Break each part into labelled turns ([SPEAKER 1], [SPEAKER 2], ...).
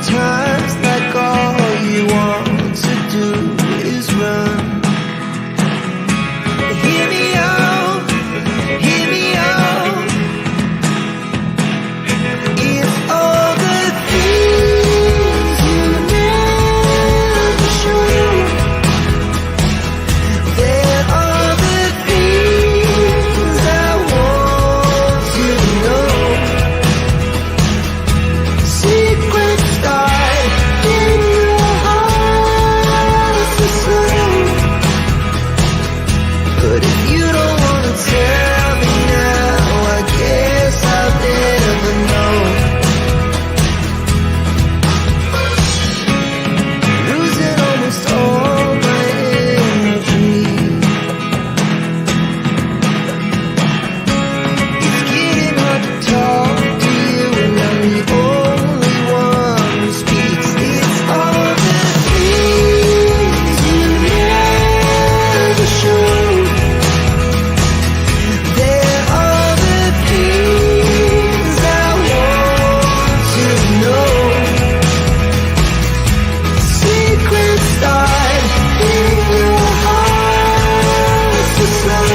[SPEAKER 1] times like all you want to do is run. Hear me out, hear me out. It's all the things you never show. There are the things I want you to know. Secrets start in your heart to slow. But if you don't wanna tell me now, I guess I'll never know. Losing almost all my energy. It's getting hard to talk to you, and I'm the only one who speaks. It's all the things you never show. There are the things I want to know. Secrets start in your heart to slow.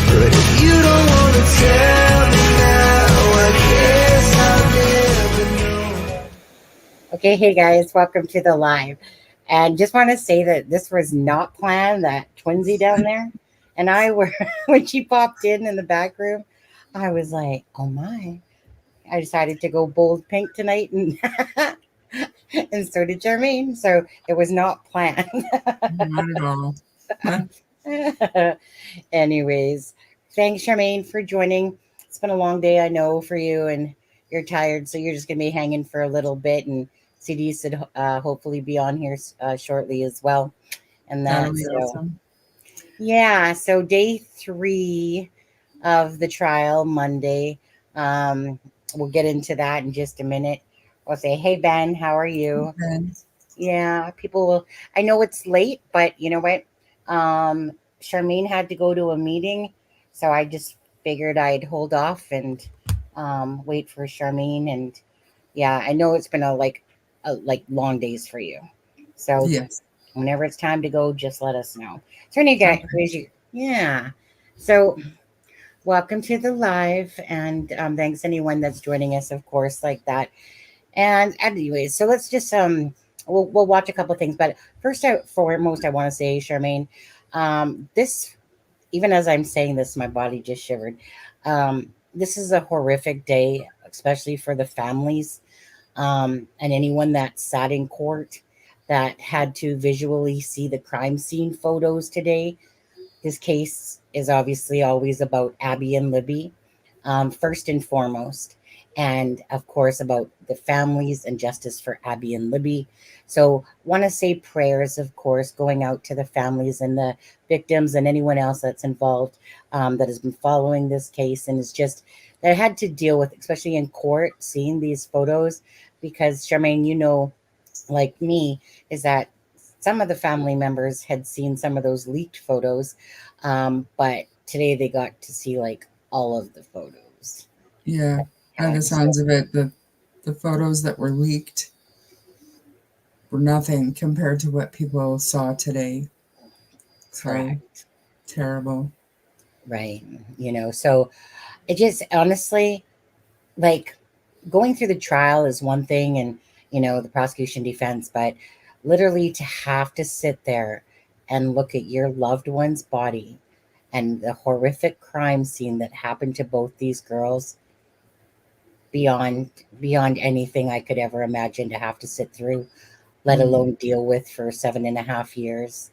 [SPEAKER 1] But if you don't want to tell me now, I guess I'll never know.
[SPEAKER 2] Okay, hey guys, welcome to the live. And just want to say that this was not planned, that twinsy down there. And I were, when she popped in the back room, I was like, oh my. I decided to go bold pink tonight, and and so did Jermaine. So it was not planned.
[SPEAKER 3] Not at all.
[SPEAKER 2] Anyways, thanks, Charmaine, for joining. It's been a long day, I know, for you, and you're tired, so you're just going to be hanging for a little bit. And CD should hopefully be on here shortly as well. And
[SPEAKER 3] That'll
[SPEAKER 2] that's
[SPEAKER 3] be awesome.
[SPEAKER 2] yeah. So day 3 of the trial, Monday. We'll get into that in just a minute. I'll say, hey, Ben, how are you?
[SPEAKER 3] Okay.
[SPEAKER 2] Yeah, people will. I know it's late, but you know what? Charmaine had to go to a meeting, so I just figured I'd hold off and wait for Charmaine. And yeah, I know it's been a long days for you. So
[SPEAKER 3] Yes.
[SPEAKER 2] whenever it's time to go, just let us know. So any guys, yeah. So welcome to the live, and thanks anyone that's joining us, of course, like that. And anyways, so let's just we'll watch a couple of things. But first and foremost, I want to say, Charmaine, this, even as I'm saying this, my body just shivered. This is a horrific day, especially for the families and anyone that sat in court that had to visually see the crime scene photos today. This case is obviously always about Abby and Libby, first and foremost. And of course, about the families and justice for Abby and Libby. So, want to say prayers, of course, going out to the families and the victims and anyone else that's involved that has been following this case and is just that had to deal with, especially in court, seeing these photos. Because, Charmaine, you know, like me, is that some of the family members had seen some of those leaked photos, but today they got to see like all of the photos.
[SPEAKER 3] Yeah. By the sounds of it, the photos that were leaked were nothing compared to what people saw today. So
[SPEAKER 2] Correct.
[SPEAKER 3] terrible.
[SPEAKER 2] Right. You know, so it just honestly, like, going through the trial is one thing, and you know, the prosecution defense, but literally to have to sit there and look at your loved one's body and the horrific crime scene that happened to both these girls, beyond anything I could ever imagine to have to sit through, let alone deal with for 7.5 years.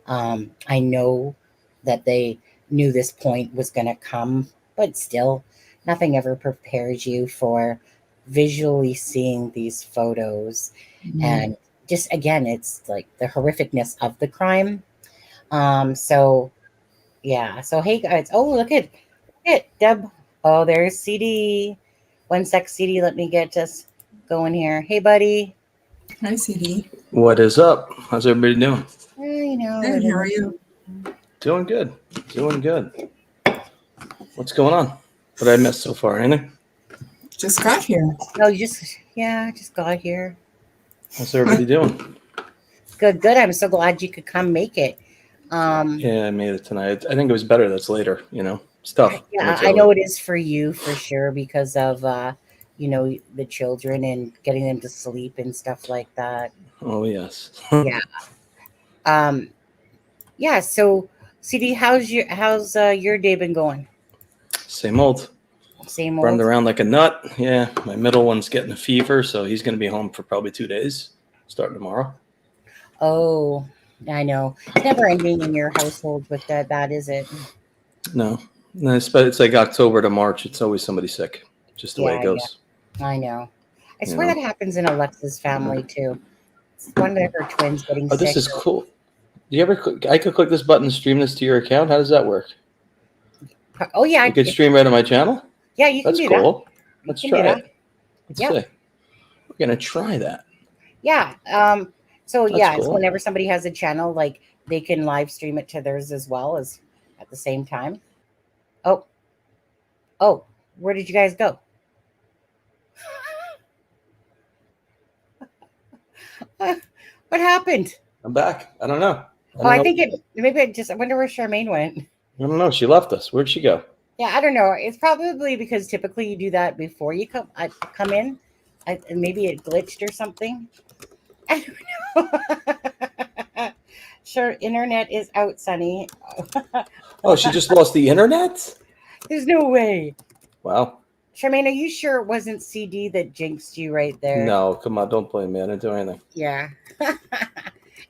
[SPEAKER 2] I know that they knew this point was going to come, but still, nothing ever prepares you for visually seeing these photos. And just again, it's like the horrificness of the crime. So yeah. So hey guys, oh look at Deb. Oh, there's CD. One sec, CD. Let me get us going here. Hey, buddy.
[SPEAKER 3] Hi, CD.
[SPEAKER 4] What is up? How's everybody doing?
[SPEAKER 2] You know,
[SPEAKER 3] Good. How are you?
[SPEAKER 4] Doing good. Doing good. What's going on? What did I miss so far? Anything?
[SPEAKER 3] Just got here.
[SPEAKER 2] Oh, you just got here.
[SPEAKER 4] How's everybody doing?
[SPEAKER 2] Good. I'm so glad you could come make it.
[SPEAKER 4] Yeah, I made it tonight. I think it was better that's later, It's tough. when
[SPEAKER 2] Yeah,
[SPEAKER 4] it's
[SPEAKER 2] I
[SPEAKER 4] early.
[SPEAKER 2] know it is for you for sure because of the children and getting them to sleep and stuff like that.
[SPEAKER 4] Oh, yes.
[SPEAKER 2] Yeah. Um yeah, so CD, how's your day been going?
[SPEAKER 4] Same old.
[SPEAKER 2] Same
[SPEAKER 4] Running
[SPEAKER 2] old.
[SPEAKER 4] around like a nut. Yeah, my middle one's getting a fever, so he's going to be home for probably 2 days, starting tomorrow.
[SPEAKER 2] Oh, I know. It's never ending in your household with that, is it?
[SPEAKER 4] No, it's like October to March. It's always somebody sick. Just the way it
[SPEAKER 2] Yeah,
[SPEAKER 4] goes.
[SPEAKER 2] I know. I
[SPEAKER 4] You
[SPEAKER 2] swear
[SPEAKER 4] know?
[SPEAKER 2] that happens in Alexa's family too. It's one of her twins getting
[SPEAKER 4] Oh, this
[SPEAKER 2] sick.
[SPEAKER 4] is cool. Do you ever? I could click this button and stream this to your account. How does that work?
[SPEAKER 2] Oh yeah,
[SPEAKER 4] You could stream right on my channel.
[SPEAKER 2] yeah, you can
[SPEAKER 4] That's
[SPEAKER 2] do
[SPEAKER 4] cool.
[SPEAKER 2] that.
[SPEAKER 4] Let's
[SPEAKER 2] You can do
[SPEAKER 4] try
[SPEAKER 2] that.
[SPEAKER 4] it. Let's
[SPEAKER 2] Yeah.
[SPEAKER 4] see. We're gonna try that.
[SPEAKER 2] Yeah. So
[SPEAKER 4] That's
[SPEAKER 2] yeah, it's
[SPEAKER 4] cool.
[SPEAKER 2] whenever somebody has a channel, like they can live stream it to theirs as well as at the same time. Oh, where did you guys go? What happened?
[SPEAKER 4] I'm back. I don't know.
[SPEAKER 2] I think I wonder where Charmaine went.
[SPEAKER 4] I don't know. She left us. Where'd she go?
[SPEAKER 2] Yeah, I don't know. It's probably because typically you do that before you come in. And maybe it glitched or something. I don't know. Sure, internet is out, Sunny.
[SPEAKER 4] Oh, she just lost the internet?
[SPEAKER 2] There's no way.
[SPEAKER 4] Wow.
[SPEAKER 2] Charmaine, are you sure it wasn't CD that jinxed you right there?
[SPEAKER 4] No, come on. Don't blame me. I didn't do anything.
[SPEAKER 2] Yeah.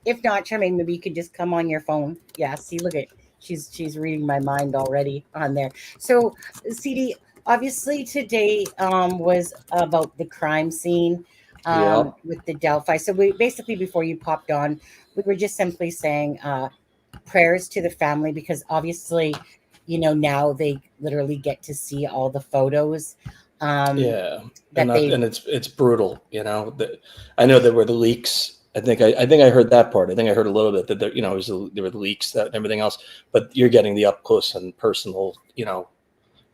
[SPEAKER 2] If not, Charmaine, maybe you could just come on your phone. Yeah, see, look at she's reading my mind already on there. So, CD, obviously today was about the crime scene
[SPEAKER 4] Yeah.
[SPEAKER 2] with the Delphi. So we basically, before you popped on, we were just simply saying prayers to the family because obviously, now they literally get to see all the photos.
[SPEAKER 4] Yeah.
[SPEAKER 2] That
[SPEAKER 4] And it's brutal, I know there were the leaks. I think I heard that part. I think I heard a little bit that there, there were the leaks and everything else, but you're getting the up close and personal, you're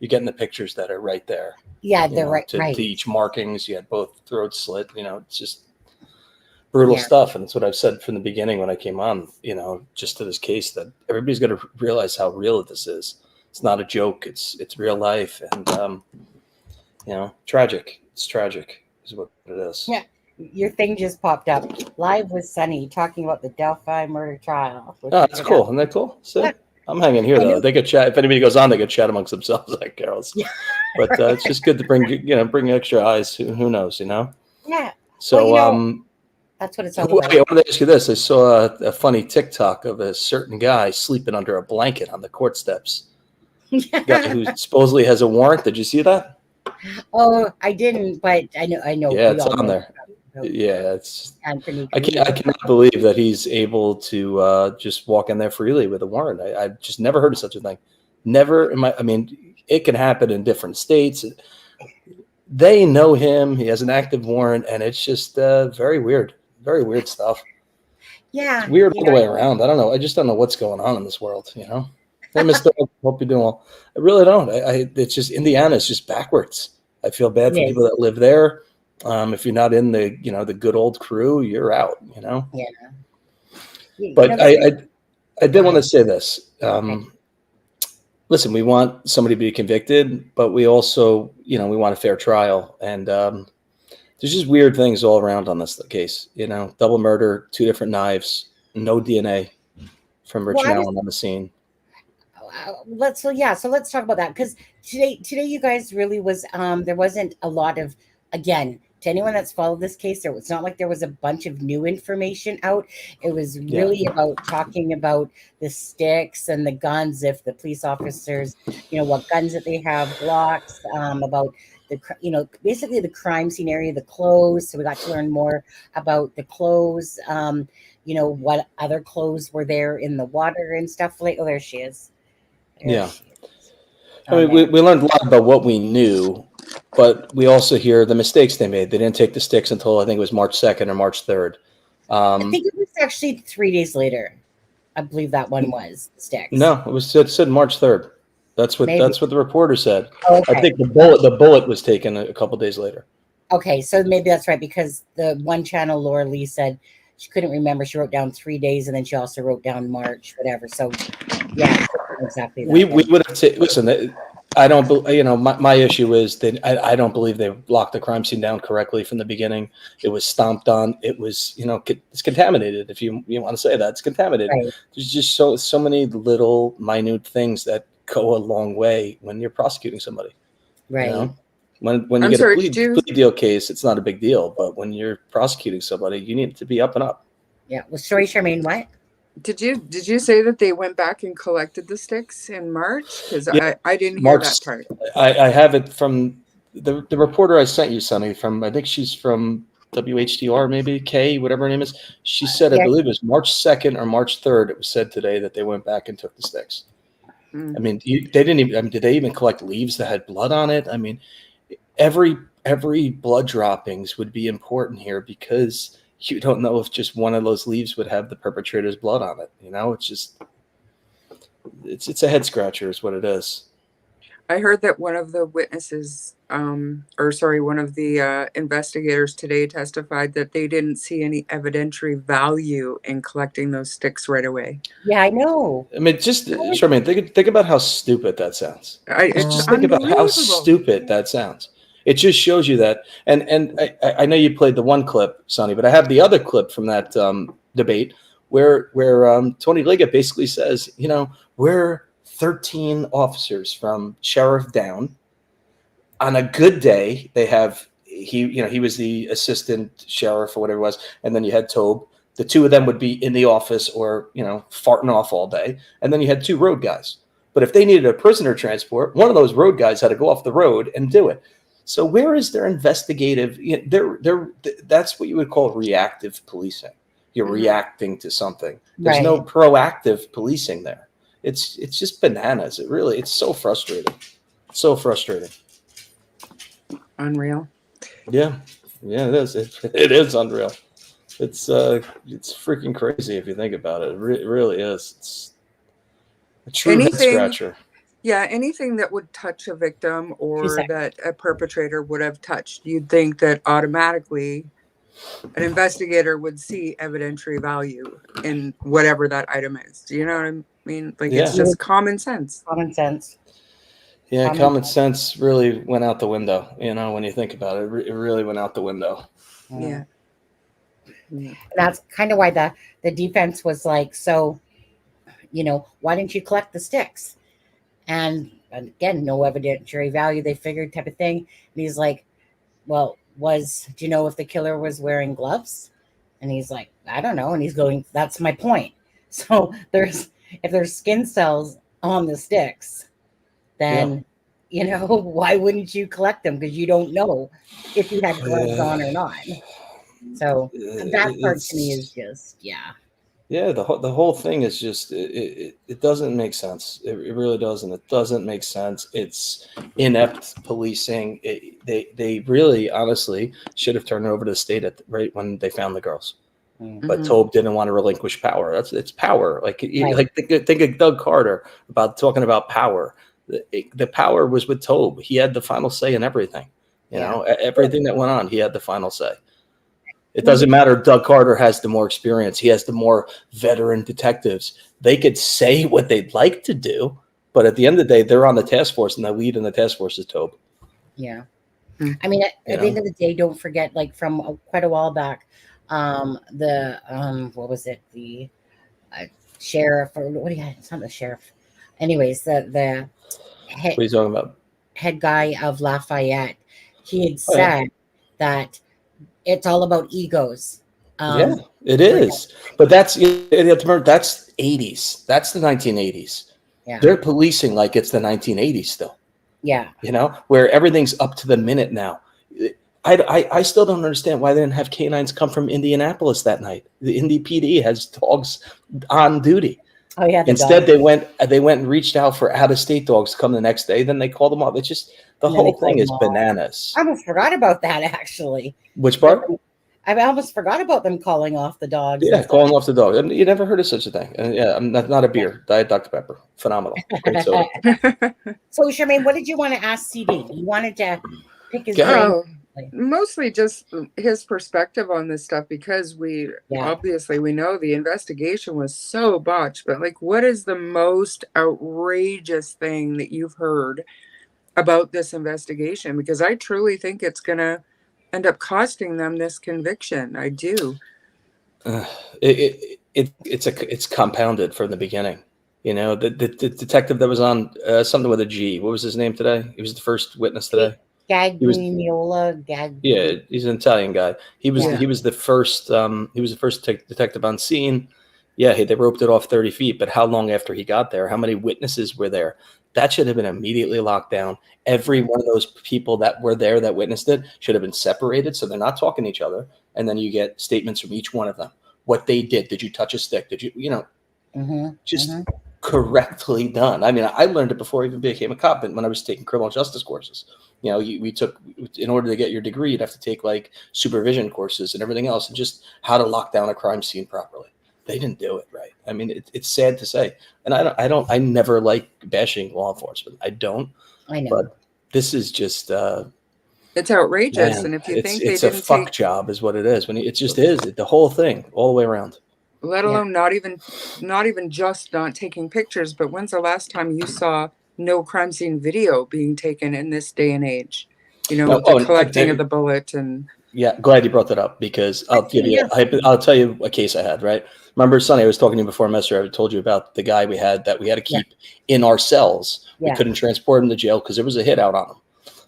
[SPEAKER 4] getting the pictures that are right there.
[SPEAKER 2] Yeah, they're right.
[SPEAKER 4] To each markings. You had both throats slit, it's just brutal stuff. And it's what I've said from the beginning when I came on, just to this case, that everybody's got to realize how real this is. It's not a joke. It's real life. And, tragic. It's tragic is what it is.
[SPEAKER 2] Yeah. Your thing just popped up. Live with Sunny talking about the Delphi murder trial.
[SPEAKER 4] Oh, that's cool. Isn't that cool? So
[SPEAKER 2] Yeah.
[SPEAKER 4] I'm hanging here though. They could chat. If anybody goes on, they could chat amongst themselves like Carol's.
[SPEAKER 2] Yeah.
[SPEAKER 4] But it's just good to bring extra eyes. Who knows?
[SPEAKER 2] Yeah.
[SPEAKER 4] So
[SPEAKER 2] that's what it's all about.
[SPEAKER 4] Okay, I wanted to ask you this. I saw a funny TikTok of a certain guy sleeping under a blanket on the court steps. Guy who supposedly has a warrant. Did you see that?
[SPEAKER 2] Oh, I didn't, but I know.
[SPEAKER 4] Yeah, it's on there. Yeah, it's.
[SPEAKER 2] Anthony.
[SPEAKER 4] I cannot believe that he's able to just walk in there freely with a warrant. I just never heard of such a thing. Never. It can happen in different states. They know him. He has an active warrant, and it's just very weird. Very weird stuff.
[SPEAKER 2] Yeah,
[SPEAKER 4] it's weird all the way around. I don't know. I just don't know what's going on in this world. Hey, Mr. Hope you're doing well. I really don't. It's just Indiana is just backwards. I feel bad for people that live there. If you're not in the the good old crew, you're out.
[SPEAKER 2] Yeah.
[SPEAKER 4] But I did want to say this. Listen, we want somebody to be convicted, but we also we want a fair trial. And there's just weird things all around on this case. Double murder, 2 different knives, no DNA from Rich Allen on the scene.
[SPEAKER 2] Let's talk about that because today you guys really was there wasn't a lot of, again, to anyone that's followed this case, it's not like there was a bunch of new information out. It was really about talking about the sticks and the guns, if the police officers, what guns that they have, blocks, about the basically the crime scene area, the clothes. So we got to learn more about the clothes, what other clothes were there in the water and stuff like. Oh, there she is.
[SPEAKER 4] Yeah. We learned a lot about what we knew, but we also hear the mistakes they made. They didn't take the sticks until I think it was March 2nd or March 3rd.
[SPEAKER 2] I think it was actually 3 days later. I believe that one was the sticks.
[SPEAKER 4] No, it said March 3rd. That's what
[SPEAKER 2] Maybe.
[SPEAKER 4] the reporter said.
[SPEAKER 2] Okay.
[SPEAKER 4] I think the bullet was taken a couple days later.
[SPEAKER 2] Okay, so maybe that's right, because the one channel, Laura Lee, said she couldn't remember. She wrote down 3 days, and then she also wrote down March, whatever. So, yeah, exactly that.
[SPEAKER 4] We would have listen. I don't. My issue is that I don't believe they locked the crime scene down correctly from the beginning. It was stomped on. It was it's contaminated. If you want to say that, it's contaminated.
[SPEAKER 2] Right.
[SPEAKER 4] There's just so many little minute things that go a long way when you're prosecuting somebody.
[SPEAKER 2] Right.
[SPEAKER 4] When you get a plea deal case, it's not a big deal. But when you're prosecuting somebody, you need to be up and up.
[SPEAKER 2] Yeah. Well, sorry, Charmaine, what?
[SPEAKER 3] Did you say that they went back and collected the sticks in March? Because I didn't hear that part.
[SPEAKER 4] I have it from the reporter I sent you, Sonny, from, I think she's from WHDR, maybe K, whatever her name is. She said, I believe it was March 2nd or March 3rd. It was said today that they went back and took the sticks. I mean, they didn't even. I mean, did they even collect leaves that had blood on it? I mean, every blood droppings would be important here, because you don't know if just one of those leaves would have the perpetrator's blood on it. It's just, it's a head scratcher is what it is.
[SPEAKER 3] I heard that one of the witnesses, one of the investigators today testified that they didn't see any evidentiary value in collecting those sticks right away.
[SPEAKER 2] Yeah, I know.
[SPEAKER 4] I mean, Charmaine, think about how stupid that sounds.
[SPEAKER 3] Just
[SPEAKER 4] think about how stupid that sounds. It just shows you that. And I know you played the one clip, Sonny, but I have the other clip from that debate where Tony Liggett basically says, we're 13 officers from sheriff down. On a good day, they have he was the assistant sheriff or whatever it was, and then you had Tobe. The two of them would be in the office or farting off all day, and then you had 2 road guys. But if they needed a prisoner transport, one of those road guys had to go off the road and do it. So where is their investigative? That's what you would call reactive policing. You're reacting to something. There's no proactive policing there. It's just bananas. It's so frustrating. So frustrating.
[SPEAKER 3] Unreal.
[SPEAKER 4] Yeah, it is. It is unreal. It's freaking crazy if you think about it. It really is. It's a true head scratcher.
[SPEAKER 3] Yeah, anything that would touch a victim or that a perpetrator would have touched, you'd think that automatically an investigator would see evidentiary value in whatever that item is. Do you know what I mean? Like, it's just common sense.
[SPEAKER 2] Common sense.
[SPEAKER 4] Yeah, common sense really went out the window. When you think about it, it really went out the window.
[SPEAKER 3] Yeah.
[SPEAKER 2] And that's kind of why the defense was like, so, why didn't you collect the sticks? And again, no evidentiary value, they figured, type of thing. And he's like, well, do you know if the killer was wearing gloves? And he's like, I don't know. And he's going, that's my point. So if there's skin cells on the sticks, then, why wouldn't you collect them? Because you don't know if you had gloves on or not. So that part to me is just,
[SPEAKER 4] Yeah, the whole thing is just it doesn't make sense. It really doesn't. It doesn't make sense. It's inept policing. They really, honestly, should have turned it over to the state right when they found the girls. But Tobe didn't want to relinquish power. It's power. Like think of Doug Carter about talking about power. The power was with Tobe. He had the final say in everything. Everything that went on, he had the final say. It doesn't matter. Doug Carter has the more experience. He has the more veteran detectives. They could say what they'd like to do, but at the end of the day, they're on the task force, and the lead in the task force is Tobe.
[SPEAKER 2] Yeah. I mean, at the end of the day, don't forget, like from quite a while back, what was it? The sheriff, or what do you got? It's not the sheriff. Anyways, the head,
[SPEAKER 4] what are you talking about?
[SPEAKER 2] Head guy of Lafayette, he had said that it's all about egos.
[SPEAKER 4] It is. But that's, you have to remember, that's 80s. That's the 1980s.
[SPEAKER 2] Yeah.
[SPEAKER 4] They're policing like it's the 1980s still.
[SPEAKER 2] Yeah.
[SPEAKER 4] Where everything's up to the minute now. I still don't understand why they didn't have canines come from Indianapolis that night. The Indy PD has dogs on duty.
[SPEAKER 2] Oh yeah.
[SPEAKER 4] Instead, they went and reached out for out-of-state dogs to come the next day. Then they called them up. It's just the whole thing is bananas.
[SPEAKER 2] I almost forgot about that, actually.
[SPEAKER 4] Which part?
[SPEAKER 2] I almost forgot about them calling off the dogs.
[SPEAKER 4] Yeah, calling off the dog. I mean, you never heard of such a thing. And yeah, I'm not a beer. Diet Dr. Pepper. Phenomenal. Great soda.
[SPEAKER 2] So, Charmaine, what did you want to ask CD? You wanted to pick his
[SPEAKER 4] Yeah.
[SPEAKER 2] brain.
[SPEAKER 3] Oh, mostly just his perspective on this stuff, because we obviously we know the investigation was so botched, but like, what is the most outrageous thing that you've heard about this investigation? Because I truly think it's gonna end up costing them this conviction. I do.
[SPEAKER 4] It's compounded from the beginning. You know, the detective that was on something with a G. What was his name today? He was the first witness today.
[SPEAKER 2] Gaglianola.
[SPEAKER 4] Yeah, he's an Italian guy. He was the first detective on scene. Yeah, they roped it off 30 feet, but how long after he got there? How many witnesses were there? That should have been immediately locked down. Every one of those people that were there that witnessed it should have been separated so they're not talking to each other. And then you get statements from each one of them. What they did. Did you touch a stick? Did you, correctly done. I mean, I learned it before I even became a cop, and when I was taking criminal justice courses. You know, we took, in order to get your degree, you'd have to take like supervision courses and everything else, and just how to lock down a crime scene properly. They didn't do it right. I mean, it's sad to say, and I never like bashing law enforcement. I don't.
[SPEAKER 2] I know.
[SPEAKER 4] But this is just
[SPEAKER 3] it's outrageous.
[SPEAKER 4] man,
[SPEAKER 3] And if you think
[SPEAKER 4] it's
[SPEAKER 3] they
[SPEAKER 4] a
[SPEAKER 3] didn't
[SPEAKER 4] fuck job, is what it is. When it just is the whole thing, all the way around.
[SPEAKER 3] let alone not even just not taking pictures, but when's the last time you saw no crime scene video being taken in this day and age? You know, the collecting of the bullet. And
[SPEAKER 4] yeah, glad you brought that up, because I'll tell you a case I had, right? Remember, Sonny, I was talking to you before, Messer. I told you about the guy we had to keep in our cells. We couldn't transport him to jail because there was a hit out on him.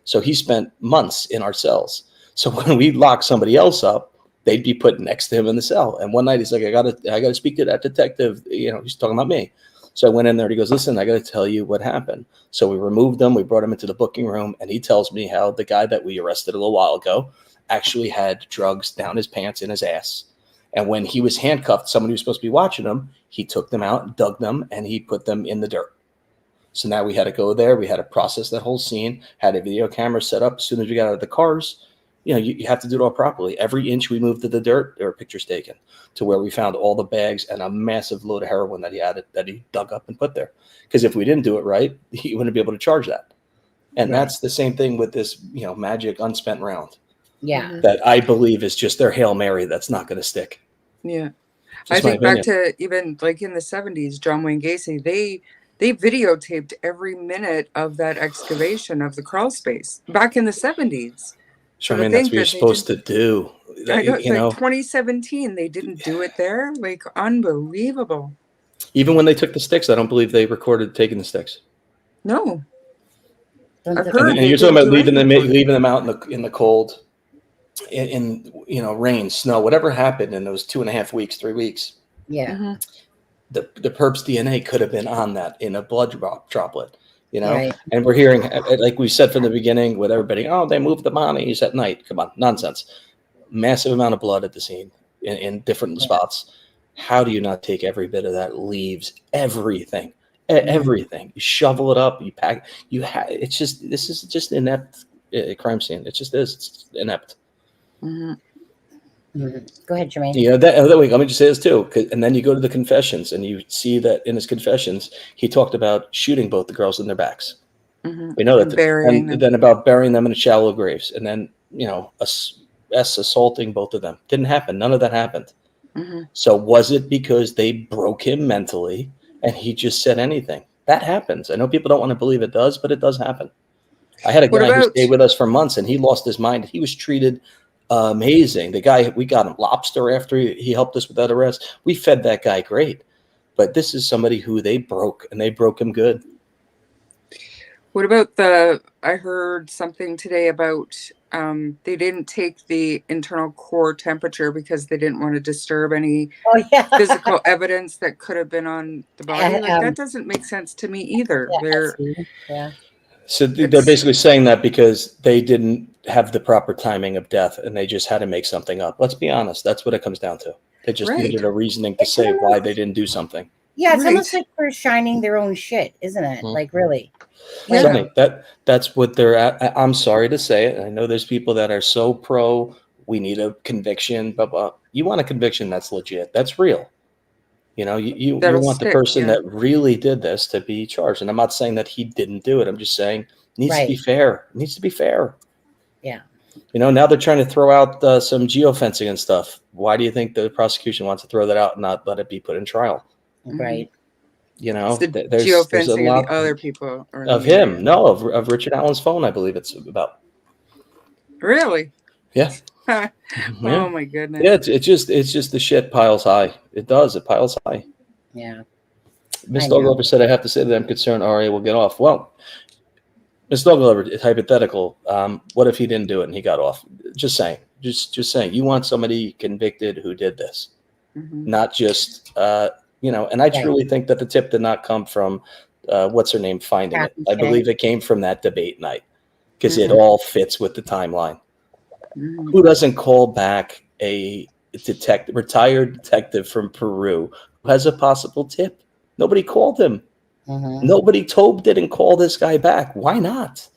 [SPEAKER 4] So he spent months in our cells. So when we lock somebody else up, they'd be put next to him in the cell. And one night he's like, I gotta speak to that detective. You know, he's talking about me. So I went in there and he goes, listen, I got to tell you what happened. So we removed him. We brought him into the booking room, and he tells me how the guy that we arrested a little while ago actually had drugs down his pants in his ass. And when he was handcuffed, somebody who was supposed to be watching him, he took them out, dug them, and he put them in the dirt. So now we had to go there. We had to process that whole scene, had a video camera set up. As soon as we got out of the cars, you know, you have to do it all properly. Every inch we moved to the dirt, there were pictures taken to where we found all the bags and a massive load of heroin that he dug up and put there. Because if we didn't do it right, he wouldn't be able to charge that. And that's the same thing with this, you know, magic unspent round.
[SPEAKER 2] Yeah.
[SPEAKER 4] That I believe is just their Hail Mary that's not going to stick.
[SPEAKER 3] Yeah.
[SPEAKER 4] Just
[SPEAKER 3] I think back to even like in the 70s, John Wayne Gacy, they videotaped every minute of that excavation of the crawl space back in the 70s.
[SPEAKER 4] So, I mean, that's what you're supposed to do.
[SPEAKER 3] I know, you know, 2017, they didn't do it there. Like, unbelievable.
[SPEAKER 4] Even when they took the sticks, I don't believe they recorded taking the sticks.
[SPEAKER 3] No.
[SPEAKER 2] I've
[SPEAKER 3] heard.
[SPEAKER 4] And you're talking about leaving them out in the cold, in you know, rain, snow, whatever happened in those 2.5 weeks, 3 weeks.
[SPEAKER 2] Yeah.
[SPEAKER 3] Mm-hmm.
[SPEAKER 4] The perp's DNA could have been on that in a blood droplet. You know, and we're hearing, like we said from the beginning, with everybody, oh, they moved the bodies at night. Come on, nonsense. Massive amount of blood at the scene in different spots. How do you not take every bit of that? Leaves everything, everything. You shovel it up. You pack. It's just, this is just inept crime scene. It just is. It's inept.
[SPEAKER 3] Mm-hmm.
[SPEAKER 2] Go ahead, Jermaine.
[SPEAKER 4] Yeah, that way. Let me just say this too, and then you go to the confessions, and you see that in his confessions, he talked about shooting both the girls in their backs.
[SPEAKER 3] Mm-hmm.
[SPEAKER 4] We know that, and then about burying them in shallow graves, and then assaulting both of them. Didn't happen. None of that happened.
[SPEAKER 3] Mm-hmm.
[SPEAKER 4] So was it because they broke him mentally, and he just said anything? That happens. I know people don't want to believe it does, but it does happen. I had a guy who stayed with us for months, and he lost his mind. He was treated amazing. The guy, we got him lobster after he helped us with that arrest. We fed that guy great. But this is somebody who they broke, and they broke him good.
[SPEAKER 3] What about I heard something today about they didn't take the internal core temperature because they didn't want to disturb any physical evidence that could have been on the body. Like, that doesn't make sense to me either.
[SPEAKER 4] So they're basically saying that because they didn't have the proper timing of death, and they just had to make something up. Let's be honest. That's what it comes down to. They just needed a reasoning to say why they didn't do something.
[SPEAKER 2] Yeah, it's almost like they're shining their own shit, isn't it? Like, really.
[SPEAKER 4] That's what they're at. I'm sorry to say it. I know there's people that are so pro we need a conviction, but you want a conviction that's legit, that's real. You know, you want the person that really did this to be charged. And I'm not saying that he didn't do it. I'm just saying it needs to be fair. It needs to be fair.
[SPEAKER 2] Yeah.
[SPEAKER 4] You know, now they're trying to throw out some geofencing and stuff. Why do you think the prosecution wants to throw that out and not let it be put in trial?
[SPEAKER 2] Right.
[SPEAKER 4] You know,
[SPEAKER 3] there's a lot of the other people
[SPEAKER 4] of him. Area. No, of Richard Allen's phone, I believe it's about.
[SPEAKER 3] Really?
[SPEAKER 4] Yeah.
[SPEAKER 3] Oh my goodness.
[SPEAKER 4] Yeah, it's just the shit piles high. It does. It piles high.
[SPEAKER 2] Yeah.
[SPEAKER 4] Ms. Doglover said, I have to say that I'm concerned RA will get off. Well, Ms. Doglover, it's hypothetical. What if he didn't do it and he got off? Just saying. Just saying. You want somebody convicted who did this, not just you know. And I truly think that the tip did not come from what's her name finding it. I believe it came from that debate night because it all fits with the timeline. Who doesn't call back a retired detective from Peru who has a possible tip? Nobody called him. Nobody didn't call this guy back. Why not?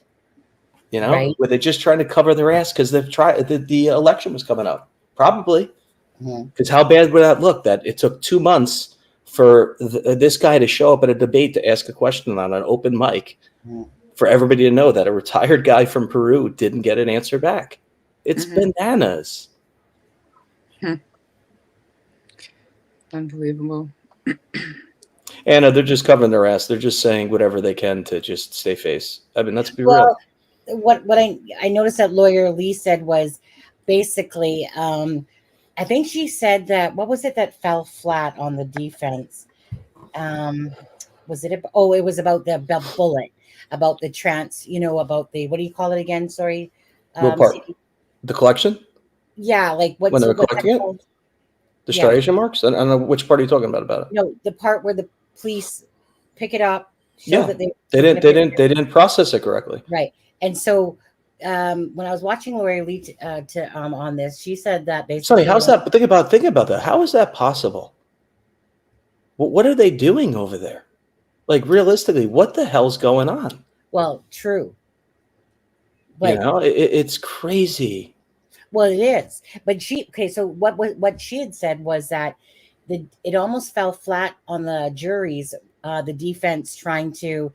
[SPEAKER 4] You know, were they just trying to cover their ass because the election was coming up? Probably. Because how bad would that look? That it took 2 months for this guy to show up at a debate to ask a question on an open mic for everybody to know that a retired guy from Peru didn't get an answer back. It's bananas.
[SPEAKER 3] Unbelievable.
[SPEAKER 4] Anna, they're just covering their ass. They're just saying whatever they can to just stay face. I mean, let's be real.
[SPEAKER 2] What I noticed that lawyer Lee said was basically, I think she said that, what was it that fell flat on the defense? Was it? It was about the bullet, about the about the, what do you call it again? Sorry.
[SPEAKER 4] What part? The collection?
[SPEAKER 2] Yeah, like
[SPEAKER 4] when they were collecting it? The striation marks? I don't know which part are you talking about it.
[SPEAKER 2] No, the part where the police pick it up.
[SPEAKER 4] That they didn't process it correctly.
[SPEAKER 2] Right. And so when I was watching Lori Lee on this, she said that basically.
[SPEAKER 4] Sorry, how's that? Think about that. How is that possible? What are they doing over there? Like, realistically, what the hell's going on?
[SPEAKER 2] Well, true. But,
[SPEAKER 4] you know, it's crazy.
[SPEAKER 2] Well, it is. But so what she had said was that it almost fell flat on the juries, the defense trying to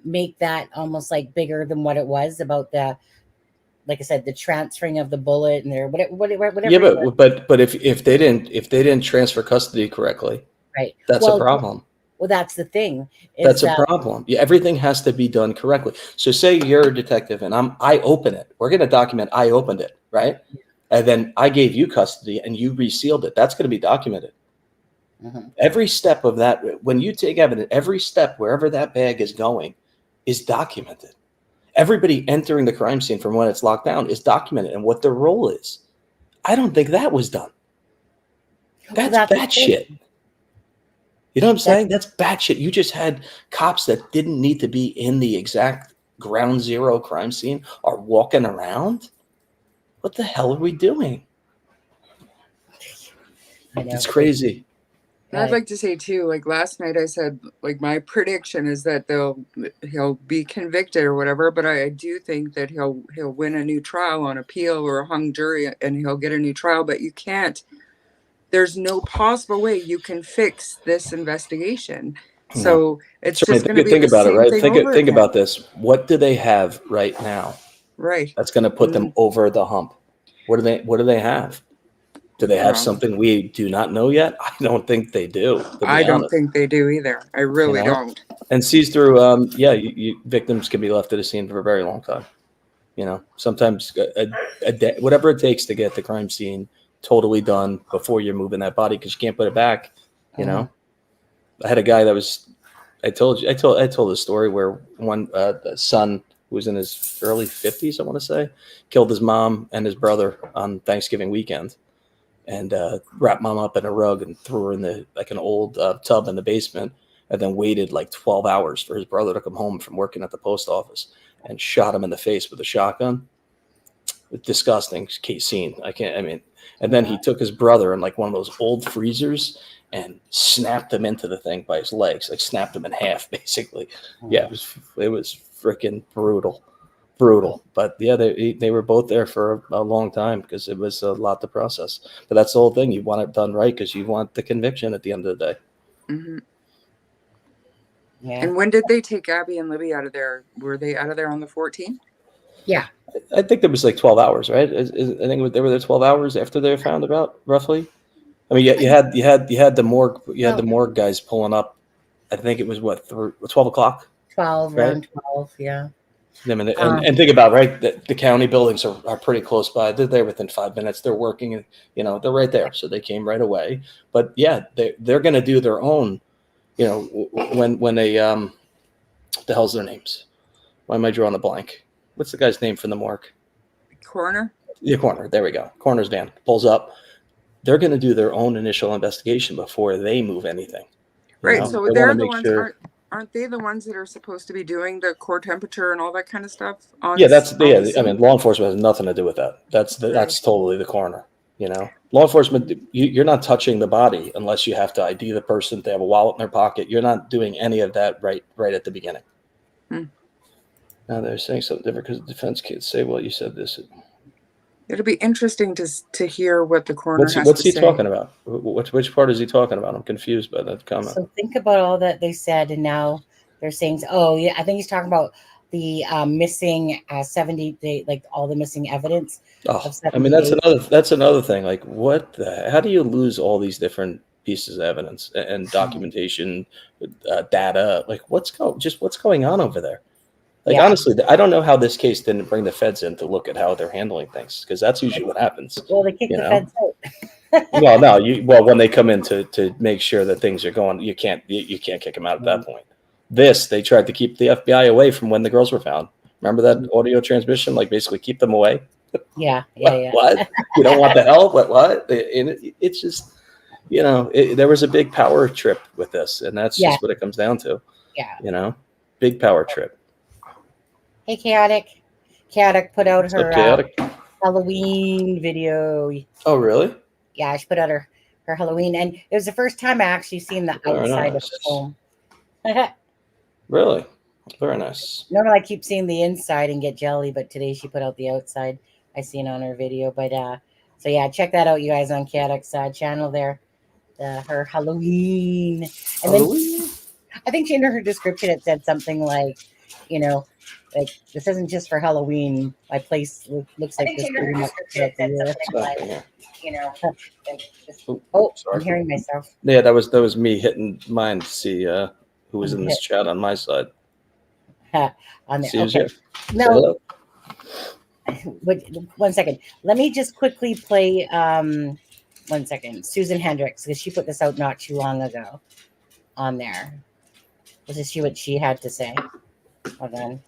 [SPEAKER 2] make that almost like bigger than what it was about like I said, the transferring of the bullet and whatever.
[SPEAKER 4] Yeah, but if they didn't transfer custody correctly,
[SPEAKER 2] right?
[SPEAKER 4] That's a problem.
[SPEAKER 2] Well, that's the thing.
[SPEAKER 4] That's a problem. Yeah, everything has to be done correctly. So say you're a detective and I open it. We're going to document I opened it, right? And then I gave you custody and you resealed it. That's going to be documented. Every step of that, when you take evidence, every step wherever that bag is going is documented. Everybody entering the crime scene from when it's locked down is documented and what their role is. I don't think that was done. That's bad shit. You know what I'm saying? That's bad shit. You just had cops that didn't need to be in the exact ground zero crime scene are walking around. What the hell are we doing? It's crazy.
[SPEAKER 3] I'd like to say too, like last night I said, like my prediction is that he'll be convicted or whatever, but I do think that he'll win a new trial on appeal or a hung jury and he'll get a new trial, but you can't. There's no possible way you can fix this investigation. So it's just going to be the same thing.
[SPEAKER 4] Think about this. What do they have right now?
[SPEAKER 3] Right.
[SPEAKER 4] That's going to put them over the hump. What do they have? Do they have something we do not know yet? I don't think they do.
[SPEAKER 3] I don't think they do either. I really don't.
[SPEAKER 4] And sees through, victims can be left at a scene for a very long time. You know, sometimes a day, whatever it takes to get the crime scene totally done before you're moving that body because you can't put it back. You know, I had a guy that was. I told this story where one son who was in his early 50s, I want to say, killed his mom and his brother on Thanksgiving weekend. And wrapped mom up in a rug and threw her in an old tub in the basement, and then waited like 12 hours for his brother to come home from working at the post office and shot him in the face with a shotgun. Disgusting scene. And then he took his brother in like one of those old freezers and snapped him into the thing by his legs, like snapped him in half, basically. Yeah, it was freaking brutal. brutal. But yeah, they were both there for a long time because it was a lot to process. But that's the whole thing. You want it done right because you want the conviction at the end of the day.
[SPEAKER 3] Mm-hmm.
[SPEAKER 2] Yeah.
[SPEAKER 3] And when did they take Abby and Libby out of there? Were they out of there on the 14th?
[SPEAKER 2] Yeah.
[SPEAKER 4] I think there was like 12 hours, right? I think they were there 12 hours after they were found, about roughly. I mean, you had the morgue guys pulling up. I think it was 12 o'clock.
[SPEAKER 2] 12,
[SPEAKER 4] right?
[SPEAKER 2] around 12, yeah.
[SPEAKER 4] I mean, and think about, right, the county buildings are pretty close by. They're there within 5 minutes. They're working, and they're right there. So they came right away. But yeah, they're going to do their own. When they the hell's their names? Why am I drawing a blank? What's the guy's name from the morgue?
[SPEAKER 3] Coroner?
[SPEAKER 4] The coroner. There we go. Coroner's van pulls up. They're going to do their own initial investigation before they move anything.
[SPEAKER 3] Right.
[SPEAKER 4] So
[SPEAKER 3] they're the ones. Aren't they the ones that are supposed to be doing the core temperature and all that kind of stuff?
[SPEAKER 4] I mean, law enforcement has nothing to do with that. That's totally the coroner. Law enforcement, you're not touching the body unless you have to ID the person. They have a wallet in their pocket. You're not doing any of that right at the beginning. Now they're saying something different because the defense can't say, well, you said this.
[SPEAKER 3] It'll be interesting to hear what the coroner has to say.
[SPEAKER 4] What's he talking about? Which part is he talking about? I'm confused by that comment.
[SPEAKER 2] So think about all that they said, and now they're saying, oh, yeah, I think he's talking about the missing 70 days, like all the missing evidence.
[SPEAKER 4] I mean, that's another thing. Like, how do you lose all these different pieces of evidence and documentation, data? Like, what's going on over there? Like, honestly, I don't know how this case didn't bring the feds in to look at how they're handling things, because that's usually what happens.
[SPEAKER 2] Well, they kick the feds out.
[SPEAKER 4] Well, no, when they come in to make sure that things are going, you can't kick them out at that point. They tried to keep the FBI away from when the girls were found. Remember that audio transmission? Like, basically keep them away.
[SPEAKER 2] Yeah.
[SPEAKER 4] What? You don't want the help? What? It's just, there was a big power trip with this, and that's just what it comes down to.
[SPEAKER 2] Yeah.
[SPEAKER 4] Big power trip.
[SPEAKER 2] Hey, Chaotic. Chaotic put out her Halloween video.
[SPEAKER 4] Oh, really?
[SPEAKER 2] Yeah, she put out her Halloween, and it was the first time I actually seen the outside of her home.
[SPEAKER 4] Really? Very nice.
[SPEAKER 2] Normally I keep seeing the inside and get jelly, but today she put out the outside. I seen on her video, but so yeah, check that out, you guys, on Chaotic's channel there. Her Halloween, and then I think in her description it said something like, like, this isn't just for Halloween. My place looks like this pretty much throughout the year. Oh, I'm hearing myself.
[SPEAKER 4] Yeah, that was me hitting mine to see who was in this chat on my side.
[SPEAKER 2] On there. Okay. No. One second. Let me just quickly play. 1 second. Susan Hendricks, because she put this out not too long ago on there. Let's just see what she had to say. Hold on.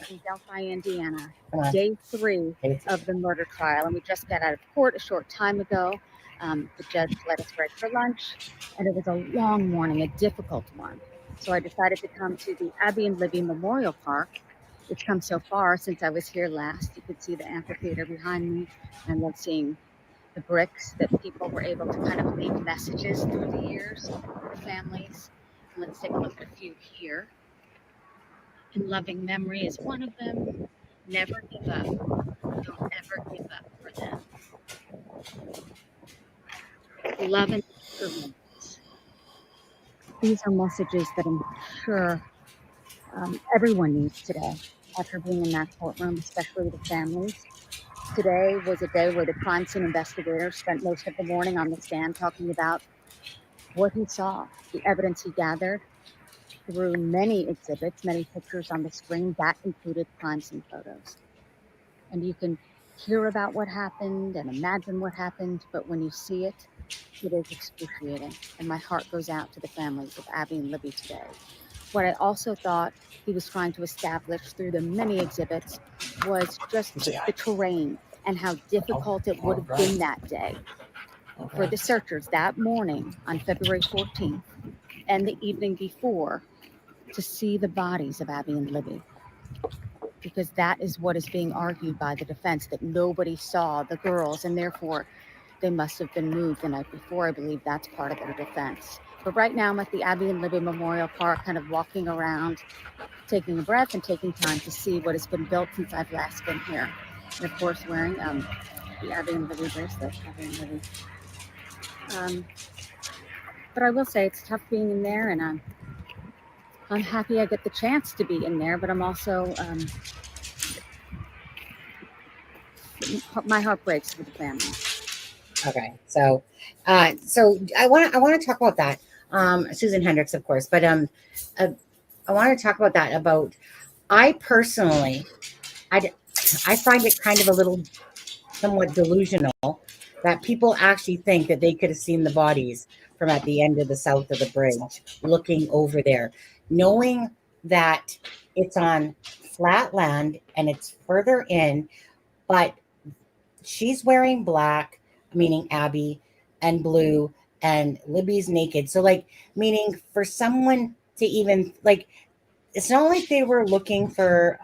[SPEAKER 5] In Delphi, Indiana, day 3 of the murder trial, and we just got out of court a short time ago. The judge let us break for lunch, and it was a long morning, a difficult one. So I decided to come to the Abby and Libby Memorial Park. It's come so far since I was here last. You could see the amphitheater behind me. I love seeing the bricks that people were able to kind of leave messages through the years for families. Let's take a look at a few here. And loving memory is one of them. Never give up. Don't ever give up for them. Love and forgiveness. These are messages that I'm sure everyone needs today after being in that courtroom, especially the families. Today was a day where the crime scene investigator spent most of the morning on the stand talking about what he saw, the evidence he gathered through many exhibits, many pictures on the screen that included crime scene photos. And you can hear about what happened and imagine what happened, but when you see it, it is excruciating. And my heart goes out to the families of Abby and Libby today. What I also thought he was trying to establish through the many exhibits was just the terrain and how difficult it would have been that day for the searchers that morning on February 14th and the evening before to see the bodies of Abby and Libby. Because that is what is being argued by the defense, that nobody saw the girls and therefore they must have been moved the night before. I believe that's part of their defense. But right now I'm at the Abby and Libby Memorial Park, kind of walking around, taking a breath and taking time to see what has been built since I've last been here. And of course wearing the Abby and Libby bracelet, Abby and Libby. But I will say it's tough being in there, and I'm happy I get the chance to be in there, but I'm also, my heart breaks for the family.
[SPEAKER 2] Okay, so I want to talk about that. Susan Hendricks, of course, but I want to talk about that. I personally, I find it kind of a little somewhat delusional that people actually think that they could have seen the bodies from at the end of the south of the bridge, looking over there, knowing that it's on flat land and it's further in, but she's wearing black, meaning Abby, and blue, and Libby's naked. So, like, meaning for someone to even, like, it's not like they were looking for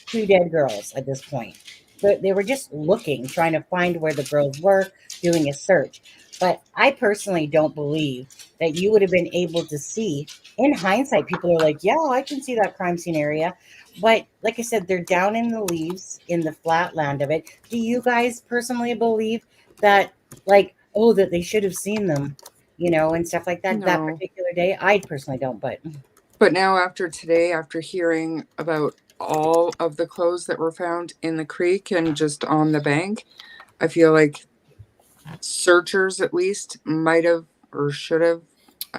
[SPEAKER 2] two dead girls at this point. But they were just looking, trying to find where the girls were, doing a search. But I personally don't believe that you would have been able to see. In hindsight, people are like, yeah, I can see that crime scene area. But like I said, they're down in the leaves in the flat land of it. Do you guys personally believe that, like, oh, that they should have seen them, and stuff like that, that
[SPEAKER 3] No.
[SPEAKER 2] particular day? I personally don't, but
[SPEAKER 3] now after today, after hearing about all of the clothes that were found in the creek and just on the bank, I feel like searchers at least might have or should have.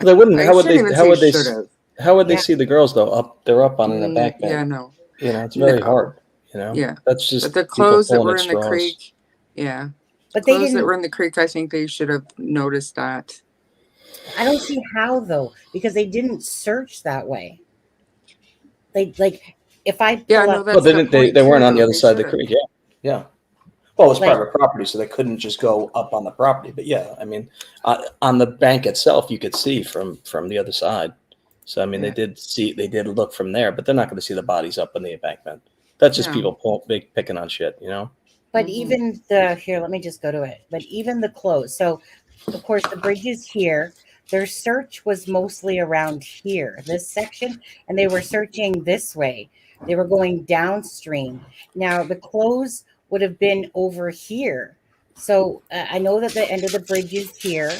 [SPEAKER 4] They wouldn't.
[SPEAKER 3] I
[SPEAKER 4] How would
[SPEAKER 3] shouldn't
[SPEAKER 4] they?
[SPEAKER 3] even
[SPEAKER 4] How
[SPEAKER 3] say
[SPEAKER 4] would they?
[SPEAKER 3] should have.
[SPEAKER 4] How would they
[SPEAKER 2] Yeah.
[SPEAKER 4] see the girls though? They're up on an embankment.
[SPEAKER 3] Yeah, no.
[SPEAKER 4] It's very
[SPEAKER 3] No.
[SPEAKER 4] hard.
[SPEAKER 3] Yeah.
[SPEAKER 4] That's just
[SPEAKER 3] But the
[SPEAKER 4] people
[SPEAKER 3] clothes that
[SPEAKER 4] pulling
[SPEAKER 3] were
[SPEAKER 4] at
[SPEAKER 3] in the
[SPEAKER 4] straws.
[SPEAKER 3] creek, yeah.
[SPEAKER 2] but they
[SPEAKER 3] Clothes that
[SPEAKER 2] didn't.
[SPEAKER 3] were in the creek, I think they should have noticed that.
[SPEAKER 2] I don't see how though, because they didn't search that way. They like if I
[SPEAKER 3] Yeah,
[SPEAKER 2] pull
[SPEAKER 3] no,
[SPEAKER 2] up,
[SPEAKER 3] that's
[SPEAKER 4] Well,
[SPEAKER 3] the
[SPEAKER 4] they
[SPEAKER 3] point
[SPEAKER 4] they weren't
[SPEAKER 3] too,
[SPEAKER 4] on the
[SPEAKER 3] though.
[SPEAKER 4] other
[SPEAKER 3] They
[SPEAKER 4] side of the
[SPEAKER 3] should have.
[SPEAKER 4] creek. Yeah. Well, it's
[SPEAKER 2] like
[SPEAKER 4] private property, so they couldn't just go up on the property. But yeah, I mean, on the bank itself, you could see from the other side. So I mean,
[SPEAKER 3] Yeah.
[SPEAKER 4] they did look from there, but they're not going to see the bodies up on the embankment. That's just
[SPEAKER 3] No.
[SPEAKER 4] people picking on shit.
[SPEAKER 2] but
[SPEAKER 3] Mhm.
[SPEAKER 2] even here, let me just go to it. But even the clothes. So of course the bridge is here. Their search was mostly around here, this section, and they were searching this way. They were going downstream. Now the clothes would have been over here. So I know that the end of the bridge is here,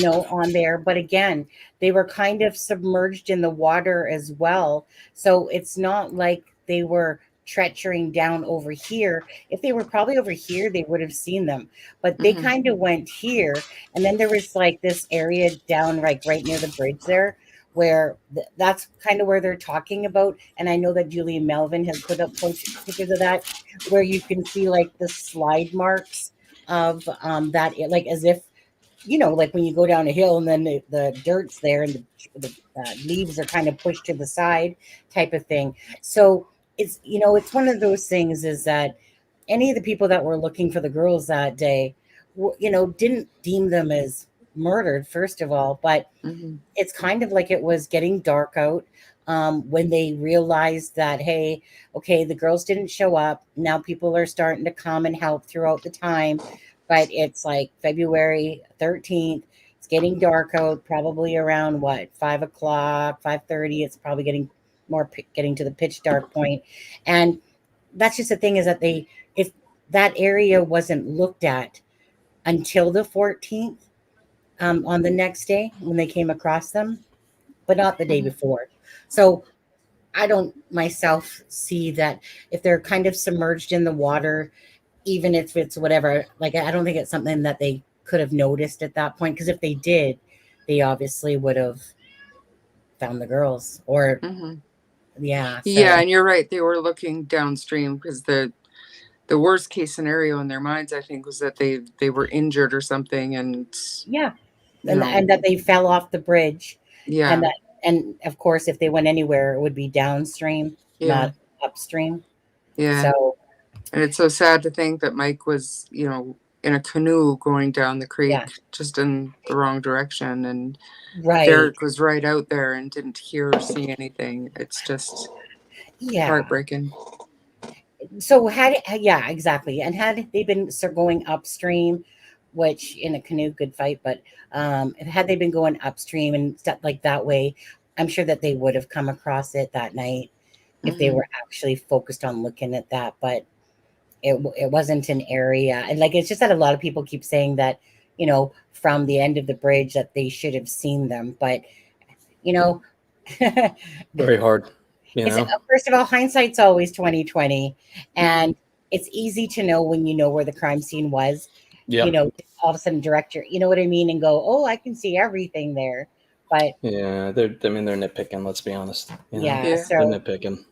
[SPEAKER 2] on there. But again, they were kind of submerged in the water as well. So it's not like they were treacherying down over here. If they were probably over here, they would have seen them. But they
[SPEAKER 3] Mhm.
[SPEAKER 2] kind of went here. And then there was like this area down right near the bridge there where that's kind of where they're talking about. And I know that Julie Melvin has put up pictures of that where you can see like the slide marks of that, like as if like when you go down a hill and then the dirt's there and the leaves are kind of pushed to the side type of thing. So it's one of those things is that any of the people that were looking for the girls that day, didn't deem them as murdered, first of all, but
[SPEAKER 3] Mhm.
[SPEAKER 2] it's kind of like it was getting dark out when they realized that, hey, okay, the girls didn't show up. Now people are starting to come and help throughout the time. But it's like February 13th. It's getting dark out, probably around what, 5 o'clock, 5:30. It's probably getting to the pitch dark point. And that's just the thing is that if that area wasn't looked at until the 14th, on the next day when they came across them, but not the day
[SPEAKER 3] Mhm.
[SPEAKER 2] before. So I don't myself see that if they're kind of submerged in the water, even if it's whatever, like I don't think it's something that they could have noticed at that point. Because if they did, they obviously would have found the girls. Or
[SPEAKER 3] Mhm.
[SPEAKER 2] yeah,
[SPEAKER 3] Yeah,
[SPEAKER 2] so
[SPEAKER 3] and you're right. They were looking downstream because the worst case scenario in their minds, I think, was that they were injured or something, and
[SPEAKER 2] yeah,
[SPEAKER 3] you know,
[SPEAKER 2] and that they fell off the bridge, and
[SPEAKER 3] yeah,
[SPEAKER 2] of course if they went anywhere, it would be downstream,
[SPEAKER 3] yeah,
[SPEAKER 2] not upstream.
[SPEAKER 3] yeah.
[SPEAKER 2] So
[SPEAKER 3] And it's so sad to think that Mike was, in a canoe going down the
[SPEAKER 2] yeah,
[SPEAKER 3] creek just in the wrong direction, and
[SPEAKER 2] right,
[SPEAKER 3] Derek was right out there and didn't hear or see anything. It's just
[SPEAKER 2] yeah.
[SPEAKER 3] heartbreaking.
[SPEAKER 2] So yeah, exactly. And had they been going upstream, which in a canoe, good fight. But had they been going upstream and stuff like that way, I'm sure that they would have come across it that night if they were actually focused on looking at that. But it wasn't an area. And like, it's just that a lot of people keep saying that, you know, from the end of the bridge that they should have seen them. But, you know,
[SPEAKER 4] very hard.
[SPEAKER 2] it's, first of all, hindsight's always 2020, and it's easy to know when you know where the crime scene was.
[SPEAKER 4] Yeah.
[SPEAKER 2] You know, all of a sudden, director, you know what I mean, and go, oh, I can see everything there. But
[SPEAKER 4] yeah, they're nitpicking. Let's be honest. You know?
[SPEAKER 2] Yeah, so
[SPEAKER 4] they're nitpicking.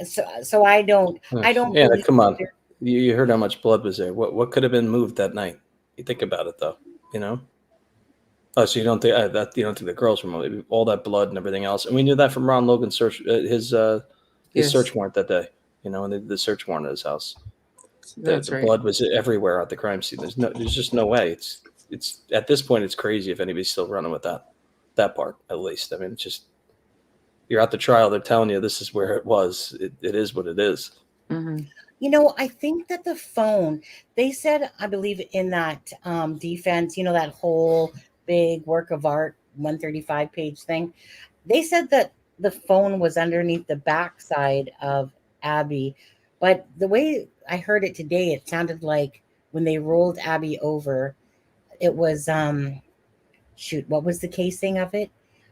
[SPEAKER 2] So I don't
[SPEAKER 4] Yeah,
[SPEAKER 2] believe
[SPEAKER 4] come on. You heard how much blood was there. What could have been moved that night? You think about it, though. You know. Oh, so you don't think that you don't think the girls were all that blood and everything else? And we knew that from Ron Logan's search, his search warrant that day. You know, and the search warrant at his house.
[SPEAKER 3] That's
[SPEAKER 4] the
[SPEAKER 3] right.
[SPEAKER 4] blood was everywhere at the crime scene. There's just no way. It's at this point it's crazy if anybody's still running with that part, at least. I mean, it's just, you're at the trial, they're telling you this is where it was. It is what it is.
[SPEAKER 2] You know, I think that the phone, they said, I believe in that defense, you know, that whole big work of art 135 page thing, they said that the phone was underneath the backside of Abby. But the way I heard it today, it sounded like when they rolled Abby over, it was shoot, what was the casing of it?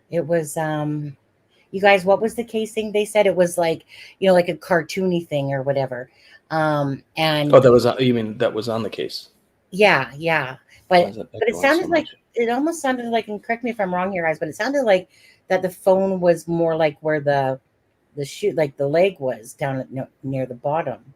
[SPEAKER 2] It was you guys, what was the casing? They said it was like, you know, like a cartoony thing or whatever. And
[SPEAKER 4] that was you mean that was on the case?
[SPEAKER 2] Yeah. But it sounded like, it almost sounded like, and correct me if I'm wrong here, guys, but it sounded like that the phone was more like where the shoe, like the leg was down near the bottom.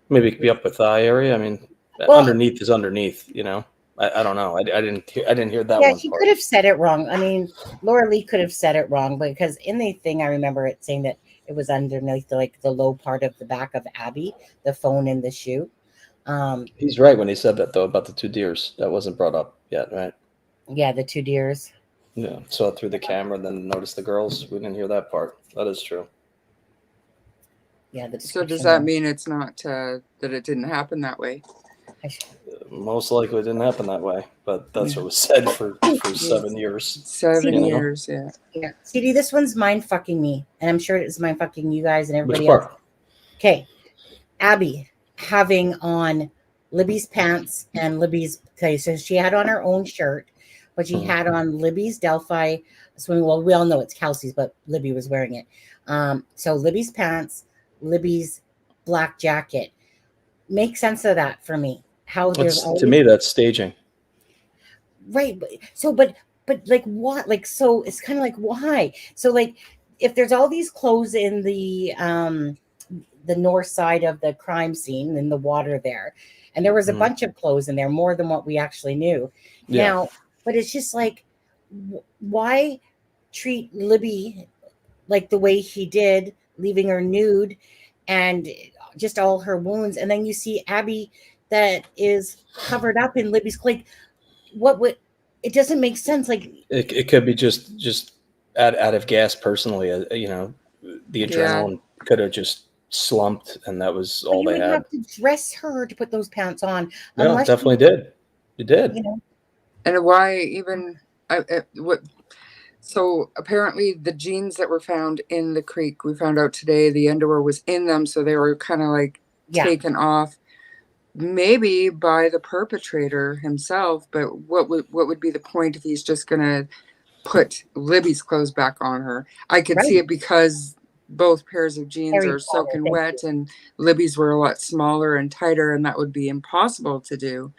[SPEAKER 4] Maybe it could be up the thigh area. I mean, underneath is underneath, you know. I don't know. I didn't hear that.
[SPEAKER 2] Yeah, she could have said it wrong. I mean, Laura Lee could have said it wrong, because in the thing I remember it saying that it was underneath the low part of the back of Abby, the phone in the shoe.
[SPEAKER 4] He's right when he said that, though, about the two deers. That wasn't brought up yet, right?
[SPEAKER 2] Yeah, the two deers.
[SPEAKER 4] Yeah, saw it through the camera, then noticed the girls. We didn't hear that part. That is true.
[SPEAKER 2] Yeah.
[SPEAKER 3] So does that mean it's not that it didn't happen that way?
[SPEAKER 4] Most likely it didn't happen that way, but that's what was said for 7 years.
[SPEAKER 3] 7 years, yeah.
[SPEAKER 2] Yeah. CD, this one's mind fucking me, and I'm sure it's mind fucking you guys and everybody else. Okay. Abby having on Libby's pants and Libby's, okay, so she had on her own shirt, but she had on Libby's Delphi swimming. Well, we all know it's Kelsey's, but Libby was wearing it. So Libby's pants, Libby's black jacket. Make sense of that for me. How there's
[SPEAKER 4] to me that's staging,
[SPEAKER 2] right? But like what? Like, so it's kind of like, why? So like, if there's all these clothes in the north side of the crime scene in the water there, and there was a bunch of clothes in there, more than what we actually knew. Now, but it's just like, why treat Libby like the way he did, leaving her nude and just all her wounds, and then you see Abby that is covered up in Libby's, like, what would, it doesn't make sense. Like,
[SPEAKER 4] it could be just out of gas personally. You know, the adrenaline could have just slumped, and that was all they had. You have
[SPEAKER 2] to dress her to put those pants on.
[SPEAKER 4] No, definitely did. You did.
[SPEAKER 2] You know?
[SPEAKER 3] And why even? What? So apparently the jeans that were found in the creek, we found out today, the underwear was in them, so they were kind of like taken off. Maybe by the perpetrator himself, but what would be the point if he's just gonna put Libby's clothes back on her? I could see it because both pairs of jeans are soaking wet, and Libby's were a lot smaller and tighter, and that would be impossible to do.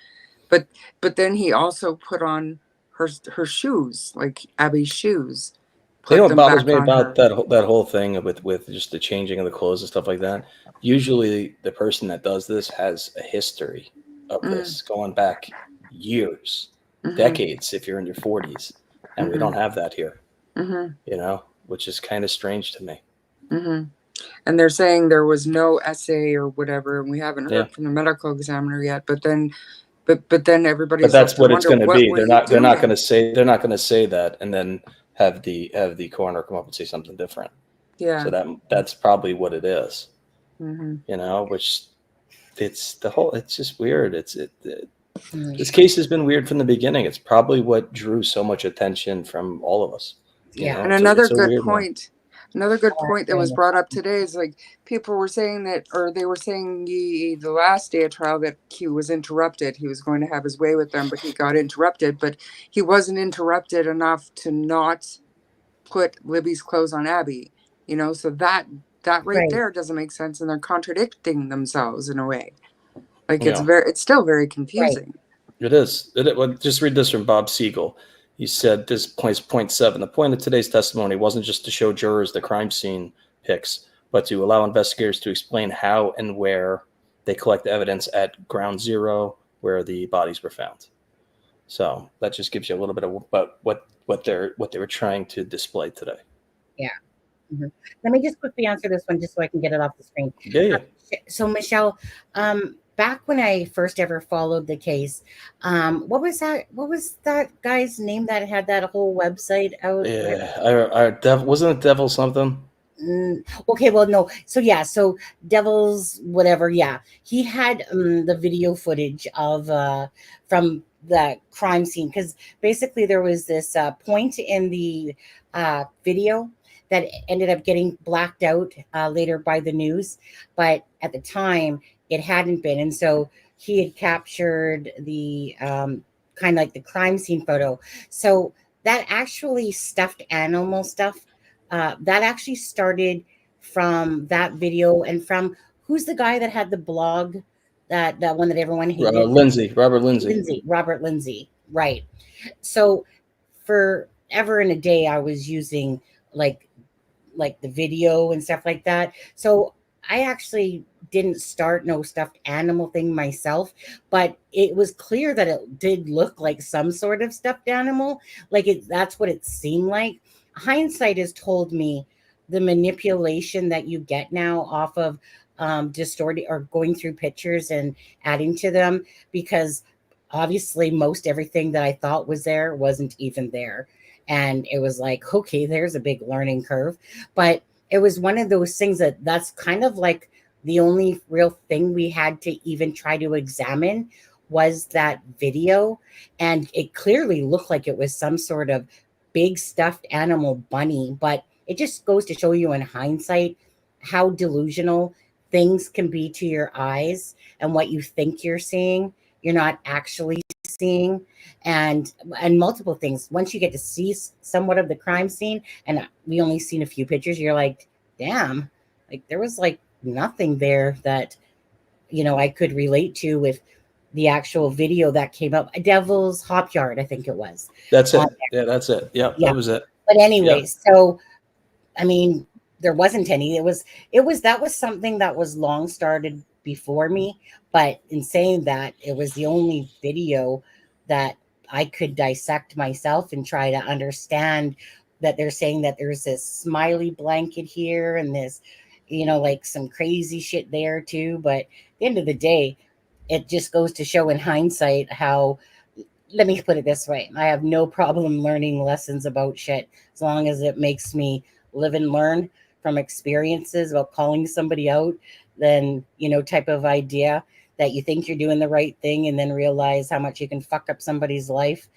[SPEAKER 3] But then he also put on her shoes, like Abby's shoes.
[SPEAKER 4] You know what bothers me about that whole thing with just the changing of the clothes and stuff like that? Usually the person that does this has a history of this going back years, decades, if you're in your 40s. And we don't have that here, you know, which is kind of strange to me.
[SPEAKER 3] And they're saying there was no essay or whatever, and we haven't heard from the medical examiner yet. But then everybody's.
[SPEAKER 4] But that's what it's going to be. They're not going to say that, and then have the coroner come up and say something different.
[SPEAKER 3] Yeah.
[SPEAKER 4] So that's probably what it is. You know, which it's just weird. This case has been weird from the beginning. It's probably what drew so much attention from all of us.
[SPEAKER 2] Yeah.
[SPEAKER 3] And another good point that was brought up today is like people were saying that, or they were saying the last day of trial that he was interrupted. He was going to have his way with them, but he got interrupted. But he wasn't interrupted enough to not put Libby's clothes on Abby. You know, so that right there doesn't make sense, and they're contradicting themselves in a way. Like it's still very confusing.
[SPEAKER 4] It is. Well, just read this from Bob Siegel. He said, this point 7, the point of today's testimony wasn't just to show jurors the crime scene pics, but to allow investigators to explain how and where they collect evidence at ground zero where the bodies were found. So that just gives you a little bit of what they were trying to display today.
[SPEAKER 2] Yeah. Mm-hmm. Let me just quickly answer this one just so I can get it off the screen.
[SPEAKER 4] Yeah.
[SPEAKER 2] So Michelle, back when I first ever followed the case, what was that guy's name that had that whole website out?
[SPEAKER 4] Yeah, wasn't it Devil something?
[SPEAKER 2] Okay, well, no. So Devil's whatever. Yeah, he had the video footage of from the crime scene, because basically there was this point in the video that ended up getting blacked out later by the news, but at the time it hadn't been, and so he had captured the kind of like the crime scene photo. So that actually stuffed animal stuff. That actually started from that video, and from who's the guy that had the blog, that one that everyone hated? Robert Lindsay, right. So forever and a day I was using like the video and stuff like that. So I actually didn't start no stuffed animal thing myself, but it was clear that it did look like some sort of stuffed animal. That's what it seemed like. Hindsight has told me the manipulation that you get now off of distorting or going through pictures and adding to them, because obviously most everything that I thought was there wasn't even there. And it was like, okay, there's a big learning curve. But it was one of those things that's kind of like the only real thing we had to even try to examine was that video. And it clearly looked like it was some sort of big stuffed animal bunny, but it just goes to show you in hindsight how delusional things can be to your eyes, and what you think you're seeing, you're not actually seeing, and multiple things. Once you get to see somewhat of the crime scene, and we only seen a few pictures, you're like, damn, like there was like nothing there that, you know, I could relate to with the actual video that came up. Devil's Hop Yard, I think it was.
[SPEAKER 4] That's it. Yeah, that's it. Yeah, that was it.
[SPEAKER 2] But anyway, so I mean, there wasn't any. That was something that was long started before me. But in saying that, it was the only video that I could dissect myself and try to understand that they're saying that there's this smiley blanket here and this, you know, like some crazy shit there too. But at the end of the day, it just goes to show in hindsight how, let me put it this way, I have no problem learning lessons about shit as long as it makes me live and learn from experiences about calling somebody out, then, you know, type of idea that you think you're doing the right thing and then realize how much you can fuck up somebody's life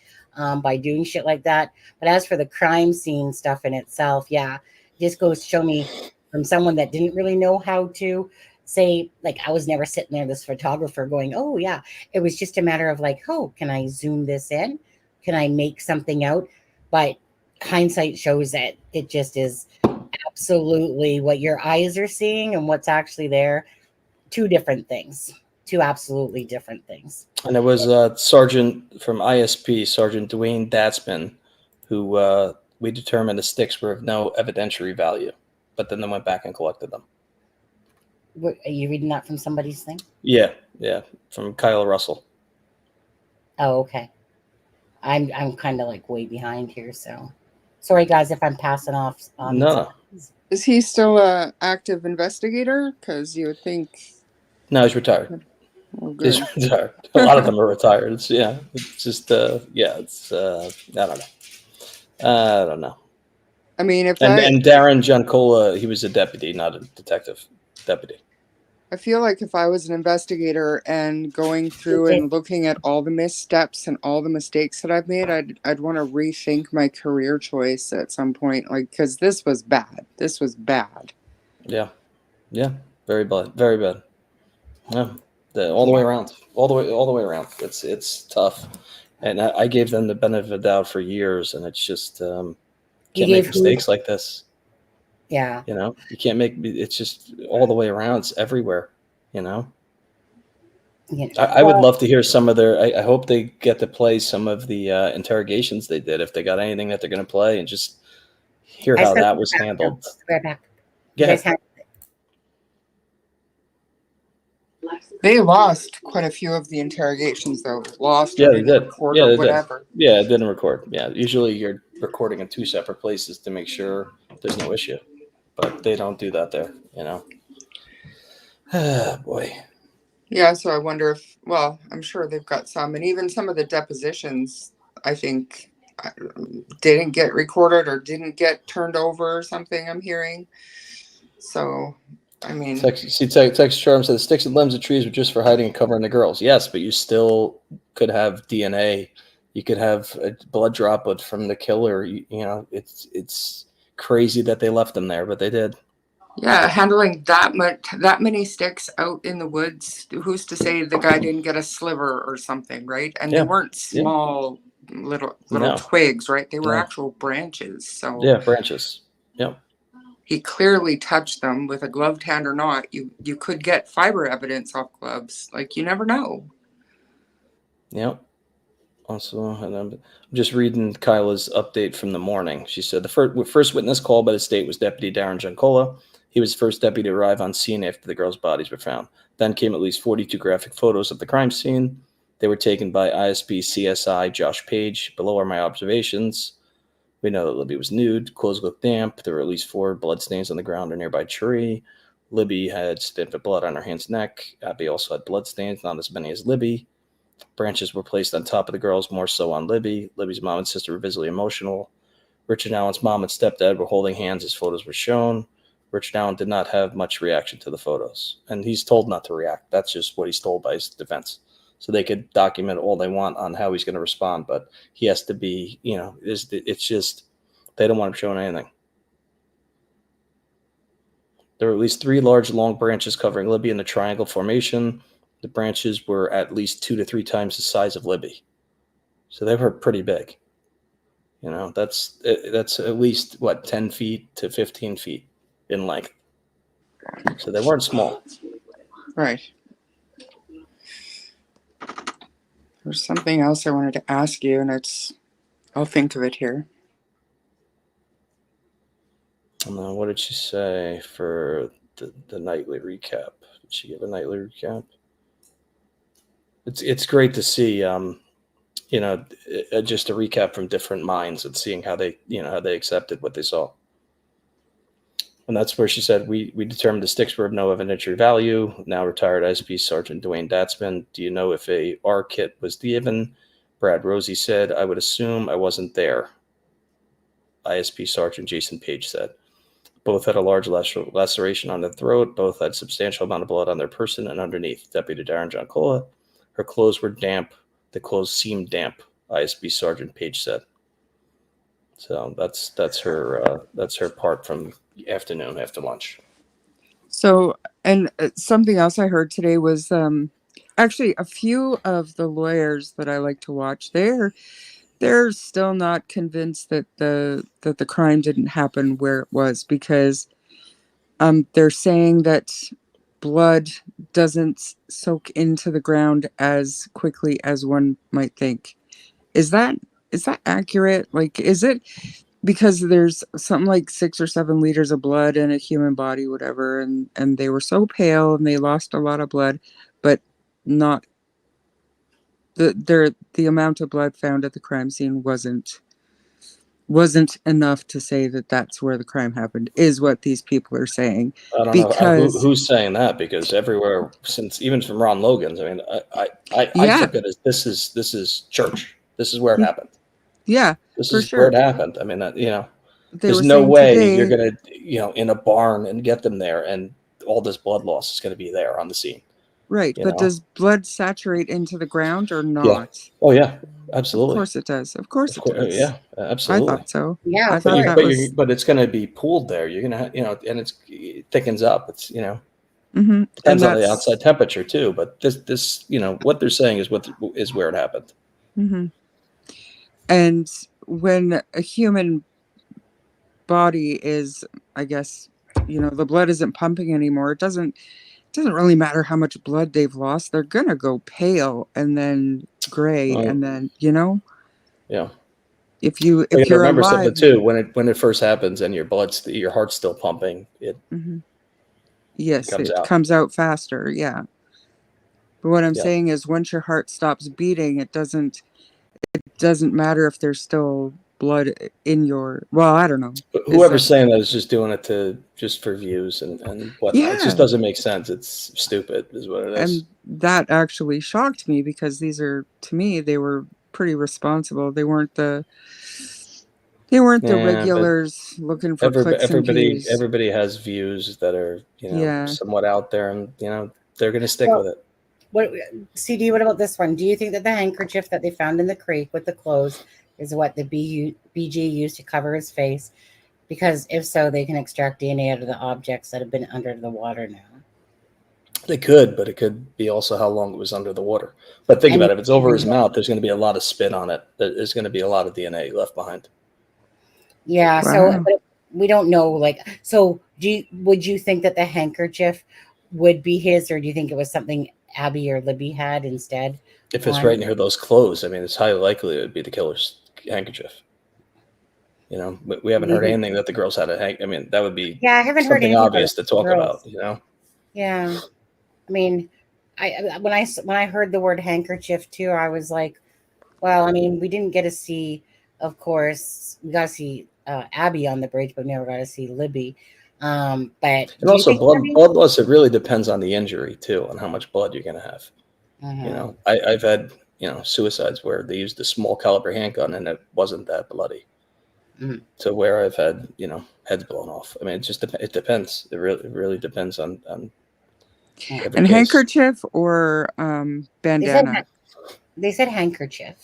[SPEAKER 2] by doing shit like that. But as for the crime scene stuff in itself, yeah, it just goes to show me from someone that didn't really know how to say, like, I was never sitting there, this photographer going, oh yeah, it was just a matter of like, oh, can I zoom this in? Can I make something out? But hindsight shows that it just is absolutely what your eyes are seeing and what's actually there. Two different things. Two absolutely different things.
[SPEAKER 4] And it was Sergeant from ISP, Sergeant Dwayne Datsman, who we determined the sticks were of no evidentiary value, but then they went back and collected them.
[SPEAKER 2] What, are you reading that from somebody's thing?
[SPEAKER 4] Yeah, from Kyle Russell.
[SPEAKER 2] Oh, okay. I'm kind of like way behind here, so sorry guys if I'm passing off.
[SPEAKER 4] No.
[SPEAKER 3] Is he still a active investigator? Because you would think.
[SPEAKER 4] No, he's retired.
[SPEAKER 3] Oh, good.
[SPEAKER 4] He's retired. A lot of them are retired. It's just I don't know.
[SPEAKER 3] I mean, if
[SPEAKER 4] and Darren Giancola, he was a deputy, not a detective. Deputy.
[SPEAKER 3] I feel like if I was an investigator and going through and looking at all the missteps and all the mistakes that I've made, I'd want to rethink my career choice at some point, like, because this was bad. This was bad.
[SPEAKER 4] Yeah, very bad, very bad. Yeah, all the way around, all the way around. It's tough, and I gave them the benefit of the doubt for years, and it's just can't make mistakes like this.
[SPEAKER 2] Yeah.
[SPEAKER 4] You know, you can't make, it's just all the way around. It's everywhere, you know.
[SPEAKER 2] Yeah.
[SPEAKER 4] I would love to hear some of their, I hope they get to play some of the interrogations they did, if they got anything that they're going to play, and just hear how that was handled.
[SPEAKER 2] Right back.
[SPEAKER 4] Yeah.
[SPEAKER 3] They lost quite a few of the interrogations, though. Lost
[SPEAKER 4] Yeah,
[SPEAKER 3] or
[SPEAKER 4] they
[SPEAKER 3] didn't
[SPEAKER 4] did.
[SPEAKER 3] record
[SPEAKER 4] Yeah,
[SPEAKER 3] or
[SPEAKER 4] they
[SPEAKER 3] whatever.
[SPEAKER 4] did. Yeah, it didn't record. Yeah, usually you're recording in 2 separate places to make sure there's no issue, but they don't do that there, you know. Ah, boy.
[SPEAKER 3] Yeah, so I wonder if, well, I'm sure they've got some, and even some of the depositions, I think, didn't get recorded or didn't get turned over or something, I'm hearing. So, I mean,
[SPEAKER 4] Text Charm says sticks and limbs of trees were just for hiding and covering the girls. Yes, but you still could have DNA. You could have a blood droplet from the killer. You know, it's crazy that they left them there, but they did.
[SPEAKER 3] yeah, handling that many sticks out in the woods. Who's to say the guy didn't get a sliver or something, right? And they weren't small little twigs, right? They were actual branches. So
[SPEAKER 4] yeah, branches. Yep.
[SPEAKER 3] He clearly touched them with a gloved hand or not. You could get fiber evidence off gloves. Like, you never know.
[SPEAKER 4] Yep. Also, and I'm just reading Kyla's update from the morning. She said the first witness called by the state was Deputy Darren Giancola. He was the first deputy to arrive on scene after the girls' bodies were found. Then came at least 42 graphic photos of the crime scene. They were taken by ISP CSI Josh Page. Below are my observations. We know that Libby was nude. Clothes looked damp. There were at least 4 bloodstains on the ground or nearby tree. Libby had snipped of blood on her hand's neck. Abby also had bloodstains, not as many as Libby. Branches were placed on top of the girls, more so on Libby. Libby's mom and sister were visibly emotional. Richard Allen's mom and stepdad were holding hands as photos were shown. Richard Allen did not have much reaction to the photos, and he's told not to react. That's just what he's told by his defense. So they could document all they want on how he's going to respond, but he has to be, you know, it's just they don't want him showing anything. There were at least 3 large, long branches covering Libby in the triangle formation. The branches were at least 2 to 3 times the size of Libby. So they were pretty big. You know, that's at least, 10 feet to 15 feet in length. So they weren't small.
[SPEAKER 3] Right. There's something else I wanted to ask you, and I'll think of it here.
[SPEAKER 4] And then what did she say for the nightly recap? Did she give a nightly recap? It's great to see, you know, just a recap from different minds and seeing how they, you know, how they accepted what they saw. And that's where she said, we determined the sticks were of no evidentiary value. Now retired ISP Sergeant Dwayne Datsman. Do you know if a R kit was given? Brad Rosie said, I would assume I wasn't there. ISP Sergeant Jason Page said. Both had a large laceration on their throat. Both had substantial amount of blood on their person and underneath. Deputy Darren Giancola. Her clothes were damp. The clothes seemed damp, ISP Sergeant Page said. So that's her part from the afternoon after lunch.
[SPEAKER 3] So, and something else I heard today was actually a few of the lawyers that I like to watch, they're still not convinced that the crime didn't happen where it was, because they're saying that blood doesn't soak into the ground as quickly as one might think. Is that accurate? Like, is it because there's something like 6 or 7 liters of blood in a human body, whatever, and they were so pale and they lost a lot of blood, but not the amount of blood found at the crime scene wasn't enough to say that that's where the crime happened, is what these people are saying.
[SPEAKER 4] I don't know who's saying that, because everywhere, since even from Ron Logan's, I mean, I took it as this is church. This is where it happened.
[SPEAKER 3] Yeah,
[SPEAKER 4] this
[SPEAKER 3] is
[SPEAKER 4] where it happened. I mean, you know, there's no way you're gonna, you know, in a barn and get them there, and all this blood loss is going to be there on the scene.
[SPEAKER 3] Right. But does blood saturate into the ground or not?
[SPEAKER 4] Yeah. Oh yeah, absolutely.
[SPEAKER 3] Of course it does. Of course it does.
[SPEAKER 4] Yeah, absolutely.
[SPEAKER 3] I thought so.
[SPEAKER 2] Yeah,
[SPEAKER 3] I thought that was.
[SPEAKER 4] But it's going to be pooled there. You're going to, and it thickens up. It's,
[SPEAKER 3] Mm-hmm.
[SPEAKER 4] depends on the outside temperature too. But this, what they're saying is where it happened.
[SPEAKER 3] Mm-hmm. And when a human body is, I guess, the blood isn't pumping anymore, it doesn't really matter how much blood they've lost. They're gonna go pale and then gray, and then
[SPEAKER 4] yeah.
[SPEAKER 3] If you're
[SPEAKER 4] remember
[SPEAKER 3] alive,
[SPEAKER 4] something too, when it first happens and your heart's still pumping, it
[SPEAKER 3] comes out faster. Yeah. But what I'm saying is, once your heart stops beating, it doesn't matter if there's still blood in your. Well, I don't know.
[SPEAKER 4] Whoever's saying that is just doing it just for views and whatnot. Yeah. It just doesn't make sense. It's stupid, is what it is.
[SPEAKER 3] And that actually shocked me, because to me, they were pretty responsible. They weren't the regulars looking for clicks and views.
[SPEAKER 4] Everybody has views that are somewhat out there, and they're going to stick with it.
[SPEAKER 2] What CD? What about this one? Do you think that the handkerchief that they found in the creek with the clothes is what the BG used to cover his face? Because if so, they can extract DNA out of the objects that have been under the water now.
[SPEAKER 4] They could, but it could be also how long it was under the water. But think about it. If it's over his mouth, there's going to be a lot of spit on it. There's going to be a lot of DNA left behind.
[SPEAKER 2] Yeah. Wow. So but we don't know. So would you think that the handkerchief would be his, or do you think it was something Abby or Libby had instead?
[SPEAKER 4] If it's right near those clothes, I mean, it's highly likely it would be the killer's handkerchief. We haven't heard anything that the girls had a I mean, that would be
[SPEAKER 2] I haven't heard anything
[SPEAKER 4] obvious to talk about.
[SPEAKER 2] Yeah, I mean, when I heard the word handkerchief too, I was like, well, I mean, we didn't get to see, of course, we got to see Abby on the bridge, but we never got to see Libby. But
[SPEAKER 4] and also blood loss, it really depends on the injury too, on how much blood you're going to have. I've had suicides where they used a small caliber handgun and it wasn't that bloody. To where I've had heads blown off. I mean, it depends. It really depends on
[SPEAKER 3] and case. Handkerchief or bandana.
[SPEAKER 2] They said handkerchief.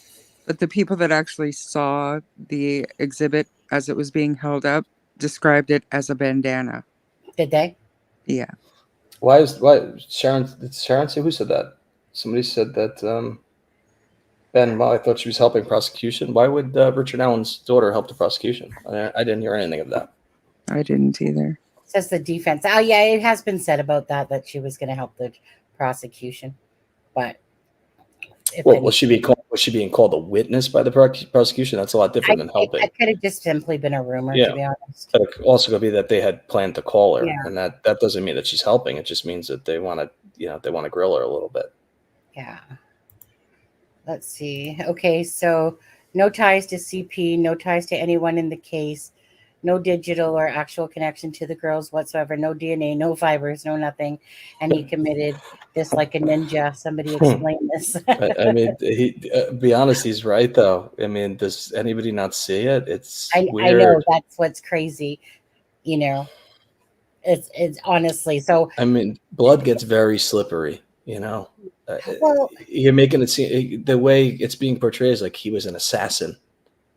[SPEAKER 3] But the people that actually saw the exhibit as it was being held up described it as a bandana.
[SPEAKER 2] Did they?
[SPEAKER 3] Yeah.
[SPEAKER 4] Why Sharon? Did Sharon say, who said that? Somebody said that Ben. Well, I thought she was helping prosecution. Why would Richard Allen's daughter help the prosecution? I didn't hear anything of that.
[SPEAKER 3] I didn't either.
[SPEAKER 2] It says the defense. Oh yeah, it has been said about that she was going to help the prosecution, but.
[SPEAKER 4] Was she being called a witness by the prosecution? That's a lot different than helping.
[SPEAKER 2] It could have just simply been a rumor, to be honest.
[SPEAKER 4] But it could also be that they had planned to call her, and that doesn't mean that she's helping. It just means that they want to grill her a little bit.
[SPEAKER 2] Yeah. Let's see. Okay, so no ties to CP, no ties to anyone in the case, no digital or actual connection to the girls whatsoever, no DNA, no fibers, no nothing, and he committed this like a ninja. Somebody explain this.
[SPEAKER 4] I mean, be honest, he's right though. I mean, does anybody not see it? It's weird.
[SPEAKER 2] I know, that's what's crazy. It's honestly so.
[SPEAKER 4] I mean, blood gets very slippery. Well, you're making it seem the way it's being portrayed is like he was an assassin.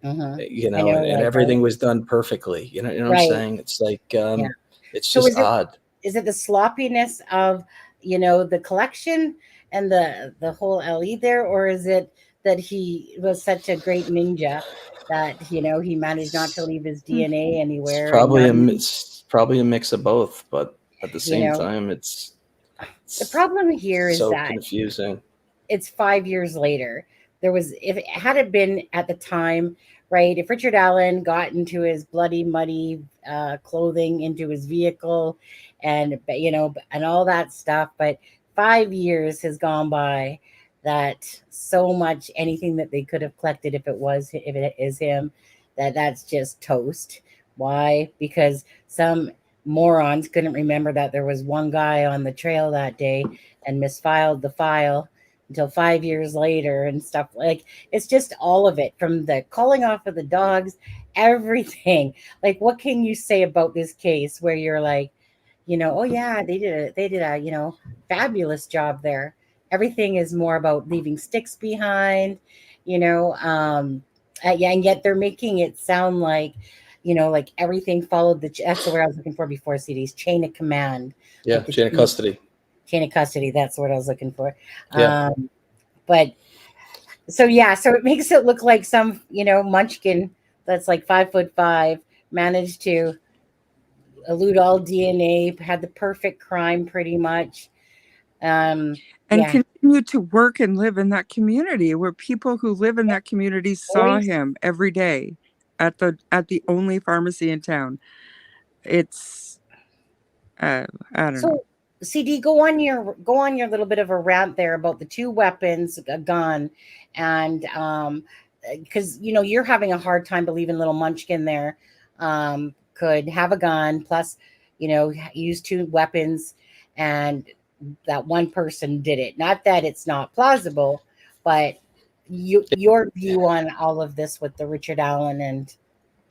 [SPEAKER 4] And everything was done perfectly. You know what I'm saying? It's like it's just odd.
[SPEAKER 2] Is it the sloppiness of the collection and the whole LE there, or is it that he was such a great ninja that he managed not to leave his DNA anywhere?
[SPEAKER 4] It's probably a mix of both, but at the same time, it's
[SPEAKER 2] the problem here is
[SPEAKER 4] so
[SPEAKER 2] that
[SPEAKER 4] confusing.
[SPEAKER 2] It's 5 years later. If it had it been at the time, right? If Richard Allen got into his bloody, muddy clothing into his vehicle, and and all that stuff, but 5 years has gone by. That so much anything that they could have collected, if it is him, that's just toast. Why? Because some morons couldn't remember that there was one guy on the trail that day and misfiled the file until 5 years later and stuff. Like, it's just all of it, from the calling off of the dogs, everything. Like, what can you say about this case where you're like, oh yeah, they did a fabulous job there. Everything is more about leaving sticks behind, yeah, and yet they're making it sound like, like everything followed that's the word I was looking for before CDs, chain of command.
[SPEAKER 4] Yeah,
[SPEAKER 2] Like the
[SPEAKER 4] chain of custody.
[SPEAKER 2] chain of custody, that's what I was looking for.
[SPEAKER 4] Yeah.
[SPEAKER 2] But so yeah, so it makes it look like some, munchkin that's like 5'5" managed to elude all DNA, had the perfect crime pretty much.
[SPEAKER 3] And
[SPEAKER 2] Yeah,
[SPEAKER 3] continue to work and live in that community where people who live in that community saw
[SPEAKER 2] always.
[SPEAKER 3] him every day at the only pharmacy in town. It's I don't know.
[SPEAKER 2] So CD, go on your little bit of a rant there about the two weapons, a gun, and because you're having a hard time believing little munchkin there could have a gun plus use two weapons, and that one person did it. Not that it's not plausible, but your view on all of this with the Richard Allen and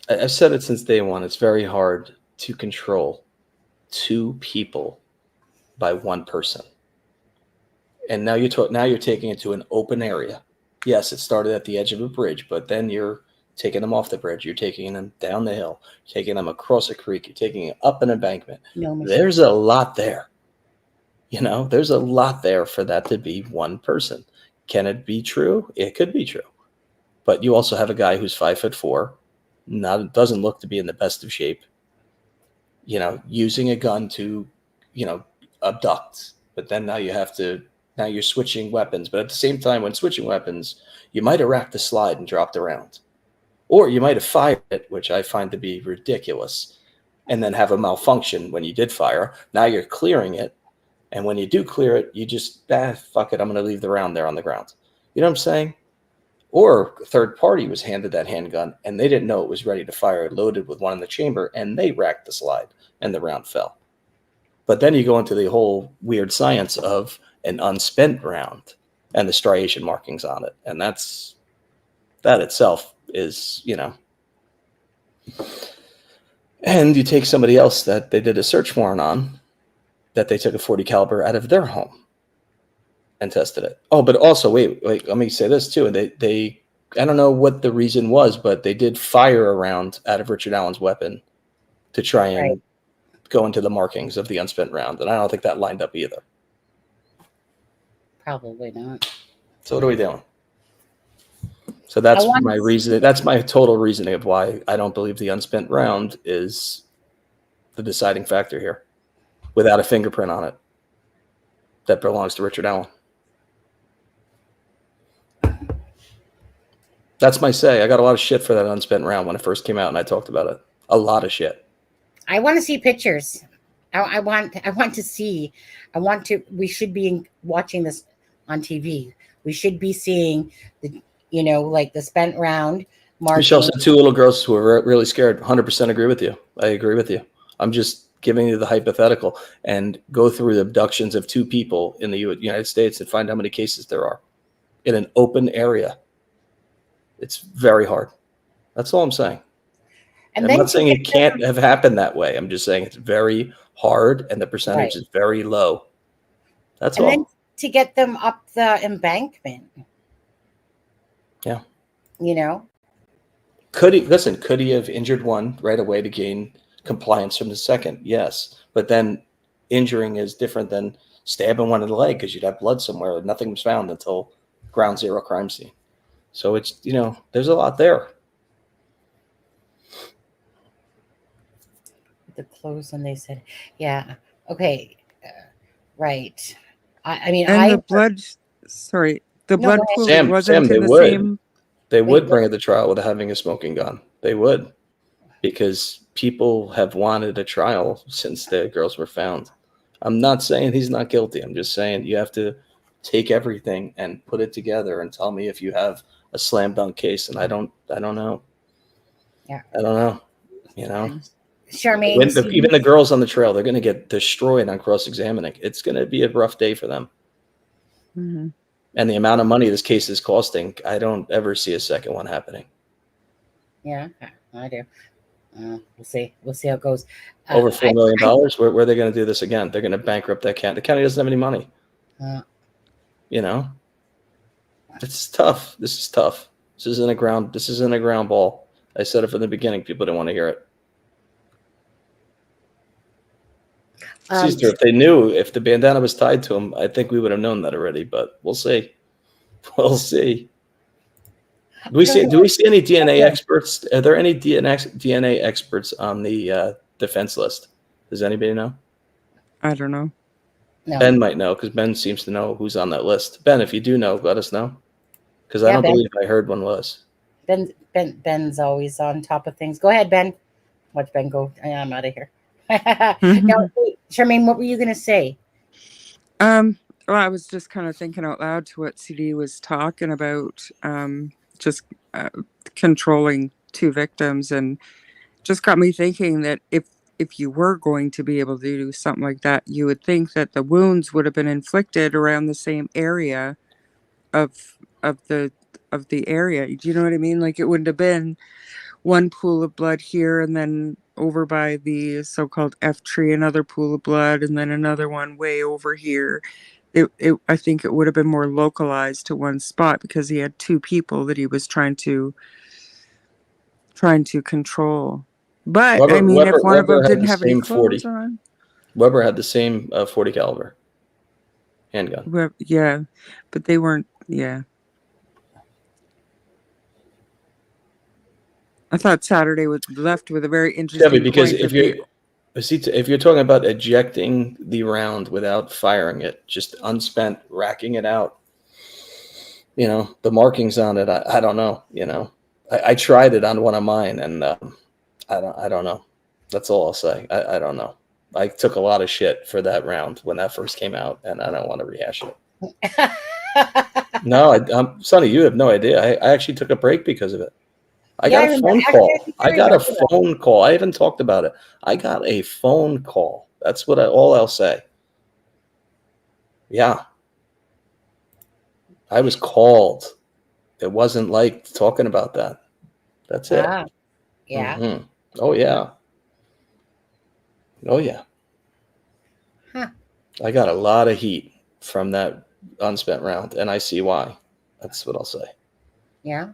[SPEAKER 4] I've said it since day one. It's very hard to control two people by one person. And now you're taking it to an open area. Yes, it started at the edge of a bridge, but then you're taking them off the bridge. You're taking them down the hill, taking them across a creek. You're taking it up an embankment. There's a lot there. There's a lot there for that to be one person. Can it be true? It could be true. But you also have a guy who's 5'4", doesn't look to be in the best of shape, using a gun to, abduct. But then now you're switching weapons. But at the same time, when switching weapons, you might have racked the slide and dropped around. Or you might have fired it, which I find to be ridiculous, and then have a malfunction when you did fire. Now you're clearing it. And when you do clear it, you just, fuck it, I'm going to leave the round there on the ground. You know what I'm saying? Or a third party was handed that handgun and they didn't know it was ready to fire, loaded with one in the chamber, and they racked the slide and the round fell. But then you go into the whole weird science of an unspent round and the striation markings on it. And that itself is, and you take somebody else that they did a search warrant on, that they took a .40 caliber out of their home and tested it. Oh, but also, wait, let me say this too. They I don't know what the reason was, but they did fire a round out of Richard Allen's weapon to try and go into the markings of the unspent round. And I don't think that lined up either.
[SPEAKER 2] Probably not.
[SPEAKER 4] So what are we doing? So that's my reason. That's my total reasoning of why I don't believe the unspent round is the deciding factor here, without a fingerprint on it that belongs to Richard Allen. That's my say. I got a lot of shit for that unspent round when it first came out and I talked about it. A lot of shit.
[SPEAKER 2] I want to see pictures. I want to see. We should be watching this on TV. We should be seeing like the spent round.
[SPEAKER 4] Michelle said two little girls who were really scared. 100% agree with you. I agree with you. I'm just giving you the hypothetical, and go through the abductions of two people in the United States and find how many cases there are in an open area. It's very hard. That's all I'm saying. And I'm not saying it can't have happened that way. I'm just saying it's very hard and the percentage is very low. That's all. And then
[SPEAKER 2] to get them up the embankment.
[SPEAKER 4] Yeah.
[SPEAKER 2] Could
[SPEAKER 4] he have injured one right away to gain compliance from the second? Yes. But then injuring is different than stabbing one in the leg, because you'd have blood somewhere and nothing was found until ground zero crime scene. So it's, there's a lot there.
[SPEAKER 2] The clothes, and they said, yeah, okay, right. I mean,
[SPEAKER 3] and the blood. Sorry, the blood pool wasn't in the same.
[SPEAKER 4] They would bring it to trial with having a smoking gun. They would, because people have wanted a trial since the girls were found. I'm not saying he's not guilty. I'm just saying you have to take everything and put it together and tell me if you have a slam dunk case. And I don't know.
[SPEAKER 2] Yeah,
[SPEAKER 4] I don't know.
[SPEAKER 2] Charmaine,
[SPEAKER 4] even the girls on the trail, they're going to get destroyed on cross-examining. It's going to be a rough day for them.
[SPEAKER 3] Mm-hmm.
[SPEAKER 4] And the amount of money this case is costing, I don't ever see a second one happening.
[SPEAKER 2] Yeah, I do. We'll see. We'll see how it goes.
[SPEAKER 4] Over $4 million. Where are they going to do this again? They're going to bankrupt that county. The county doesn't have any money. You know, it's tough. This is tough. This isn't a ground ball. I said it from the beginning. People didn't want to hear it. If they knew, if the bandana was tied to him, I think we would have known that already. But we'll see. We'll see. Do we see any DNA experts? Are there any DNA experts on the defense list? Does anybody know?
[SPEAKER 3] I don't know.
[SPEAKER 2] No.
[SPEAKER 4] Ben might know because Ben seems to know who's on that list. Ben, if you do know, let us know. Because I don't believe I heard one was.
[SPEAKER 2] Ben's always on top of things. Go ahead, Ben. Watch Ben go. I'm out of here. Now, Charmaine, what were you going to say?
[SPEAKER 3] Well, I was just kind of thinking out loud to what CD was talking about, just controlling two victims, and just got me thinking that if you were going to be able to do something like that, you would think that the wounds would have been inflicted around the same area of the area. Do you know what I mean? Like, it wouldn't have been one pool of blood here and then over by the so-called F tree, another pool of blood, and then another one way over here. I think it would have been more localized to one spot because he had two people that he was trying to control. But Weber, I mean, if one of them didn't have any clothes on.
[SPEAKER 4] Weber had the same 40 caliber handgun.
[SPEAKER 3] Yeah, but they weren't. Yeah. I thought Saturday was left with a very interesting
[SPEAKER 4] because
[SPEAKER 3] point.
[SPEAKER 4] If you're talking about ejecting the round without firing it, just unspent, racking it out, you know, the markings on it, I don't know, you know. I tried it on one of mine, and I don't know. That's all I'll say. I don't know. I took a lot of shit for that round when that first came out, and I don't want to rehash it. No, Sonny, you have no idea. I actually took a break because of it. I got a phone call. I got a phone call. I haven't talked about it. I got a phone call. That's all I'll say. Yeah. I was called. It wasn't like talking about that. That's it.
[SPEAKER 2] Yeah.
[SPEAKER 4] Mm-hmm. Oh, yeah. Oh, yeah.
[SPEAKER 2] Huh.
[SPEAKER 4] I got a lot of heat from that unspent round, and I see why. That's what I'll say.
[SPEAKER 2] Yeah.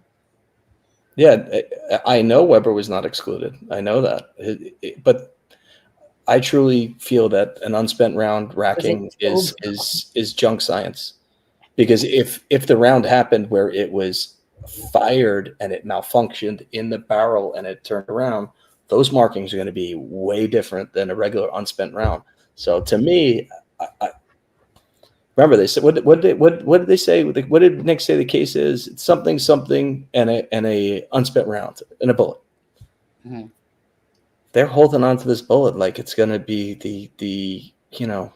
[SPEAKER 4] Yeah, I know Weber was not excluded. I know that. But I truly feel that an unspent round racking is junk science. Because if the round happened where it was fired and it malfunctioned in the barrel and it turned around, those markings are going to be way different than a regular unspent round. So to me, I remember they said what did they say? What did Nick say the case is? It's something and a unspent round and a bullet.
[SPEAKER 2] Mm-hmm.
[SPEAKER 4] They're holding on to this bullet like it's going to be the you know.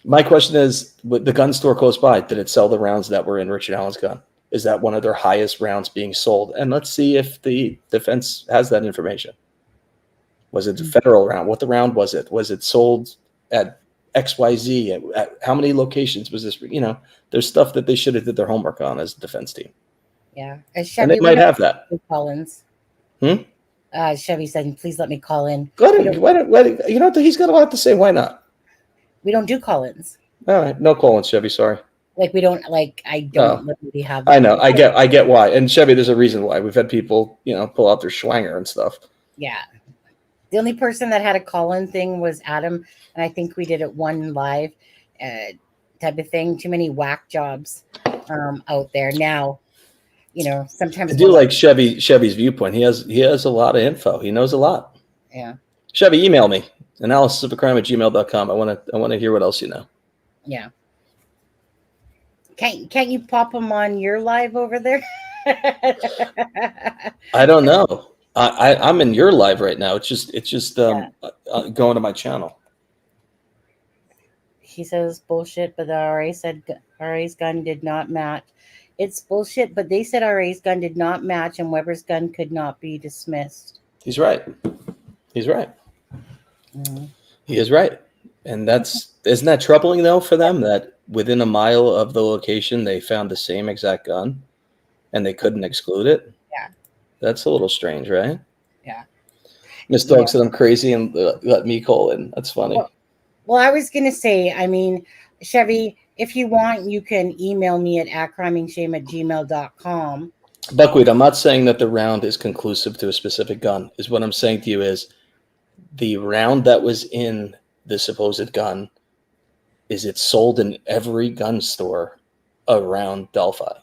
[SPEAKER 4] My question is, with the gun store close by, did it sell the rounds that were in Richard Allen's gun? Is that one of their highest rounds being sold? And let's see if the defense has that information. Was it a federal round? What the round was it? Was it sold at XYZ? At how many locations was this? You know, there's stuff that they should have did their homework on as a defense team.
[SPEAKER 2] Yeah.
[SPEAKER 4] And they might have that.
[SPEAKER 2] Collins. Chevy said, please let me call in.
[SPEAKER 4] Go ahead. You know, he's got a lot to say. Why not?
[SPEAKER 2] We don't do call-ins.
[SPEAKER 4] All right. No call-ins, Chevy. Sorry.
[SPEAKER 2] Like, we don't, like, I don't literally have.
[SPEAKER 4] I know. I get why. And Chevy, there's a reason why. We've had people, you know, pull out their schwanger and stuff.
[SPEAKER 2] Yeah. The only person that had a call-in thing was Adam, and I think we did it one live type of thing. Too many whack jobs out there now. You know, sometimes
[SPEAKER 4] I do like Chevy's viewpoint. He has a lot of info. He knows a lot.
[SPEAKER 2] Yeah.
[SPEAKER 4] Chevy, email me, analysisofcrime@gmail.com. I want to hear what else you know.
[SPEAKER 2] Yeah. Can't you pop them on your live over there?
[SPEAKER 4] I don't know. I'm in your live right now. It's just going to my channel.
[SPEAKER 2] He says bullshit, but the RA said RA's gun did not match. It's bullshit, but they said RA's gun did not match, and Weber's gun could not be dismissed.
[SPEAKER 4] He's right. He's right.
[SPEAKER 2] Mm-hmm.
[SPEAKER 4] He is right. And isn't that troubling though for them that within a mile of the location they found the same exact gun and they couldn't exclude it?
[SPEAKER 2] Yeah.
[SPEAKER 4] That's a little strange, right?
[SPEAKER 2] Yeah.
[SPEAKER 4] Miss Dog said I'm crazy and let me call in. That's funny.
[SPEAKER 2] Well, I was going to say, I mean, Chevy, if you want, you can email me at crimingshame@gmail.com.
[SPEAKER 4] Buckwheat, I'm not saying that the round is conclusive to a specific gun. Is what I'm saying to you is the round that was in the supposed gun, is it sold in every gun store around Delphi?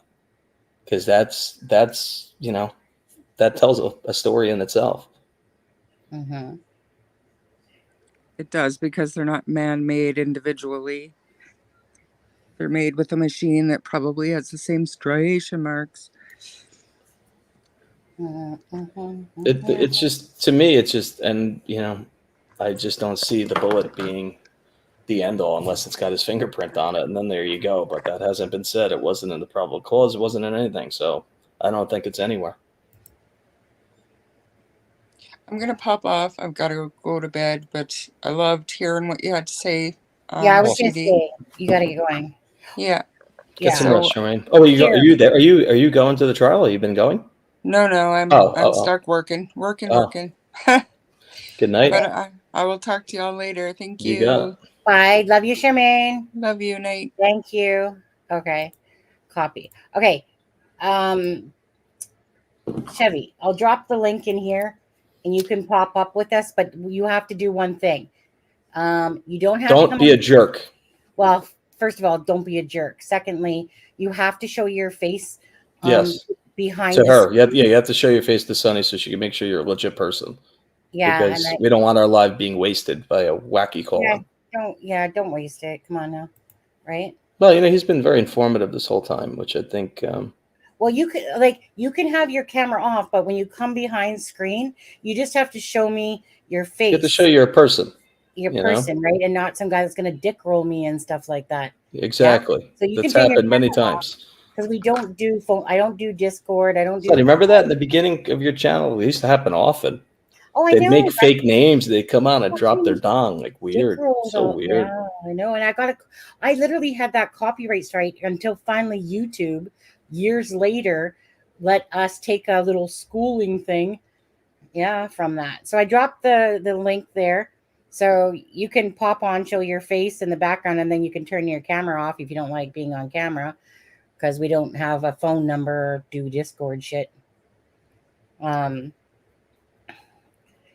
[SPEAKER 4] Because that's you know, that tells a story in itself.
[SPEAKER 2] Mm-hmm.
[SPEAKER 3] It does, because they're not man-made individually. They're made with a machine that probably has the same striation marks.
[SPEAKER 4] It's just, to me, it's just, and you know, I just don't see the bullet being the end all unless it's got his fingerprint on it, and then there you go. But that hasn't been said. It wasn't in the probable cause. It wasn't in anything. So I don't think it's anywhere.
[SPEAKER 3] I'm gonna pop off. I've got to go to bed, but I loved hearing what you had to say.
[SPEAKER 2] Yeah, I was going to
[SPEAKER 3] CD.
[SPEAKER 2] say, you got to get going.
[SPEAKER 3] Yeah.
[SPEAKER 4] Get some
[SPEAKER 3] So-
[SPEAKER 4] rest, Charmaine. Oh, are you there? Are you going to the trial? Have you been going?
[SPEAKER 3] No, I'm stuck working.
[SPEAKER 4] Good night.
[SPEAKER 3] But I will talk to y'all later. Thank you.
[SPEAKER 4] You got it.
[SPEAKER 2] Bye. Love you, Charmaine.
[SPEAKER 3] Love you, Nate.
[SPEAKER 2] Thank you. Okay. Copy. Okay. Chevy, I'll drop the link in here and you can pop up with us, but you have to do one thing. You don't have
[SPEAKER 4] Don't be a jerk.
[SPEAKER 2] Well, first of all, don't be a jerk. Secondly, you have to show your face
[SPEAKER 4] Yes.
[SPEAKER 2] behind
[SPEAKER 4] To her. You have to show your face to Sunny so she can make sure you're a legit person.
[SPEAKER 2] Yeah.
[SPEAKER 4] Because we don't want our life being wasted by a wacky call.
[SPEAKER 2] Don't waste it. Come on now. Right?
[SPEAKER 4] Well, you know, he's been very informative this whole time, which I think
[SPEAKER 2] well, you can have your camera off, but when you come behind screen, you just have to show me your face.
[SPEAKER 4] You have to show you're a person.
[SPEAKER 2] Your person, right? And not some guy that's going to dick roll me and stuff like that.
[SPEAKER 4] Exactly.
[SPEAKER 2] Yeah? So you
[SPEAKER 4] That's
[SPEAKER 2] can
[SPEAKER 4] happened many times.
[SPEAKER 2] Because we don't do phone. I don't do Discord. I don't do.
[SPEAKER 4] So, remember that in the beginning of your channel? It used to happen often.
[SPEAKER 2] Oh, I
[SPEAKER 4] They'd
[SPEAKER 2] know.
[SPEAKER 4] make fake names. They'd come on and drop their dong. Like, weird. So weird.
[SPEAKER 2] Yeah, I know. And I literally had that copyright strike until finally YouTube, years later, let us take a little schooling thing. Yeah, from that. So I dropped the link there. So you can pop on, show your face in the background, and then you can turn your camera off if you don't like being on camera, because we don't have a phone number or do Discord shit. Yeah,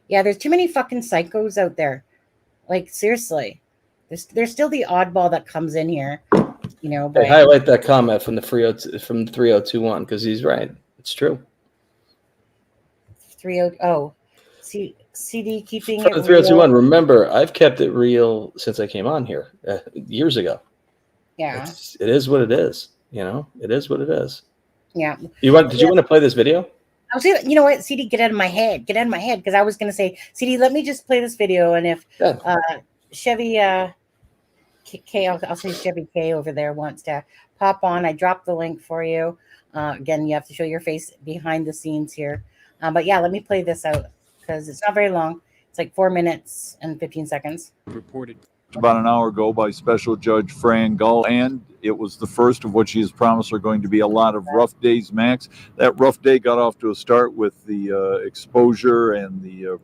[SPEAKER 2] there's too many fucking psychos out there. Like, seriously. There's still the oddball that comes in here, you know. But
[SPEAKER 4] hey, highlight that comment from the 3021 because he's right. It's true.
[SPEAKER 2] 30. Oh, CD keeping
[SPEAKER 4] From
[SPEAKER 2] it
[SPEAKER 4] the 3021.
[SPEAKER 2] real.
[SPEAKER 4] Remember, I've kept it real since I came on here years ago.
[SPEAKER 2] Yeah,
[SPEAKER 4] it is what it is. You know, it is what it is.
[SPEAKER 2] Yeah.
[SPEAKER 4] Did you want to play this video?
[SPEAKER 2] I'll say, you know what, CD, get out of my head. Get out of my head, because I was going to say, CD, let me just play this video, and if Chevy K, I'll say Chevy K over there wants to pop on, I dropped the link for you. Again, you have to show your face behind the scenes here. But yeah, let me play this out because it's not very long. It's like 4 minutes and 15 seconds.
[SPEAKER 6] Reported about an hour ago by Special Judge Fran Gull, and it was the first of what she has promised are going to be a lot of rough days, Max. That rough day got off to a start with the exposure and the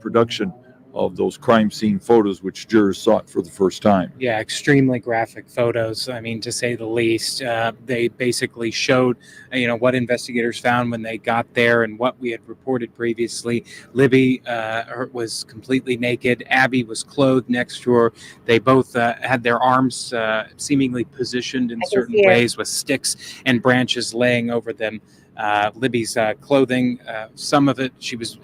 [SPEAKER 6] production of those crime scene photos, which jurors sought for the first time.
[SPEAKER 7] Yeah, extremely graphic photos. I mean, to say the least. They basically showed, what investigators found when they got there and what we had reported previously. Libby was completely naked. Abby was clothed next to her. They both had their arms seemingly positioned in certain ways with sticks and branches laying over them. Libby's clothing, some of it,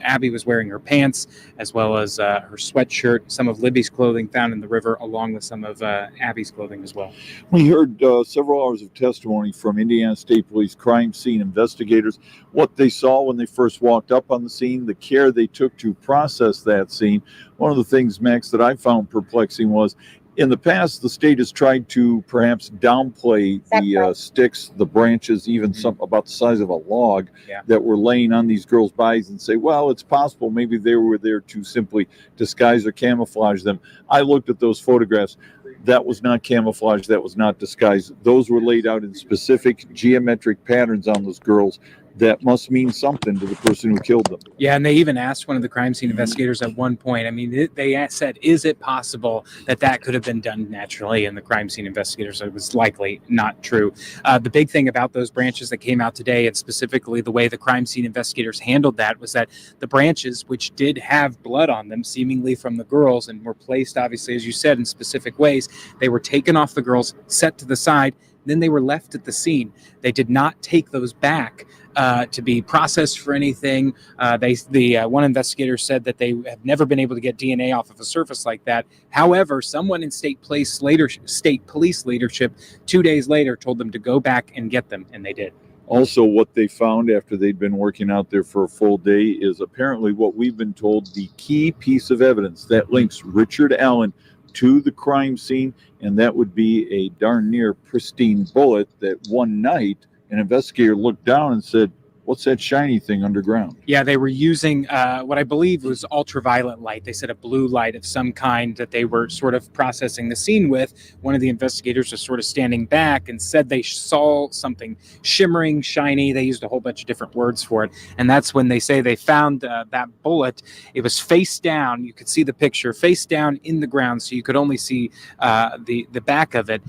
[SPEAKER 7] Abby was wearing her pants as well as her sweatshirt. Some of Libby's clothing found in the river, along with some of Abby's clothing as well.
[SPEAKER 6] We heard several hours of testimony from Indiana State Police crime scene investigators, what they saw when they first walked up on the scene, the care they took to process that scene. One of the things, Max, that I found perplexing was, in the past, the state has tried to perhaps downplay the sticks, the branches, even some about the size of a log that were laying on these girls' bodies, and say, well, it's possible maybe they were there to simply disguise or camouflage them. I looked at those photographs. That was not camouflage. That was not disguise. Those were laid out in specific geometric patterns on those girls that must mean something to the person who killed them.
[SPEAKER 7] Yeah, and they even asked one of the crime scene investigators at one point. I mean, they said, is it possible that that could have been done naturally? And the crime scene investigators said it was likely not true. The big thing about those branches that came out today, and specifically the way the crime scene investigators handled that, was that the branches, which did have blood on them, seemingly from the girls, and were placed, obviously, as you said, in specific ways, they were taken off the girls, set to the side, then they were left at the scene. They did not take those back to be processed for anything. One investigator said that they have never been able to get DNA off of a surface like that. However, someone in state police leadership 2 days later told them to go back and get them, and they did.
[SPEAKER 6] Also, what they found after they'd been working out there for a full day is apparently what we've been told, the key piece of evidence that links Richard Allen to the crime scene, and that would be a darn near pristine bullet that one night an investigator looked down and said, "What's that shiny thing underground?"
[SPEAKER 7] Yeah, they were using what I believe was ultraviolet light. They said a blue light of some kind that they were sort of processing the scene with. One of the investigators was sort of standing back and said they saw something shimmering, shiny. They used a whole bunch of different words for it. And that's when they say they found that bullet. It was face down. You could see the picture face down in the ground, so you could only see the back of it.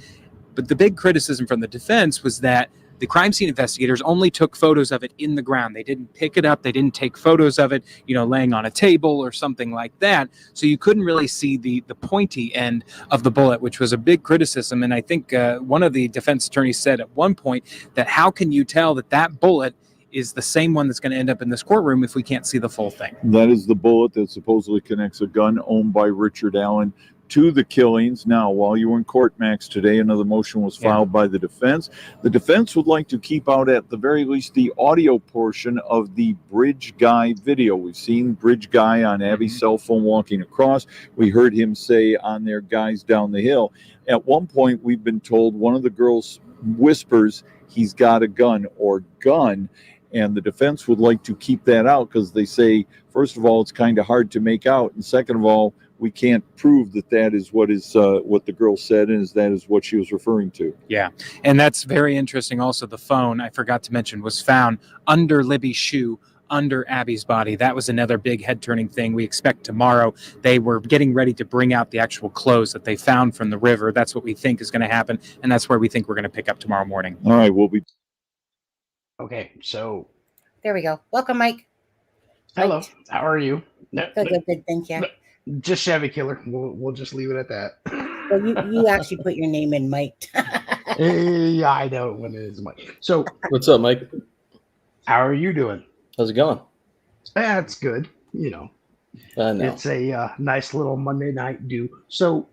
[SPEAKER 7] But the big criticism from the defense was that the crime scene investigators only took photos of it in the ground. They didn't pick it up. They didn't take photos of it, laying on a table or something like that. So you couldn't really see the pointy end of the bullet, which was a big criticism. And I think one of the defense attorneys said at one point that how can you tell that bullet is the same one that's going to end up in this courtroom if we can't see the full thing?
[SPEAKER 6] That is the bullet that supposedly connects a gun owned by Richard Allen to the killings. Now, while you were in court, Max, today another motion was filed by the defense. The defense would like to keep out at the very least the audio portion of the Bridge Guy video. We've seen Bridge Guy on Abby's cell phone walking across. We heard him say on their guys down the hill. At one point, we've been told one of the girls whispers, "He's got a gun," or "gun." And the defense would like to keep that out because they say, first of all, it's kind of hard to make out. And second of all, we can't prove that is what the girl said, and that is what she was referring to.
[SPEAKER 7] Yeah, and that's very interesting. Also, the phone, I forgot to mention, was found under Libby's shoe, under Abby's body. That was another big head-turning thing. We expect tomorrow. They were getting ready to bring out the actual clothes that they found from the river. That's what we think is going to happen, and that's where we think we're going to pick up tomorrow morning.
[SPEAKER 6] All right, we'll be...
[SPEAKER 8] Okay, so...
[SPEAKER 2] There we go. Welcome, Mike.
[SPEAKER 8] Hello, how are you? No,
[SPEAKER 2] Good, thank you.
[SPEAKER 8] No, just Chevy Killer. We'll just leave it at that.
[SPEAKER 2] Well, you actually put your name in, Mike.
[SPEAKER 8] Yeah, I know when it is Mike. So,
[SPEAKER 4] what's up, Mike?
[SPEAKER 8] How are you doing?
[SPEAKER 4] How's it going?
[SPEAKER 8] It's good. It's a nice little Monday night do. So,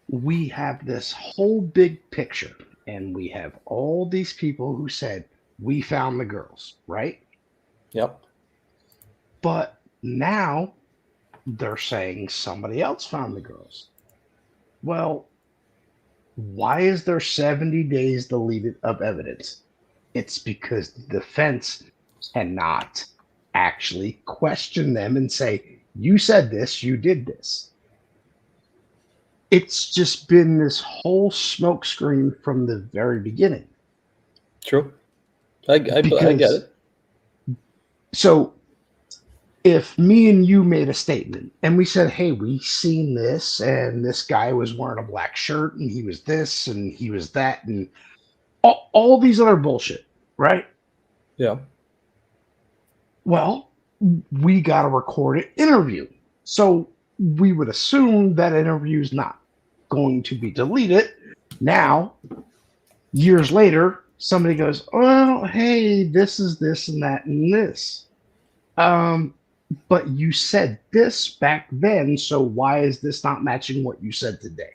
[SPEAKER 8] we have this whole big picture, and we have all these people who said, we found the girls, right?
[SPEAKER 4] Yep.
[SPEAKER 8] But now they're saying somebody else found the girls. Well, why is there 70 days deleted of evidence? It's because the defense cannot actually question them and say, you said this, you did this. It's just been this whole smokescreen from the very beginning.
[SPEAKER 4] True. I get it.
[SPEAKER 8] So if me and you made a statement and we said, hey, we seen this, and this guy was wearing a black shirt, and he was this, and he was that, and all these other bullshit, right?
[SPEAKER 4] Yeah.
[SPEAKER 8] Well, we got a recorded interview. So we would assume that interview is not going to be deleted. Now, years later, somebody goes, well, hey, this is this and that and this. But you said this back then, so why is this not matching what you said today?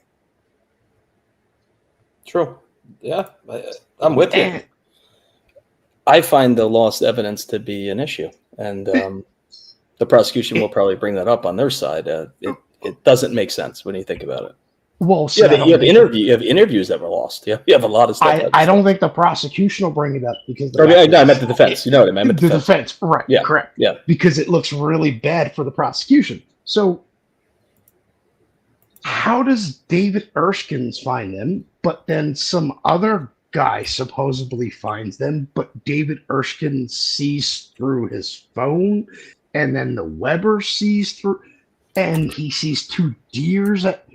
[SPEAKER 4] True. Yeah, I'm with you. I find the lost evidence to be an issue, and the prosecution will probably bring that up on their side. It doesn't make sense when you think about it.
[SPEAKER 8] Well,
[SPEAKER 4] you have interviews that were lost. You have a lot of stuff.
[SPEAKER 8] I don't think the prosecution will bring it up because
[SPEAKER 4] I meant the defense. You know what I mean? I meant
[SPEAKER 8] the defense, right?
[SPEAKER 4] Yeah,
[SPEAKER 8] correct.
[SPEAKER 4] Yeah,
[SPEAKER 8] because it looks really bad for the prosecution. So, how does David Erskines find them, but then some other guy supposedly finds them, but David Erskine sees through his phone, and then the Weber sees through, and he sees two deers at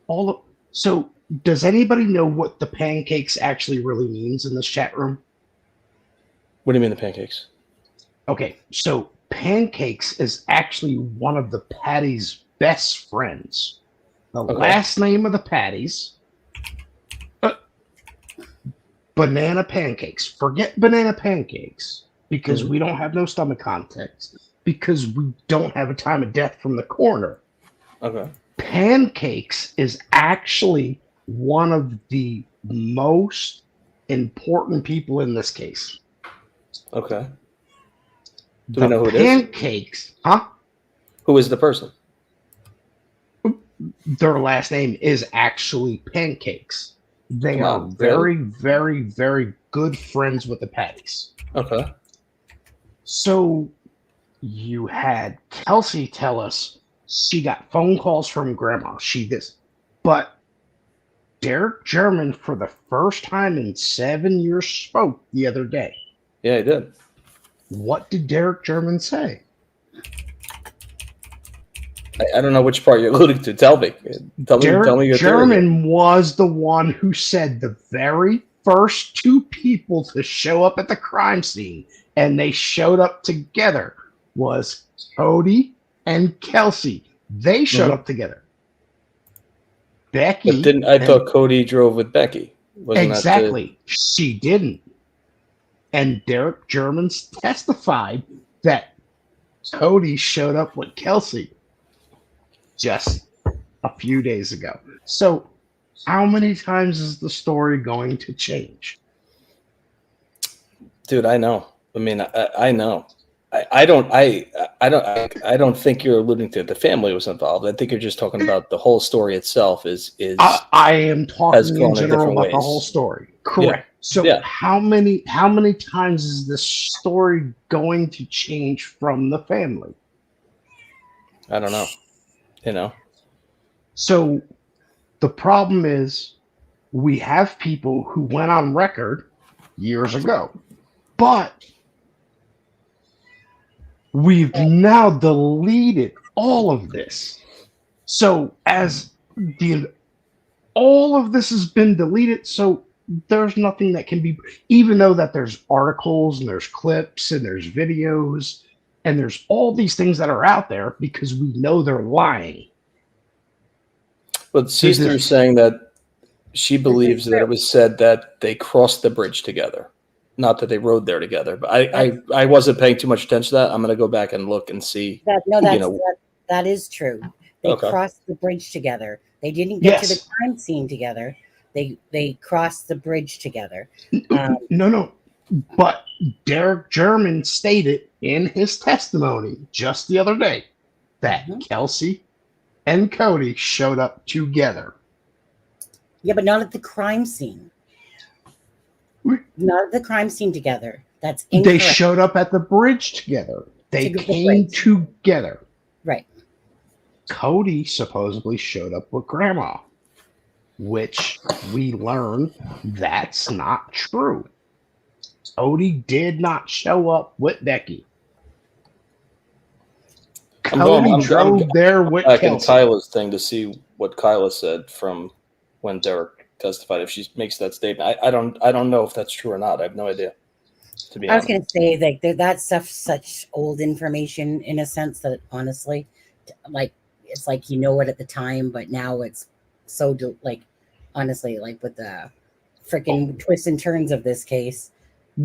[SPEAKER 8] all of. So, does anybody know what the pancakes actually really means in this chat room?
[SPEAKER 4] What do you mean the pancakes?
[SPEAKER 8] Okay, so pancakes is actually one of the Patty's best friends. The last name of the Patties, banana pancakes. Forget banana pancakes because we don't have no stomach contents because we don't have a time of death from the coroner.
[SPEAKER 4] Okay.
[SPEAKER 8] Pancakes is actually one of the most important people in this case.
[SPEAKER 4] Okay. Do we know who it is?
[SPEAKER 8] Pancakes, huh?
[SPEAKER 4] Who is the person?
[SPEAKER 8] Their last name is actually Pancakes. They
[SPEAKER 4] Come
[SPEAKER 8] are
[SPEAKER 4] on,
[SPEAKER 8] very,
[SPEAKER 4] really?
[SPEAKER 8] very, very good friends with the Patties.
[SPEAKER 4] Okay.
[SPEAKER 8] So you had Kelsey tell us she got phone calls from grandma. She this, but Derek German, for the first time in 7 years, spoke the other day.
[SPEAKER 4] Yeah, he did.
[SPEAKER 8] What did Derek German say?
[SPEAKER 4] I don't know which part you're alluding to. Tell me. Tell me your theory.
[SPEAKER 8] German was the one who said the very first two people to show up at the crime scene, and they showed up together, was Cody and Kelsey. They showed up together. Becky.
[SPEAKER 4] But didn't I thought Cody drove with Becky? Wasn't
[SPEAKER 8] exactly. She didn't. And Derek German testified that Cody showed up with Kelsey just a few days ago. So how many times is the story going to change?
[SPEAKER 4] Dude, I know. I mean, I know. I don't think you're alluding to the family was involved. I think you're just talking about the whole story itself
[SPEAKER 8] I am talking in general about the whole story. Correct.
[SPEAKER 4] Yeah.
[SPEAKER 8] So how many times is this story going to change from the family?
[SPEAKER 4] I don't know. You know.
[SPEAKER 8] So the problem is we have people who went on record years ago, but we've now deleted all of this. So as all of this has been deleted, so there's nothing that can be, even though that there's articles and there's clips and there's videos and there's all these things that are out there because we know they're lying.
[SPEAKER 4] But Sister's saying that she believes that it was said that they crossed the bridge together, not that they rode there together. But I wasn't paying too much attention to that. I'm going to go back and look and see.
[SPEAKER 2] That is true. They crossed the bridge together. They didn't get to the crime scene together. They crossed the bridge together.
[SPEAKER 8] No. But Derek German stated in his testimony just the other day that Kelsey and Cody showed up together.
[SPEAKER 2] Yeah, but not at the crime scene. Not at the crime scene together. That's incorrect.
[SPEAKER 8] They showed up at the bridge together. They came together.
[SPEAKER 2] Right.
[SPEAKER 8] Cody supposedly showed up with grandma, which we learned that's not true. Cody did not show up with Becky. Cody drove there with
[SPEAKER 4] back
[SPEAKER 8] Kelsey.
[SPEAKER 4] in Kyla's thing to see what Kyla said from when Derek testified. If she makes that statement, I don't know if that's true or not. I have no idea. To be honest,
[SPEAKER 2] I was going to say like that stuff's such old information in a sense that honestly, like it's like you know it at the time, but now it's so honestly like with the freaking twists and turns of this case,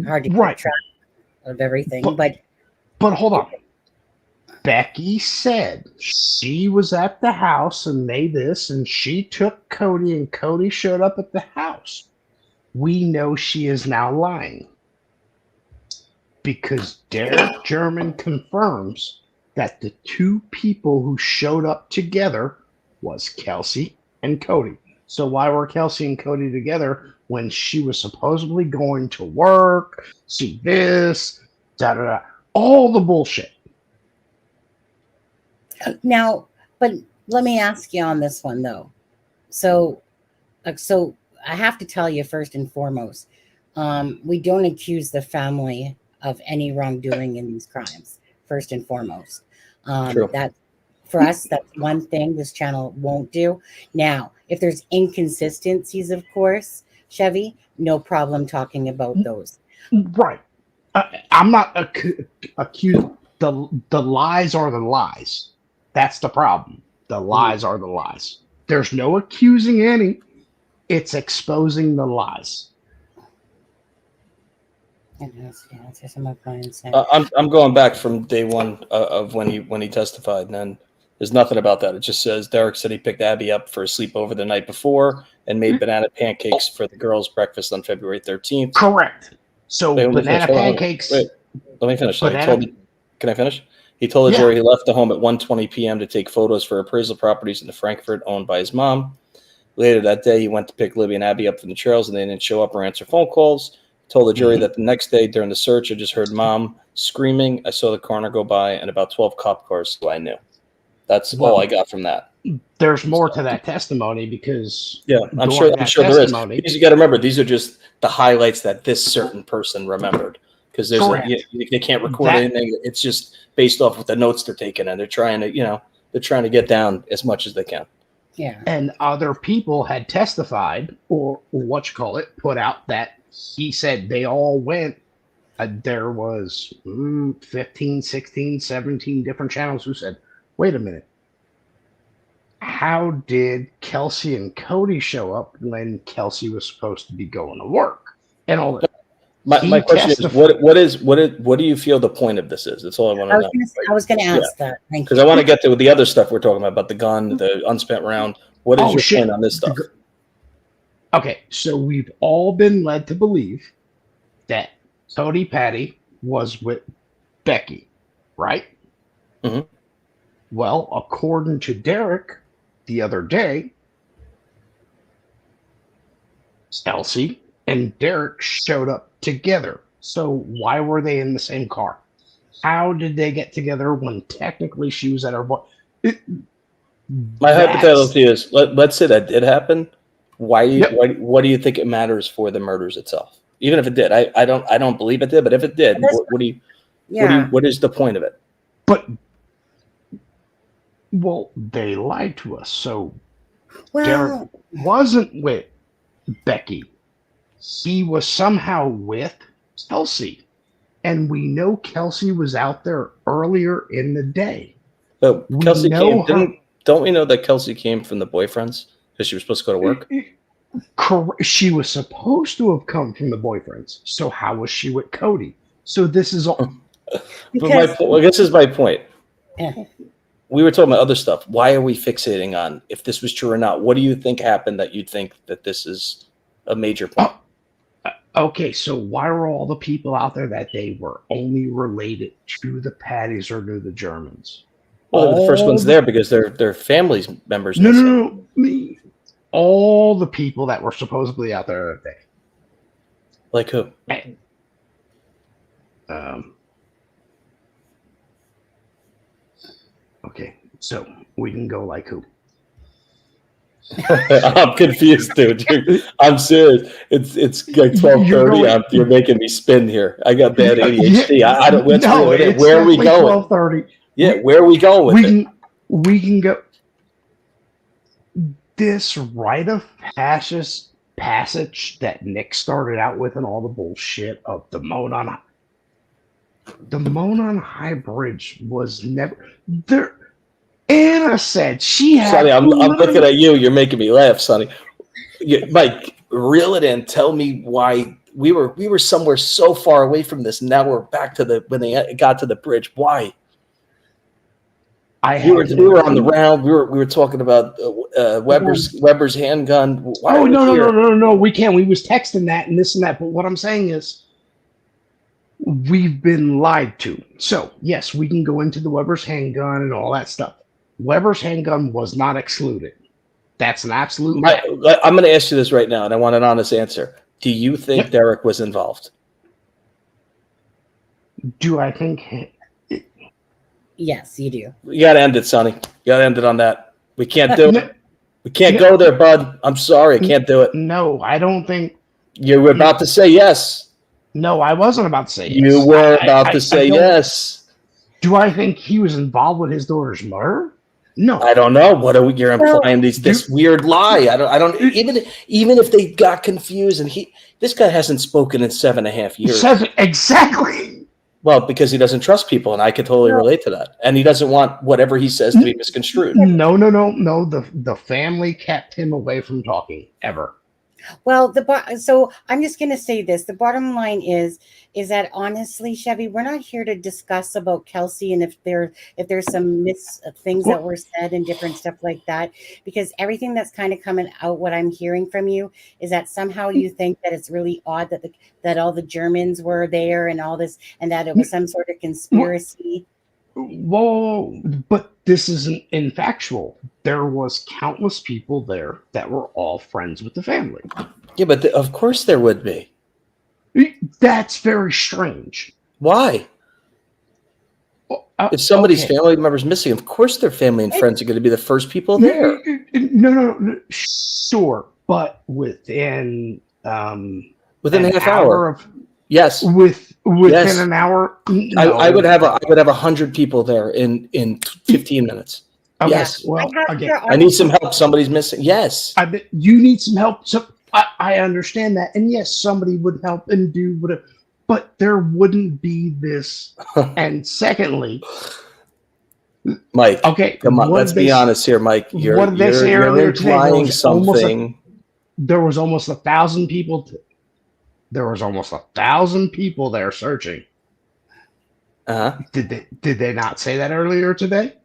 [SPEAKER 2] hard to keep track of everything. But
[SPEAKER 8] hold on. Becky said she was at the house and made this, and she took Cody, and Cody showed up at the house. We know she is now lying because Derek German confirms that the two people who showed up together was Kelsey and Cody. So why were Kelsey and Cody together when she was supposedly going to work, see this, all the bullshit?
[SPEAKER 2] Now, but let me ask you on this one though. So I have to tell you first and foremost, we don't accuse the family of any wrongdoing in these crimes, first and foremost.
[SPEAKER 4] True.
[SPEAKER 2] That for us, that's one thing this channel won't do. Now, if there's inconsistencies, of course, Chevy, no problem talking about those.
[SPEAKER 8] Right. I'm not accused. The lies are the lies. That's the problem. The lies are the lies. There's no accusing any. It's exposing the lies.
[SPEAKER 4] I'm going back from day one of when he testified, and then there's nothing about that. It just says Derek said he picked Abby up for a sleepover the night before and made banana pancakes for the girls' breakfast on February 13th.
[SPEAKER 8] Correct. So banana pancakes.
[SPEAKER 4] Wait, let me finish.
[SPEAKER 8] Banana,
[SPEAKER 4] can I finish? He told the jury he left the home at 1:20 p.m. to take photos for appraisal properties in the Frankfurt owned by his mom. Later that day, he went to pick Libby and Abby up from the trails, and they didn't show up or answer phone calls. Told the jury that the next day during the search, I just heard mom screaming. I saw the coroner go by and about 12 cop cars, so I knew. That's all I got from that.
[SPEAKER 8] There's more to that testimony because
[SPEAKER 4] I'm sure there is. Because you got to remember, these are just the highlights that this certain person remembered. Because they can't record anything. It's just based off of the notes they're taking, and they're trying to get down as much as they can.
[SPEAKER 2] Yeah.
[SPEAKER 8] And other people had testified, or put out that he said they all went. There was 15, 16, 17 different channels who said, wait a minute. How did Kelsey and Cody show up when Kelsey was supposed to be going to work? And all that.
[SPEAKER 4] My question is, what do you feel the point of this is? That's all I want to know.
[SPEAKER 2] I was going to ask that.
[SPEAKER 4] Because I want to get to the other stuff we're talking about the gun, the unspent round. What is your point on this stuff?
[SPEAKER 8] Okay, so we've all been led to believe that Cody Patty was with Becky, right?
[SPEAKER 4] Mm-hmm.
[SPEAKER 8] Well, according to Derek, the other day, Kelsey and Derek showed up together. So why were they in the same car? How did they get together when technically she was at her boy?
[SPEAKER 4] My hypothetical is, let's say that did happen. What do you think it matters for the murders itself? Even if it did, I don't believe it did, but if it did, what is the point of it?
[SPEAKER 8] But they lied to us. So Derek wasn't with Becky. He was somehow with Kelsey. And we know Kelsey was out there earlier in the day.
[SPEAKER 4] But Kelsey don't we know that Kelsey came from the boyfriends because she was supposed to go to work?
[SPEAKER 8] She was supposed to have come from the boyfriends. So how was she with Cody? So this is all.
[SPEAKER 4] This is my point. Yeah. We were talking about other stuff. Why are we fixating on if this was true or not? What do you think happened that you think that this is a major point?
[SPEAKER 8] Okay, so why were all the people out there that they were only related to the Patties or to the Germans?
[SPEAKER 4] Well, they were the first ones there because they're family members.
[SPEAKER 8] No. All the people that were supposedly out there that day.
[SPEAKER 4] Like who?
[SPEAKER 8] Okay, so we can go like who?
[SPEAKER 4] I'm confused, dude. I'm serious. It's like 12:30. You're making me spin here. I got bad ADHD. I don't. Where are we going?
[SPEAKER 8] 12:30.
[SPEAKER 4] Yeah, where are we going with it?
[SPEAKER 8] We can go. This rite of passage that Nick started out with and all the bullshit of the Monon High Bridge was never there. Anna said she had.
[SPEAKER 4] Sonny, I'm looking at you. You're making me laugh, Sonny. Mike, reel it in. Tell me why we were somewhere so far away from this. Now we're back to when they got to the bridge. Why? We were on the round. We were talking about Weber's handgun. Why
[SPEAKER 8] no. We can't. We was texting that and this and that. But what I'm saying is, we've been lied to. So yes, we can go into the Weber's handgun and all that stuff. Weber's handgun was not excluded. That's an absolute.
[SPEAKER 4] I'm going to ask you this right now, and I want an honest answer. Do you think Derek was involved?
[SPEAKER 8] Do I think?
[SPEAKER 2] Yes, you do.
[SPEAKER 4] You got to end it, Sonny. You got to end it on that. We can't do it. We can't go there, bud. I'm sorry. I can't do it.
[SPEAKER 8] No, I don't think.
[SPEAKER 4] You were about to say yes.
[SPEAKER 8] No, I wasn't about to say yes.
[SPEAKER 4] You were about to say yes.
[SPEAKER 8] Do I think he was involved with his daughter's murder? No.
[SPEAKER 4] I don't know. What are you're implying? This weird lie. I don't. Even if they got confused, and this guy hasn't spoken in 7.5 years.
[SPEAKER 8] Exactly.
[SPEAKER 4] Well, because he doesn't trust people, and I could totally relate to that. And he doesn't want whatever he says to be misconstrued.
[SPEAKER 8] No. The family kept him away from talking ever.
[SPEAKER 2] Well, so I'm just going to say this. The bottom line is that honestly, Chevy, we're not here to discuss about Kelsey and if there's some things that were said and different stuff like that, because everything that's kind of coming out, what I'm hearing from you is that somehow you think that it's really odd that all the Germans were there and all this, and that it was some sort of conspiracy.
[SPEAKER 8] Whoa, but this isn't infactual. There was countless people there that were all friends with the family.
[SPEAKER 4] Yeah, but of course there would be.
[SPEAKER 8] That's very strange.
[SPEAKER 4] Why? If somebody's family member's missing, of course their family and friends are going to be the first people there.
[SPEAKER 8] No, sure, but within
[SPEAKER 4] a half hour of. Yes.
[SPEAKER 8] Within an hour, no.
[SPEAKER 4] I would have 100 people there in 15 minutes.
[SPEAKER 8] Okay.
[SPEAKER 4] Yes.
[SPEAKER 8] Well, again,
[SPEAKER 4] I need some help. Somebody's missing. Yes.
[SPEAKER 8] You need some help. So I understand that, and yes, somebody would help and do whatever, but there wouldn't be this. And secondly,
[SPEAKER 4] Mike.
[SPEAKER 8] Okay.
[SPEAKER 4] Come on. Let's be honest here, Mike. You're implying something.
[SPEAKER 8] There was almost 1,000 people. There was almost 1,000 people there searching. Did they not say that earlier today?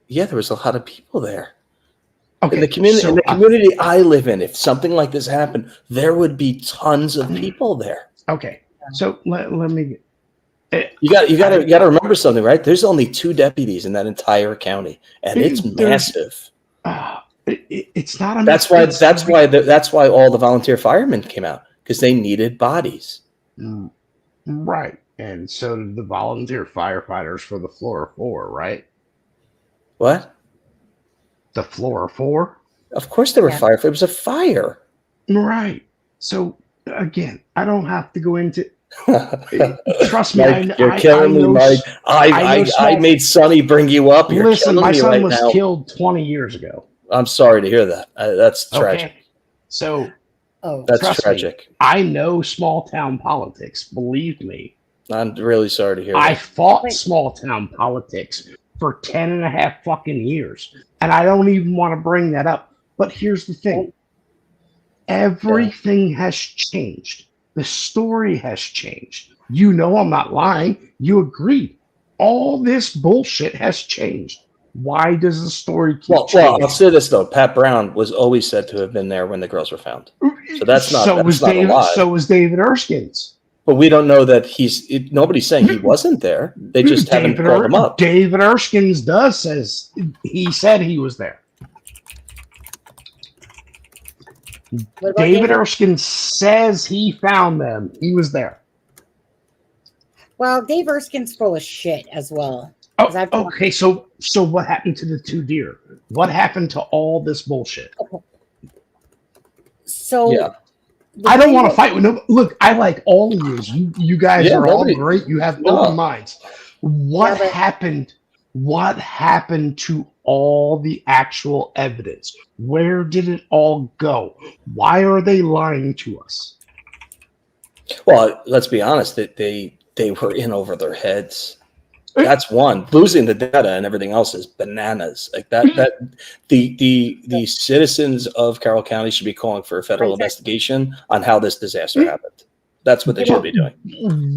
[SPEAKER 4] Yeah, there was a lot of people there.
[SPEAKER 8] Okay,
[SPEAKER 4] in the community I live in, if something like this happened, there would be tons of people there.
[SPEAKER 8] Okay, so let me.
[SPEAKER 4] You got to remember something, right? There's only 2 deputies in that entire county, and it's massive.
[SPEAKER 8] It's not.
[SPEAKER 4] That's why all the volunteer firemen came out, because they needed bodies.
[SPEAKER 8] Right. And so did the volunteer firefighters for the floor 4, right?
[SPEAKER 4] What?
[SPEAKER 8] The floor 4?
[SPEAKER 4] Of course there were firefighters. It was a fire.
[SPEAKER 8] Right. So, again, I don't have to go into... Trust me.
[SPEAKER 4] Mike, you're killing me, Mike. I made Sonny bring you up.
[SPEAKER 8] Listen, my son was killed 20 years ago.
[SPEAKER 4] I'm sorry to hear that. That's tragic.
[SPEAKER 8] Okay. So...
[SPEAKER 4] that's tragic.
[SPEAKER 8] Me, I know small town politics. Believe me.
[SPEAKER 4] I'm really sorry to hear that.
[SPEAKER 8] I fought small town politics for 10.5 fucking years. And I don't even want to bring that up. But here's the thing. Everything has changed. The story has changed. You know I'm not lying. You agreed. All this bullshit has changed. Why does the story keep changing?
[SPEAKER 4] Well, I'll say this though. Pat Brown was always said to have been there when the girls were found. So that's not.
[SPEAKER 8] So was David Erskine's.
[SPEAKER 4] But we don't know that nobody's saying he wasn't there. They just haven't called him up.
[SPEAKER 8] David Erskine's says he said he was there. David Erskine says he found them. He was there.
[SPEAKER 2] Well, Dave Erskine's full of shit as well.
[SPEAKER 8] Okay, so what happened to the 2 deer? What happened to all this bullshit?
[SPEAKER 2] Okay. So
[SPEAKER 8] I don't want to fight with no. Look, I like all of you guys are all great. You have open minds. What happened? What happened to all the actual evidence? Where did it all go? Why are they lying to us?
[SPEAKER 4] Well, let's be honest. That they were in over their heads. That's one. Losing the data and everything else is bananas. Like that the citizens of Carroll County should be calling for a federal investigation on how this disaster happened. That's what they should be doing.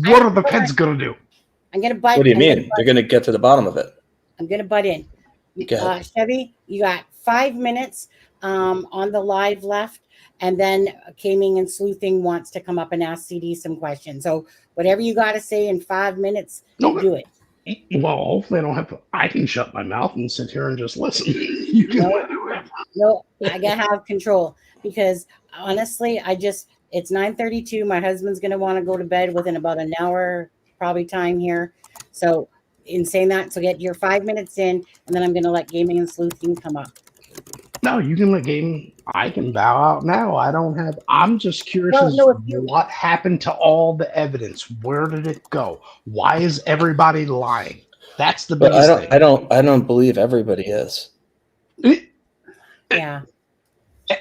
[SPEAKER 8] What are the feds going to do?
[SPEAKER 2] I'm going to butt.
[SPEAKER 4] What do you mean? They're going to get to the bottom of it.
[SPEAKER 2] I'm going to butt in. Chevy, you got 5 minutes on the live left, and then Caming and Sleuthing wants to come up and ask CD some questions. So whatever you got to say in 5 minutes, do it.
[SPEAKER 8] Well, hopefully I don't have to. I can shut my mouth and sit here and just listen.
[SPEAKER 2] No, I gotta have control, because honestly, it's 9:32. My husband's gonna want to go to bed within about an hour, probably time here. So, in saying that, so get your 5 minutes in, and then I'm gonna let Gaming and Sleuthing come up.
[SPEAKER 8] No, you can let game. I can bow out now. I don't have. I'm just curious
[SPEAKER 2] Well,
[SPEAKER 8] as
[SPEAKER 2] no, if you
[SPEAKER 8] what happened to all the evidence. Where did it go? Why is everybody lying? That's the
[SPEAKER 4] But
[SPEAKER 8] biggest thing.
[SPEAKER 4] I don't believe everybody is.
[SPEAKER 2] yeah.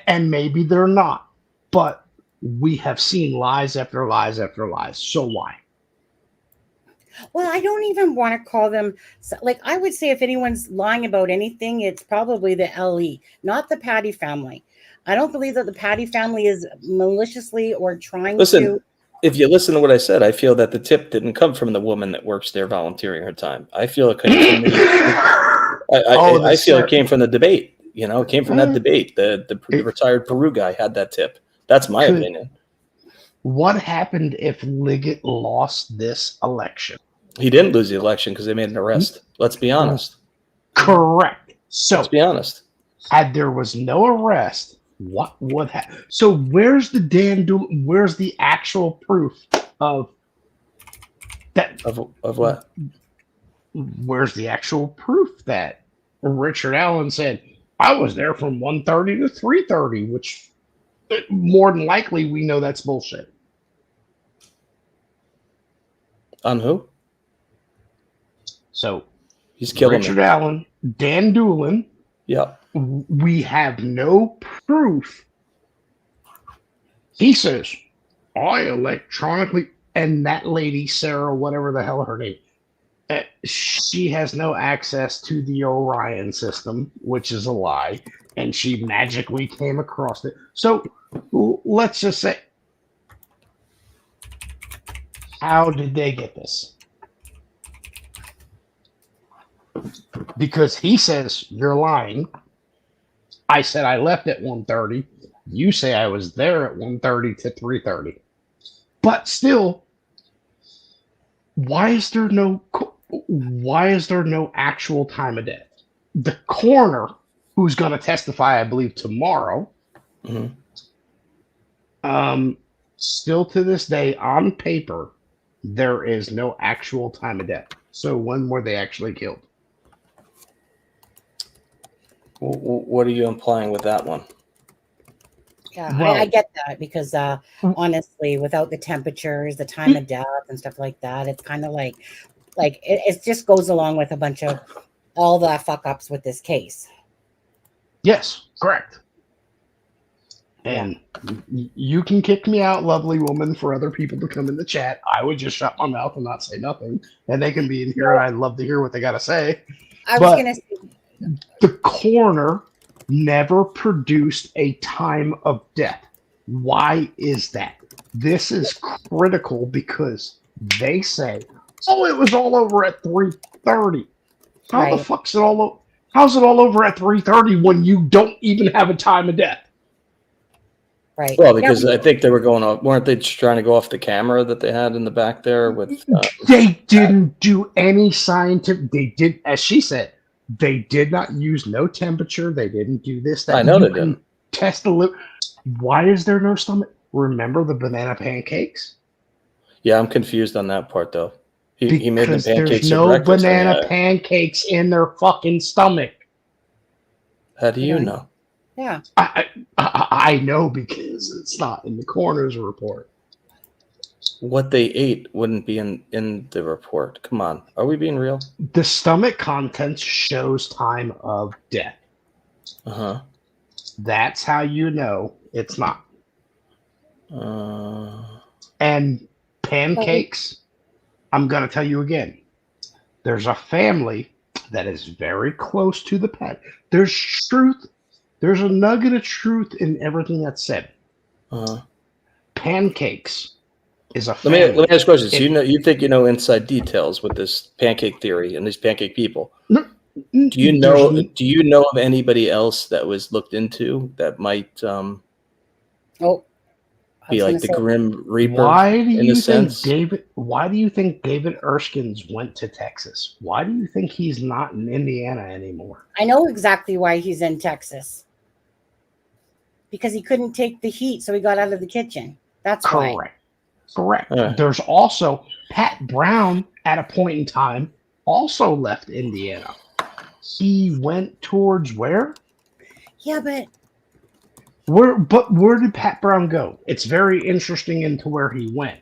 [SPEAKER 8] And maybe they're not, but we have seen lies after lies after lies. So why?
[SPEAKER 2] Well, I don't even want to call them like I would say if anyone's lying about anything, it's probably the LE, not the Patty family. I don't believe that the Patty family is maliciously or trying
[SPEAKER 4] Listen,
[SPEAKER 2] to.
[SPEAKER 4] if you listen to what I said, I feel that the tip didn't come from the woman that works there volunteering her time. I feel it came from I feel it came from the debate. You know, it came from that debate. The retired Peru guy had that tip. That's my opinion.
[SPEAKER 8] What happened if Liggett lost this election?
[SPEAKER 4] He didn't lose the election because they made an arrest. Let's be honest.
[SPEAKER 8] Correct. So
[SPEAKER 4] let's be honest.
[SPEAKER 8] Had there was no arrest, what would happen? So where's the where's the actual proof of that?
[SPEAKER 4] Of what?
[SPEAKER 8] Where's the actual proof that Richard Allen said, I was there from 1:30 to 3:30, which more than likely we know that's bullshit.
[SPEAKER 4] On who?
[SPEAKER 8] So
[SPEAKER 4] he's killing
[SPEAKER 8] Richard Allen, Dan Doolin.
[SPEAKER 4] Yeah.
[SPEAKER 8] We have no proof. He says, I electronically, and that lady, Sarah, whatever the hell her name, she has no access to the Orion system, which is a lie, and she magically came across it. So let's just say, how did they get this? Because he says, you're lying. I said I left at 1:30. You say I was there at 1:30 to 3:30. But still, why is there no actual time of death? The coroner, who's going to testify, I believe, tomorrow, still to this day, on paper, there is no actual time of death. So when were they actually killed?
[SPEAKER 4] What are you implying with that one?
[SPEAKER 2] Yeah, well, I get that because honestly, without the temperatures, the time of death and stuff like that, it's kind of like it just goes along with a bunch of all the fuck ups with this case.
[SPEAKER 8] Yes, correct. And you can kick me out, lovely woman, for other people to come in the chat. I would just shut my mouth and not say nothing, and they can be in here, and I'd love to hear what they got to say.
[SPEAKER 2] I was going to say,
[SPEAKER 8] the coroner never produced a time of death. Why is that? This is critical because they say, "Oh, it was all over at 3:30." How the fuck's it all over? How's it all over at 3:30 when you don't even have a time of death?
[SPEAKER 2] Right.
[SPEAKER 4] Well, because I think they were going off. Weren't they just trying to go off the camera that they had in the back there? With
[SPEAKER 8] they didn't do any scientific. They did, as she said. They did not use no temperature. They didn't do this. That
[SPEAKER 4] I know they didn't.
[SPEAKER 8] Test the lip. Why is there no stomach? Remember the banana pancakes?
[SPEAKER 4] Yeah, I'm confused on that part though. He made the pancakes.
[SPEAKER 8] There's no banana pancakes in their fucking stomach.
[SPEAKER 4] How do you know?
[SPEAKER 2] Yeah,
[SPEAKER 8] I know because it's not in the coroner's report.
[SPEAKER 4] What they ate wouldn't be in the report. Come on, are we being real?
[SPEAKER 8] The stomach contents shows time of death. That's how you know it's not. And pancakes, I'm going to tell you again. There's a family that is very close to the pet. There's truth. There's a nugget of truth in everything that's said. Pancakes is a family.
[SPEAKER 4] Let me ask questions. You think you know inside details with this pancake theory and these pancake people?
[SPEAKER 8] No,
[SPEAKER 4] do you know of anybody else that was looked into that might be like the Grim Reaper?
[SPEAKER 8] Why do you think David Erskine's went to Texas? Why do you think he's not in Indiana anymore?
[SPEAKER 2] I know exactly why he's in Texas. Because he couldn't take the heat, so he got out of the kitchen. That's why.
[SPEAKER 8] Correct. There's also Pat Brown at a point in time also left Indiana. He went towards where?
[SPEAKER 2] Yeah, but
[SPEAKER 8] where did Pat Brown go? It's very interesting into where he went.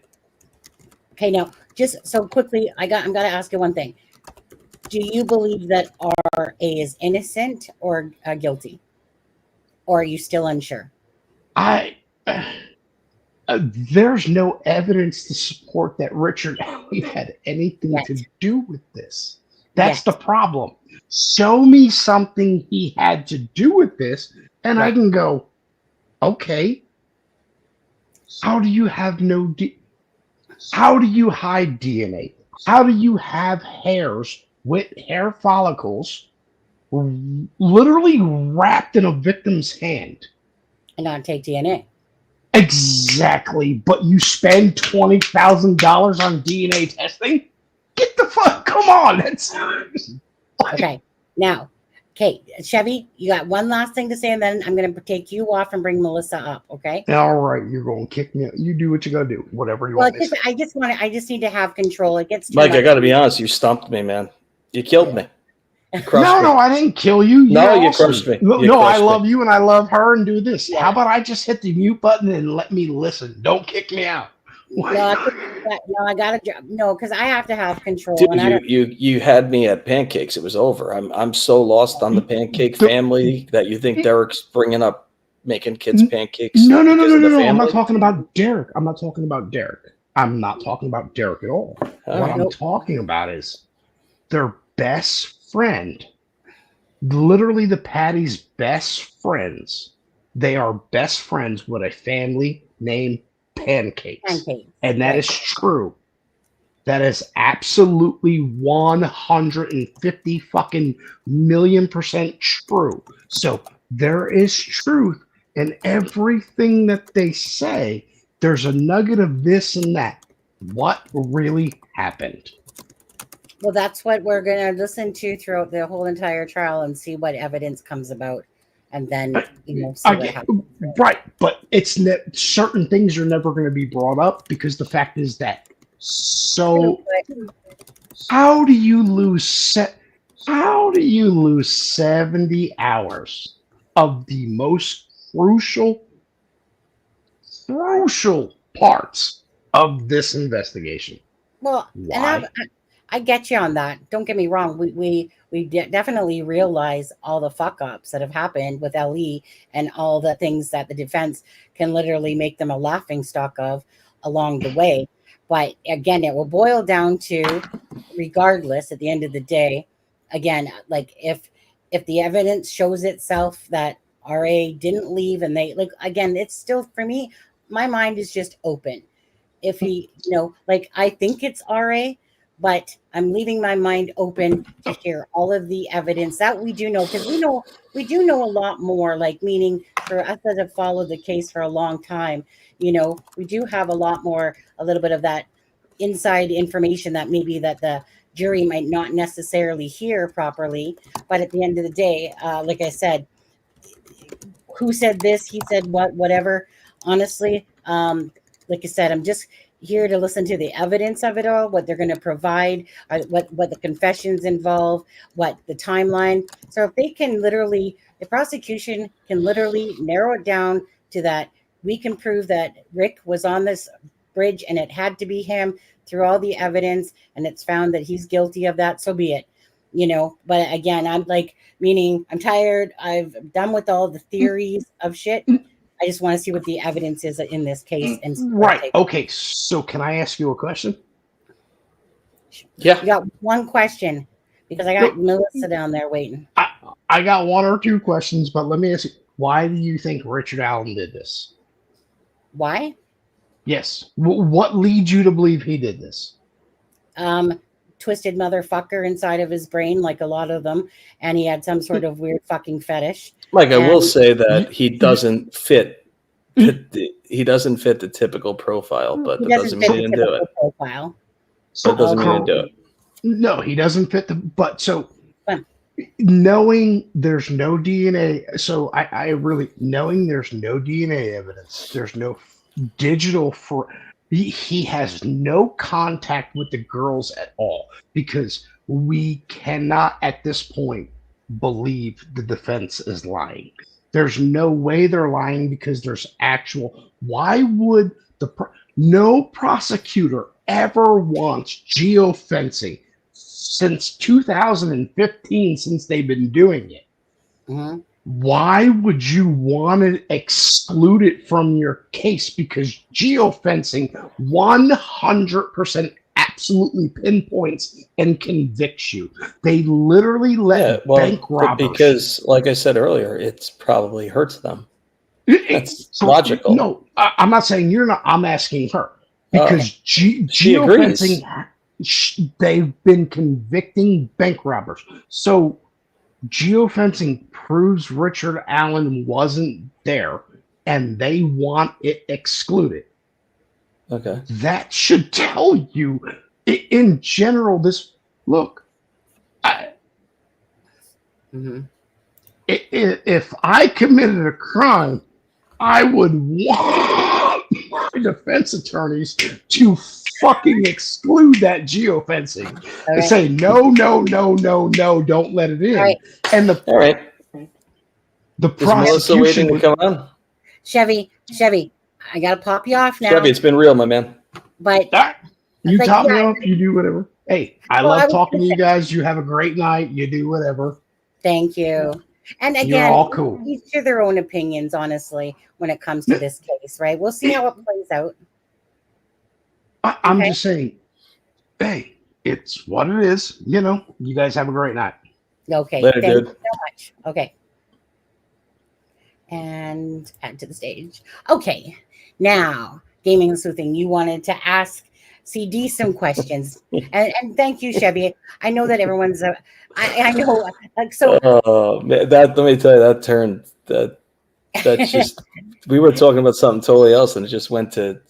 [SPEAKER 2] okay, now just so quickly, I'm gonna ask you one thing. Do you believe that RA is innocent or guilty, or are you still unsure?
[SPEAKER 8] There's no evidence to support that Richard Alley had anything
[SPEAKER 2] Yet.
[SPEAKER 8] to do with this. That's
[SPEAKER 2] Yes.
[SPEAKER 8] the problem. Show me something he had to do with this, and I
[SPEAKER 2] Right.
[SPEAKER 8] can go, okay. How do you have no how do you hide DNA? How do you have hairs with hair follicles literally wrapped in a victim's hand?
[SPEAKER 2] And not take DNA.
[SPEAKER 8] Exactly, but you spend $20,000 on DNA testing? Get the fuck! Come on, that's
[SPEAKER 2] Okay. Now, okay, Chevy, you got one last thing to say, and then I'm going to take you off and bring Melissa up. Okay.
[SPEAKER 8] all right. You're going to kick me out. You do what you got to do. Whatever you
[SPEAKER 2] Well,
[SPEAKER 8] want.
[SPEAKER 2] I just need to have control. It gets too
[SPEAKER 4] Mike, I
[SPEAKER 2] much.
[SPEAKER 4] got to be honest. You stumped me, man. You killed me. You crushed me.
[SPEAKER 8] No, I didn't kill you.
[SPEAKER 4] No,
[SPEAKER 8] You're
[SPEAKER 4] you
[SPEAKER 8] awesome.
[SPEAKER 4] crushed me.
[SPEAKER 8] No,
[SPEAKER 4] You
[SPEAKER 8] I
[SPEAKER 4] crushed
[SPEAKER 8] love
[SPEAKER 4] me.
[SPEAKER 8] you and I love her and do this. How about I just hit the mute button and let me listen? Don't kick me out.
[SPEAKER 2] No, I gotta. No, because I have to have control.
[SPEAKER 4] Dude,
[SPEAKER 2] and I don't,
[SPEAKER 4] you had me at pancakes. It was over. I'm so lost on the pancake family that you think Derek's bringing up making kids pancakes.
[SPEAKER 8] No.
[SPEAKER 4] because of the
[SPEAKER 8] I'm not
[SPEAKER 4] family?
[SPEAKER 8] talking about Derek. I'm not talking about Derek. I'm not talking about Derek at all. What I'm talking about is their best friend. Literally the Patty's best friends. They are best friends with a family named Pancakes. And that is true. That is absolutely 150 fucking million% true. So there is truth in everything that they say. There's a nugget of this and that. What really happened?
[SPEAKER 2] well, that's what we're going to listen to throughout the whole entire trial and see what evidence comes about, and then see what happens.
[SPEAKER 8] Right, but it's certain things are never going to be brought up because the fact is that. So how do you lose 70 hours of the most crucial parts of this investigation?
[SPEAKER 2] Well, and I get you on that. Don't get me wrong. We definitely realize all the fuck ups that have happened with LE and all the things that the defense can literally make them a laughing stock of along the way. But again, it will boil down to, regardless, at the end of the day, again, like if the evidence shows itself that RA didn't leave and they again, it's still, for me, my mind is just open. If he, I think it's RA, but I'm leaving my mind open to hear all of the evidence that we do know, because we do know a lot more, meaning for us that have followed the case for a long time, we do have a little bit of that inside information that maybe that the jury might not necessarily hear properly. But at the end of the day, like I said, who said this? He said whatever. Honestly, like I said, I'm just here to listen to the evidence of it all, what they're going to provide, what the confessions involve, what the timeline. So if they can the prosecution can literally narrow it down to that, we can prove that Rick was on this bridge and it had to be him through all the evidence, and it's found that he's guilty of that, so be it. But again, I'm meaning I'm tired. I've done with all the theories of shit. I just want to see what the evidence is in this case. And
[SPEAKER 8] right. Okay. So can I ask you a question?
[SPEAKER 4] Yeah.
[SPEAKER 2] You got one question because I got Melissa down there waiting.
[SPEAKER 8] I got one or two questions, but let me ask you, why do you think Richard Allen did this?
[SPEAKER 2] Why?
[SPEAKER 8] Yes. What leads you to believe he did this?
[SPEAKER 2] Twisted motherfucker inside of his brain, like a lot of them, and he had some sort of weird fucking fetish.
[SPEAKER 4] Mike, I will say that he doesn't fit. He doesn't fit the typical profile, but that doesn't mean he didn't do it.
[SPEAKER 2] Profile.
[SPEAKER 4] So it doesn't mean he didn't do it.
[SPEAKER 8] No, he doesn't fit the. But so knowing there's no DNA, so I really knowing there's no DNA evidence, there's no digital for. He has no contact with the girls at all because we cannot at this point believe the defense is lying. There's no way they're lying because there's actual. Why would no prosecutor ever wants geofencing since 2015, since they've been doing it?
[SPEAKER 2] Mhm.
[SPEAKER 8] Why would you want to exclude it from your case? Because geofencing 100% absolutely pinpoints and convicts you. They literally let bank robbers.
[SPEAKER 4] Because, like I said earlier, it's probably hurts them. That's
[SPEAKER 8] So,
[SPEAKER 4] logical.
[SPEAKER 8] No, I'm not saying you're not. I'm asking her because
[SPEAKER 4] She
[SPEAKER 8] geofencing.
[SPEAKER 4] agrees.
[SPEAKER 8] They've been convicting bank robbers. So geofencing proves Richard Allen wasn't there, and they want it excluded.
[SPEAKER 4] Okay.
[SPEAKER 8] That should tell you, in general, this look. If I committed a crime, I would want my defense attorneys to fucking exclude that geofencing and say no, don't let it in.
[SPEAKER 2] All right.
[SPEAKER 8] And the prosecution
[SPEAKER 4] Melissa waiting to come on?
[SPEAKER 2] Chevy, I gotta pop you off now.
[SPEAKER 4] Chevy, it's been real, my man.
[SPEAKER 2] But
[SPEAKER 8] you top me off, you do whatever. Hey, I love talking to you guys. You have a great night. You do whatever.
[SPEAKER 2] Thank you. And again,
[SPEAKER 8] you're all cool.
[SPEAKER 2] Each to their own opinions, honestly, when it comes to this case, right? We'll see how it plays out.
[SPEAKER 8] I'm just saying, hey, it's what it is. You know, you guys have a great night.
[SPEAKER 2] Okay.
[SPEAKER 4] Later,
[SPEAKER 2] Thank
[SPEAKER 4] dude.
[SPEAKER 2] you so much. Okay. And add to the stage. Okay. Now, Gaming and Sleuthing, you wanted to ask CD some questions. and thank you, Chevy. I know that everyone's I know so
[SPEAKER 4] let me tell you, that turned that's just we were talking about something totally else and it just went to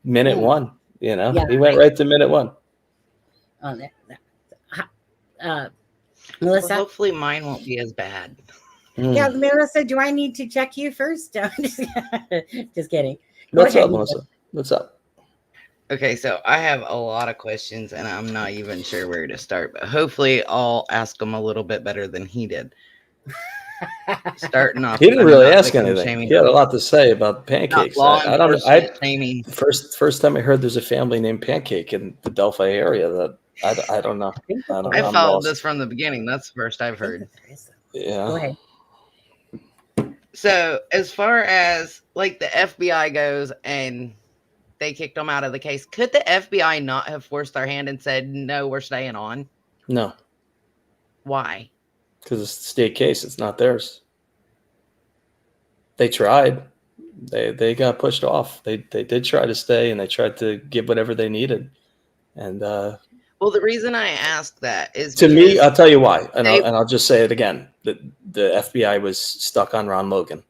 [SPEAKER 4] minute one, you know.
[SPEAKER 2] Yeah,
[SPEAKER 4] he went right to minute one.
[SPEAKER 2] Melissa,
[SPEAKER 9] well, hopefully mine won't be as bad.
[SPEAKER 2] Yeah, Melissa, do I need to check you first? Just kidding.
[SPEAKER 4] What's up, Melissa? What's up?
[SPEAKER 9] Okay, so I have a lot of questions and I'm not even sure where to start, but hopefully I'll ask them a little bit better than he did. Starting off,
[SPEAKER 4] he didn't really ask anything. He had a lot to say about pancakes. I don't know. First time I heard there's a family named Pancake in the Delphi area. That I don't know.
[SPEAKER 9] I followed this from the beginning. That's the first I've heard.
[SPEAKER 4] Yeah.
[SPEAKER 2] Go ahead.
[SPEAKER 9] So as far as like the FBI goes and they kicked them out of the case, could the FBI not have forced their hand and said, no, we're staying on?
[SPEAKER 4] No.
[SPEAKER 9] Why?
[SPEAKER 4] Because it's a state case. It's not theirs. They tried. They got pushed off. They did try to stay and they tried to get whatever they needed. And
[SPEAKER 9] well, the reason I ask that is
[SPEAKER 4] to me, I'll tell you why, and I'll just say it again. The FBI was stuck on Ron Logan.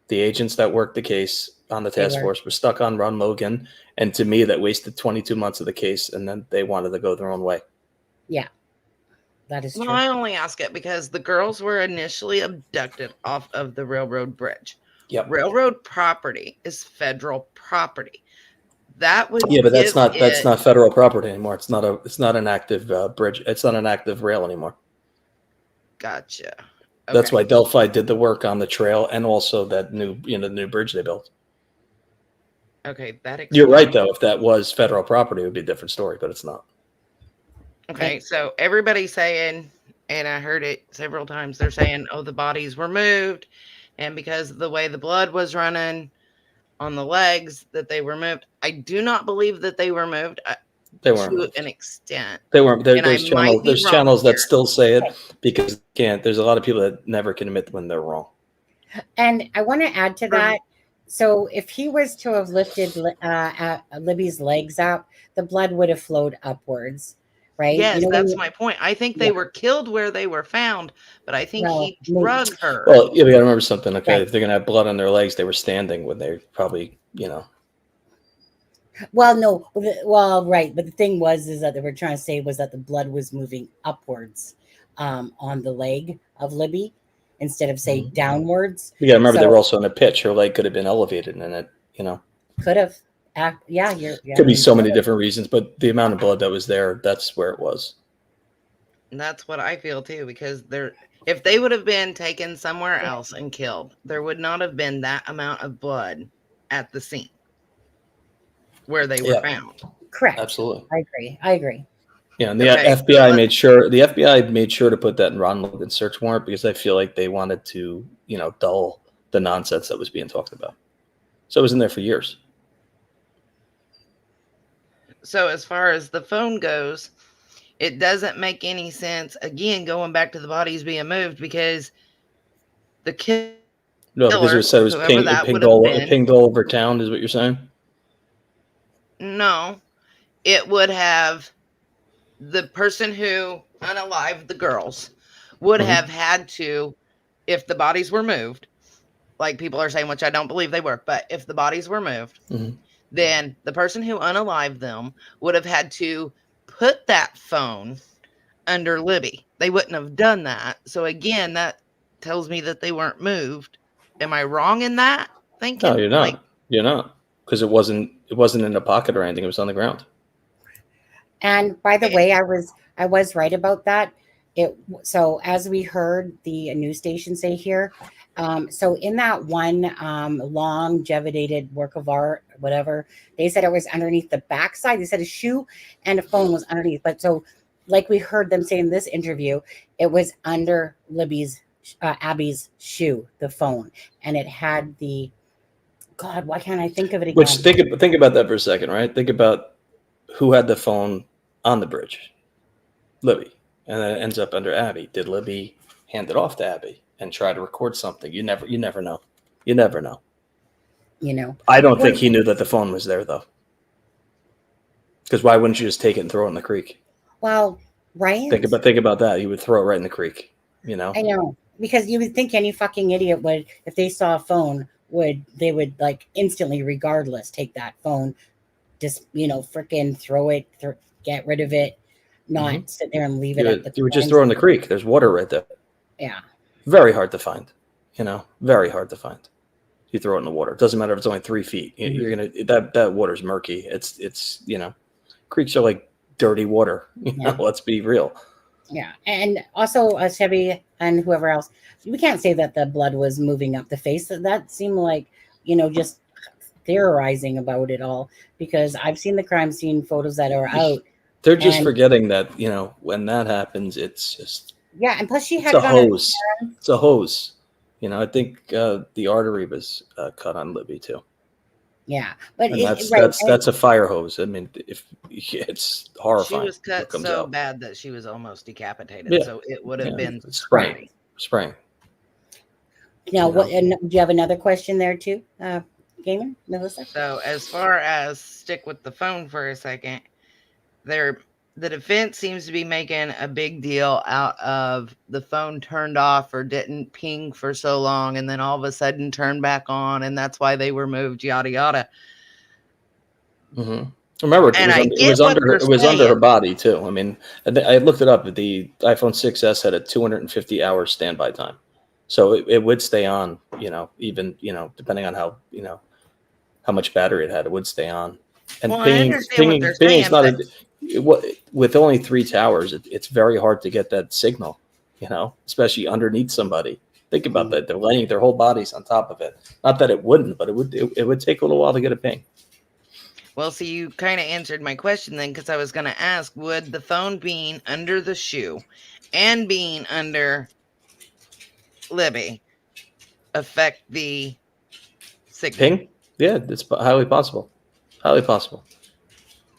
[SPEAKER 4] The agents that worked the case on the task force were stuck on Ron Logan, and to me, that wasted 22 months of the case, and then they wanted to go their own way.
[SPEAKER 2] Yeah, that is true.
[SPEAKER 9] Well, I only ask it because the girls were initially abducted off of the railroad bridge.
[SPEAKER 4] Yep.
[SPEAKER 9] Railroad property is federal property. That would
[SPEAKER 4] but that's not federal property anymore. It's not an active bridge. It's not an active rail anymore.
[SPEAKER 9] Gotcha. Okay.
[SPEAKER 4] That's why Delphi did the work on the trail and also that new bridge they built.
[SPEAKER 9] Okay,
[SPEAKER 4] you're right though. If that was federal property, it would be a different story, but it's not.
[SPEAKER 9] Okay, so everybody's saying, and I heard it several times, they're saying, oh, the bodies were moved, and because of the way the blood was running on the legs that they were moved. I do not believe that they were moved.
[SPEAKER 4] They weren't
[SPEAKER 9] to
[SPEAKER 4] moved.
[SPEAKER 9] an extent.
[SPEAKER 4] They weren't. There's channels that still say it because there's a lot of people that never can admit when they're wrong.
[SPEAKER 2] And I want to add to that. So if he was to have lifted Libby's legs up, the blood would have flowed upwards, right?
[SPEAKER 9] Yes, that's my point. I think they were killed where they were found, but I think he drug her.
[SPEAKER 4] Well, we got to remember something. Okay, right. If they're gonna have blood on their legs, they were standing when they probably,
[SPEAKER 2] Well, no, right, but the thing is that they were trying to say was that the blood was moving upwards, on the leg of Libby instead of say downwards.
[SPEAKER 4] You got to remember they were also in a pitch. Her leg could have been elevated in it.
[SPEAKER 2] Could have.
[SPEAKER 4] Could be so many different reasons, but the amount of blood that was there, that's where it was.
[SPEAKER 9] And that's what I feel too, because if they would have been taken somewhere else and killed, there would not have been that amount of blood at the scene where they were found.
[SPEAKER 2] Correct.
[SPEAKER 4] Absolutely.
[SPEAKER 2] I agree.
[SPEAKER 4] Yeah, and the FBI made sure to put that in Ron Logan's search warrant because I feel like they wanted to, dull the nonsense that was being talked about. So it was in there for years.
[SPEAKER 9] So as far as the phone goes, it doesn't make any sense. Again, going back to the bodies being moved, because the killer,
[SPEAKER 4] no, because it was said it was pinged all over town, is what you're saying?
[SPEAKER 9] No, it would have, the person who unalived the girls would have had to, if the bodies were moved, like people are saying, which I don't believe they were, but if the bodies were moved, then the person who unalived them would have had to put that phone under Libby. They wouldn't have done that. So again, that tells me that they weren't moved. Am I wrong in that thinking?
[SPEAKER 4] No, you're not. You're not. Because it wasn't in a pocket or anything. It was on the ground.
[SPEAKER 2] And by the way, I was right about that. So as we heard the news station say here, so in that one longevitated work of art, whatever, they said it was underneath the backside. They said a shoe and a phone was underneath. But so, like we heard them say in this interview, it was under Abby's shoe, the phone, and it had the, God, why can't I think of it again?
[SPEAKER 4] Which think about that for a second, right? Think about who had the phone on the bridge, Libby, and then it ends up under Abby. Did Libby hand it off to Abby and try to record something? You never know. You never know. I don't think he knew that the phone was there though. Because why wouldn't you just take it and throw it in the creek?
[SPEAKER 2] Well, right.
[SPEAKER 4] Think about that. You would throw it right in the creek.
[SPEAKER 2] I know, because you would think any fucking idiot would, if they saw a phone, they would like instantly, regardless, take that phone, just freaking throw it, get rid of it, not sit there and leave it.
[SPEAKER 4] You would just throw it in the creek. There's water right there.
[SPEAKER 2] Yeah.
[SPEAKER 4] Very hard to find. Very hard to find. You throw it in the water. It doesn't matter if it's only 3 feet. You're gonna that water's murky. It's creeks are like dirty water. Let's be real.
[SPEAKER 2] Yeah, and also Chevy and whoever else, we can't say that the blood was moving up the face. That seemed like just theorizing about it all, because I've seen the crime scene photos that are out.
[SPEAKER 4] They're just forgetting that when that happens, it's just
[SPEAKER 2] and plus she had
[SPEAKER 4] it's a hose. It's a hose. I think the artery was cut on Libby too.
[SPEAKER 2] Yeah, but
[SPEAKER 4] that's a fire hose. I mean, if it's horrifying.
[SPEAKER 9] She was cut so bad that she was almost decapitated. So it would have been spraying.
[SPEAKER 2] Now, do you have another question there too, Gamer Melissa?
[SPEAKER 9] So as far as stick with the phone for a second, the defense seems to be making a big deal out of the phone turned off or didn't ping for so long and then all of a sudden turned back on, and that's why they were moved, yada yada.
[SPEAKER 4] Remember, it was under her body too. I mean, I looked it up. The iPhone 6s had a 250-hour standby time, so it would stay on. Even depending on how much battery it had, it would stay on. And pinging is not with only 3 towers. It's very hard to get that signal, especially underneath somebody. Think about that. They're laying their whole bodies on top of it. Not that it wouldn't, but it would take a little while to get a ping.
[SPEAKER 9] Well, see, you kind of answered my question then, because I was going to ask, would the phone being under the shoe and being under Libby affect the signal?
[SPEAKER 4] Ping? Yeah, it's highly possible. Highly possible.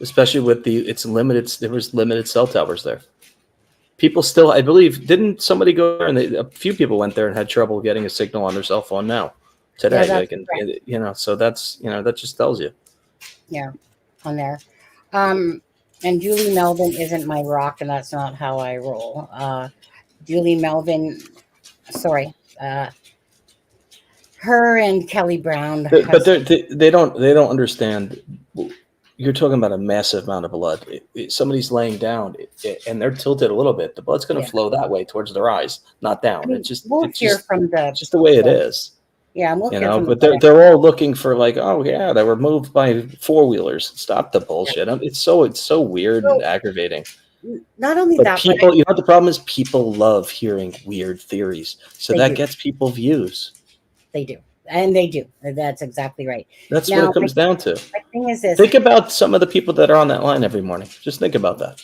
[SPEAKER 4] Especially with there was limited cell towers there. People still, I believe, didn't somebody go there, and a few people went there and had trouble getting a signal on their cell phone now, today. So that's, that just tells you.
[SPEAKER 2] Yeah, on there. And Julie Melvin isn't my rock, and that's not how I roll. Julie Melvin, sorry. Her and Kelly Brown.
[SPEAKER 4] But they don't understand. You're talking about a massive amount of blood. Somebody's laying down and they're tilted a little bit. The blood's going to flow that way towards their eyes, not down. I mean, it's just the way it is.
[SPEAKER 2] Yeah,
[SPEAKER 4] but they're all looking for like, oh yeah, they were moved by 4-wheelers. Stop the bullshit. It's so weird and aggravating.
[SPEAKER 2] not only
[SPEAKER 4] But
[SPEAKER 2] that,
[SPEAKER 4] people, you know what the problem is? People love hearing weird theories. So that gets people views.
[SPEAKER 2] They do. And they do. That's exactly right.
[SPEAKER 4] That's what it comes down to.
[SPEAKER 2] My thing is this.
[SPEAKER 4] Think about some of the people that are on that line every morning. Just think about that.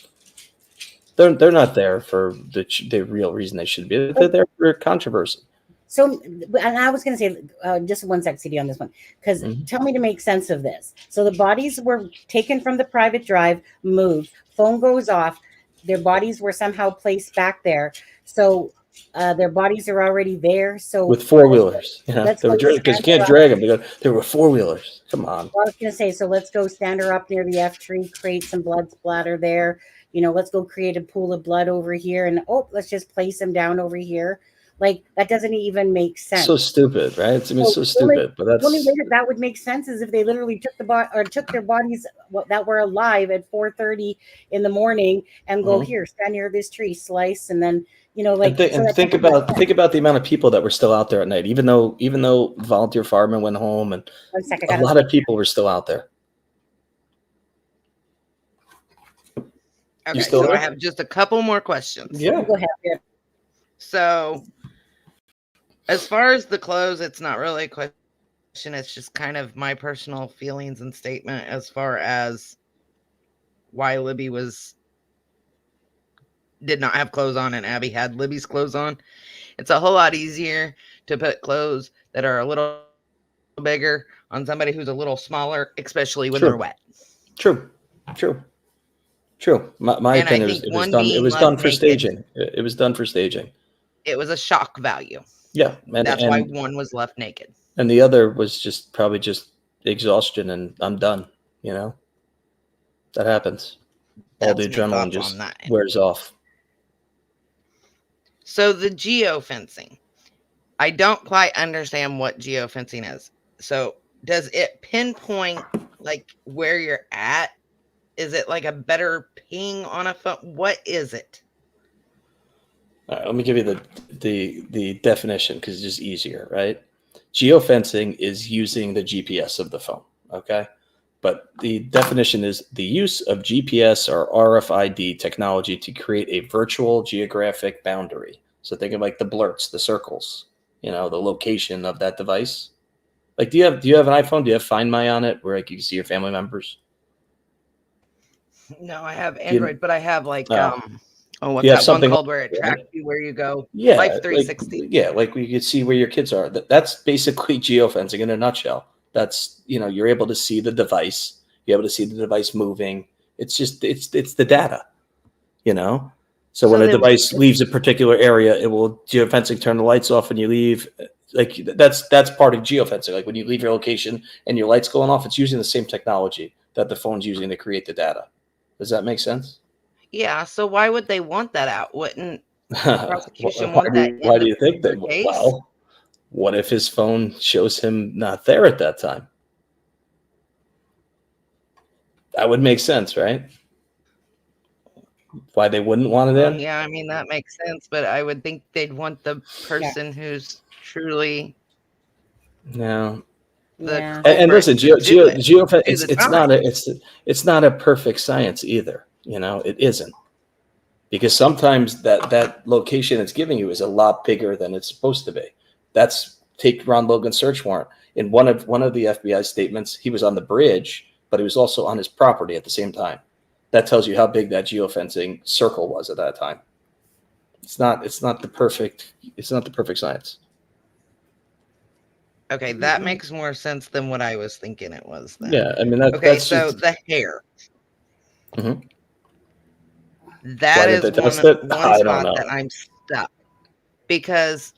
[SPEAKER 4] They're not there for the real reason they should be. They're there for controversy.
[SPEAKER 2] So, and I was going to say, just one sec, CD, on this one, because tell me to make sense of this. So the bodies were taken from the private drive, moved, phone goes off, their bodies were somehow placed back there. So their bodies are already there. So
[SPEAKER 4] with four-wheelers, you know, because you can't drag them. They were four-wheelers. Come on.
[SPEAKER 2] Well, I was going to say, so let's go stand her up near the F tree, create some blood splatter there. You know, let's go create a pool of blood over here, and let's just place him down over here. Like, that doesn't even make sense.
[SPEAKER 4] So stupid, right? I mean, so stupid. But that's
[SPEAKER 2] the only way that would make sense is if they literally took their bodies that were alive at 4:30 in the morning and go here, stand near this tree, slice, and then
[SPEAKER 4] think about the amount of people that were still out there at night, even though volunteer firemen went home, and a lot of people were still out there.
[SPEAKER 9] Okay, so I have just a couple more questions.
[SPEAKER 4] Yeah,
[SPEAKER 2] go ahead. Yeah.
[SPEAKER 9] So, as far as the clothes, it's not really a question. It's just kind of my personal feelings and statement as far as why Libby did not have clothes on and Abby had Libby's clothes on. It's a whole lot easier to put clothes that are a little bigger on somebody who's a little smaller, especially when they're wet.
[SPEAKER 4] True. My opinion is it was done for staging. It was done for staging.
[SPEAKER 9] It was a shock value.
[SPEAKER 4] Yeah.
[SPEAKER 9] That's why one was left naked.
[SPEAKER 4] And the other was probably just exhaustion and I'm done, you know? That happens. All the adrenaline just wears off.
[SPEAKER 9] So the geofencing. I don't quite understand what geofencing is. So does it pinpoint like where you're at? Is it like a better ping on a phone? What is it?
[SPEAKER 4] All right, let me give you the definition because it's just easier, right? Geofencing is using the GPS of the phone, okay? But the definition is the use of GPS or RFID technology to create a virtual geographic boundary. So think of like the blurts, the circles, you know, the location of that device. Like, do you have an iPhone? Do you have Find My on it where like you can see your family members?
[SPEAKER 9] No, I have Android, but I have like what's
[SPEAKER 4] that
[SPEAKER 9] one called where it tracks you where you go?
[SPEAKER 4] Yeah,
[SPEAKER 9] Life 360.
[SPEAKER 4] Like you can see where your kids are. That's basically geofencing in a nutshell. That's, you know, you're able to see the device. You're able to see the device moving. It's just it's the data, you know. So when a device leaves a particular area, it will geofencing turn the lights off when you leave. Like that's part of geofencing. Like when you leave your location and your lights going off, it's using the same technology that the phone's using to create the data. Does that make sense?
[SPEAKER 9] Yeah. So why would they want that out? Wouldn't the prosecution want that?
[SPEAKER 4] Why do you think that? Well, what if his phone shows him not there at that time? That would make sense, right? Why they wouldn't want it in?
[SPEAKER 9] Yeah, I mean, that makes sense, but I would think they'd want the person who's truly
[SPEAKER 4] no.
[SPEAKER 2] Yeah.
[SPEAKER 4] And listen, geofence, it's not a perfect science either. You know, it isn't, because sometimes that location it's giving you is a lot bigger than it's supposed to be. Take Ron Logan's search warrant. In one of the FBI statements, he was on the bridge, but he was also on his property at the same time. That tells you how big that geofencing circle was at that time. It's not the perfect science.
[SPEAKER 9] Okay, that makes more sense than what I was thinking it was then.
[SPEAKER 4] Yeah, I mean
[SPEAKER 9] that's so just... the hair.
[SPEAKER 4] Mm-hmm.
[SPEAKER 9] That is one spot that I'm stuck, because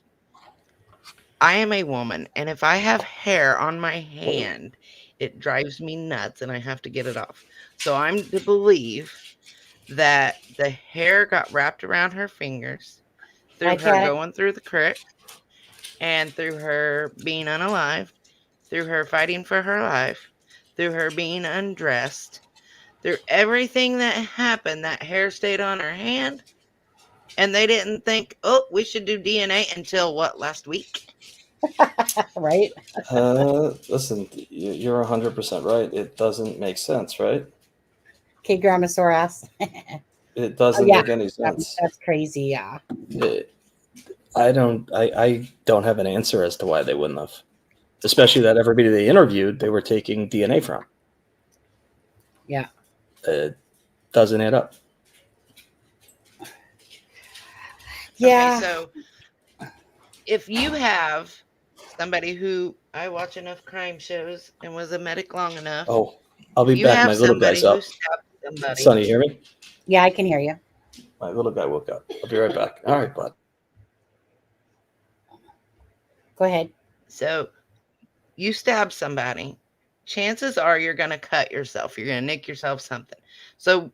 [SPEAKER 9] I am a woman, and if I have hair on my hand, it drives me nuts and I have to get it off. So I'm to believe that the hair got wrapped around her fingers through her going through the creek, and through her being unalive, through her fighting for her life, through her being undressed, through everything that happened, that hair stayed on her hand. And they didn't think, oh, we should do DNA until last week?
[SPEAKER 2] Right?
[SPEAKER 4] Listen, you're 100% right. It doesn't make sense, right?
[SPEAKER 2] Okay, Grandma Sore ass.
[SPEAKER 4] It doesn't make any sense.
[SPEAKER 2] That's crazy. Yeah.
[SPEAKER 4] I don't have an answer as to why they wouldn't have, especially that everybody they interviewed, they were taking DNA from.
[SPEAKER 2] Yeah.
[SPEAKER 4] It doesn't add up.
[SPEAKER 2] Yeah.
[SPEAKER 9] Okay, so if you have somebody who I watch enough crime shows and was a medic long enough.
[SPEAKER 4] Oh, I'll be
[SPEAKER 9] you
[SPEAKER 4] back.
[SPEAKER 9] have
[SPEAKER 4] My little guy's
[SPEAKER 9] somebody
[SPEAKER 4] up.
[SPEAKER 9] who stabbed somebody.
[SPEAKER 4] Sonny, you hear me?
[SPEAKER 2] Yeah, I can hear you.
[SPEAKER 4] My little guy woke up. I'll be right back. All right, bud.
[SPEAKER 2] Go ahead.
[SPEAKER 9] So you stab somebody, chances are you're going to cut yourself. You're going to nick yourself something. So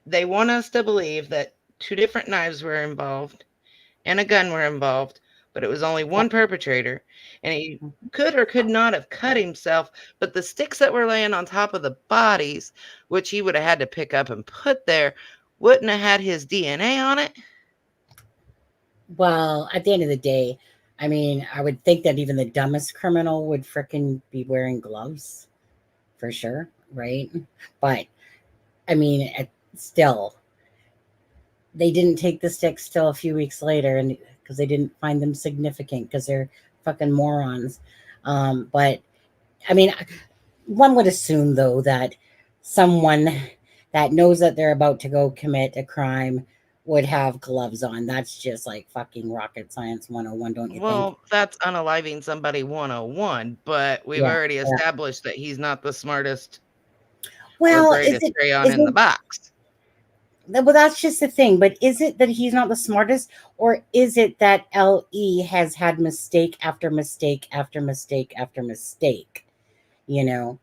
[SPEAKER 9] they want us to believe that 2 different knives were involved and a gun were involved, but it was only one perpetrator, and he could or could not have cut himself, but the sticks that were laying on top of the bodies, which he would have had to pick up and put there, wouldn't have had his DNA on it.
[SPEAKER 2] Well, at the end of the day, I mean, I would think that even the dumbest criminal would frickin' be wearing gloves for sure, right? But I mean, still, they didn't take the sticks till a few weeks later, and because they didn't find them significant, because they're fucking morons. But I mean, one would assume though that someone that knows that they're about to go commit a crime would have gloves on. That's just like fucking rocket science 101, don't you think?
[SPEAKER 9] Well, that's unaliving somebody 101, but we've already established that he's not the smartest or greatest crayon in the box.
[SPEAKER 2] Well, that's just the thing. But is it that he's not the smartest, or is it that LE has had mistake after mistake after mistake after mistake? You know,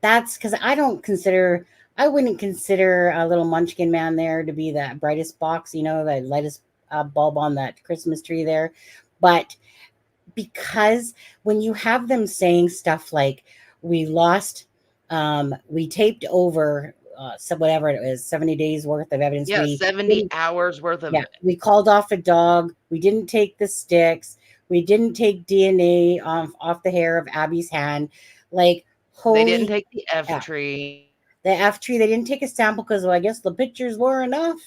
[SPEAKER 2] that's because I wouldn't consider a little munchkin man there to be the brightest box, the lightest bulb on that Christmas tree there. But because when you have them saying stuff like, we taped over whatever it was, 70 days worth of evidence.
[SPEAKER 9] Yeah, 70 hours worth of it.
[SPEAKER 2] We called off a dog. We didn't take the sticks. We didn't take DNA off the hair of Abby's hand. Like,
[SPEAKER 9] they didn't take the F tree.
[SPEAKER 2] The F tree, they didn't take a sample because, well, I guess the pictures were enough.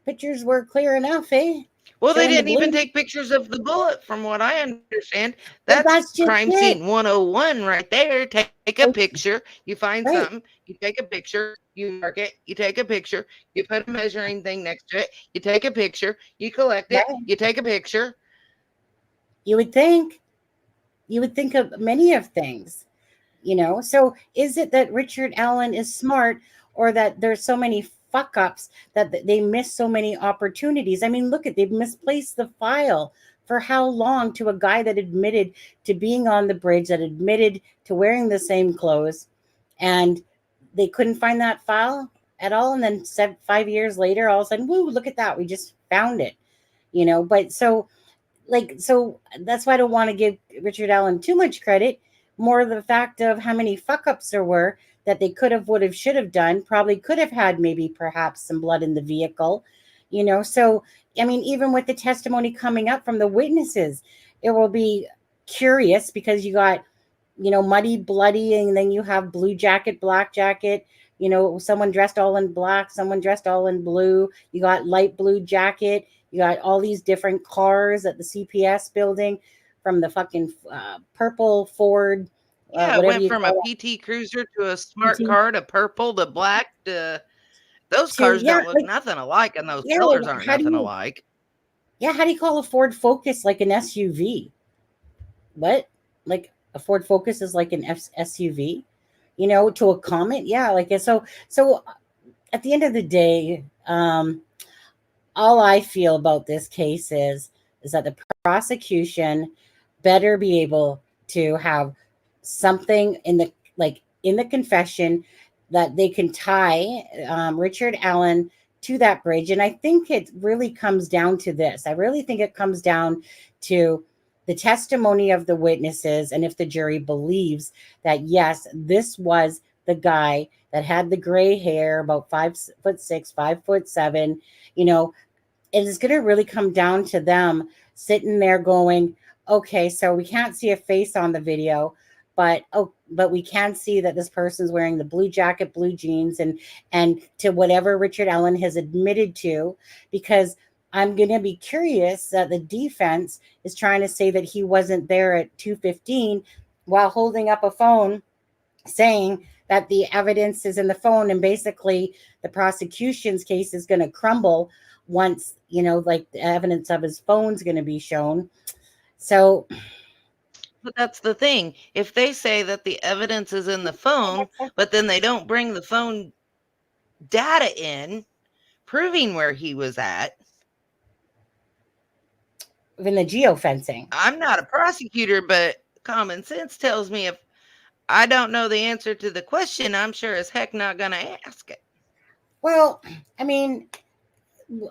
[SPEAKER 2] Pictures were clear enough, eh?
[SPEAKER 9] Well, they didn't even take pictures of the bullet, from what I understand. That's crime scene 101 right there. Take a picture. You find something. You take a picture. You mark it. You take a picture. You put a measuring thing next to it. You take a picture. You collect it. You take a picture.
[SPEAKER 2] You would think of many of things, So is it that Richard Allen is smart, or that there's so many fuck ups that they miss so many opportunities? I mean, they've misplaced the file for how long to a guy that admitted to being on the bridge, that admitted to wearing the same clothes, and they couldn't find that file at all. And then 5 years later, all of a sudden, woo, look at that. We just found it, but so that's why I don't want to give Richard Allen too much credit. More the fact of how many fuck ups there were that they could have, would have, should have done, probably could have had maybe perhaps some blood in the vehicle, So, I mean, even with the testimony coming up from the witnesses, it will be curious because you got, muddy, bloody, and then you have blue jacket, black jacket, someone dressed all in black, someone dressed all in blue. You got light blue jacket. You got all these different cars at the CPS building, from the fucking purple Ford.
[SPEAKER 9] It went from a PT Cruiser to a smart car to purple to black to those cars don't look nothing alike, and those colors aren't nothing alike.
[SPEAKER 2] Yeah, how do you call a Ford Focus like an SUV? What? Like a Ford Focus is like an SUV? To a Comet? Yeah, like so at the end of the day, all I feel about this case is that the prosecution better be able to have something in the confession that they can tie Richard Allen to that bridge. And I think it really comes down to this. I really think it comes down to the testimony of the witnesses. And if the jury believes that, yes, this was the guy that had the gray hair, about 5'6", 5'7", it is going to really come down to them sitting there going, okay, so we can't see a face on the video, but we can see that this person's wearing the blue jacket, blue jeans, and to whatever Richard Allen has admitted to, because I'm going to be curious that the defense is trying to say that he wasn't there at 2:15 while holding up a phone saying that the evidence is in the phone, and basically the prosecution's case is going to crumble once, like the evidence of his phone's going to be shown. So
[SPEAKER 9] But that's the thing. If they say that the evidence is in the phone, but then they don't bring the phone data in proving where he was at.
[SPEAKER 2] In the geofencing.
[SPEAKER 9] I'm not a prosecutor, but common sense tells me if I don't know the answer to the question, I'm sure as heck not going to ask it.
[SPEAKER 2] Well, I mean,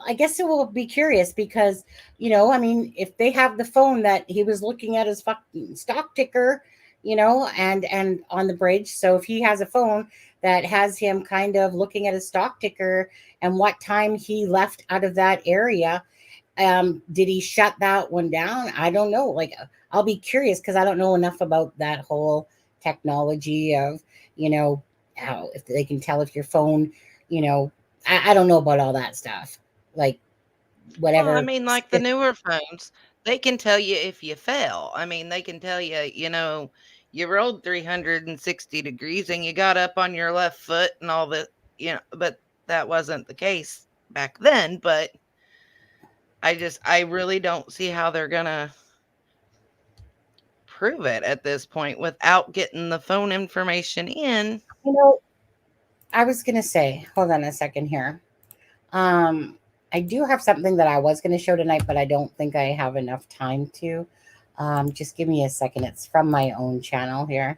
[SPEAKER 2] I guess it will be curious because, if they have the phone that he was looking at his fucking stock ticker, and on the bridge. So if he has a phone that has him kind of looking at his stock ticker and what time he left out of that area, did he shut that one down? I don't know. Like, I'll be curious because I don't know enough about that whole technology of, how if they can tell if your phone, I don't know about all that stuff. Like, whatever.
[SPEAKER 9] Well, I mean, like the newer phones, they can tell you if you fell. I mean, they can tell you, you rolled 360 degrees and you got up on your left foot and all that, but that wasn't the case back then. But I really don't see how they're going to prove it at this point without getting the phone information in.
[SPEAKER 2] I was going to say, hold on a second here. I do have something that I was going to show tonight, but I don't think I have enough time to. Just give me a second. It's from my own channel here.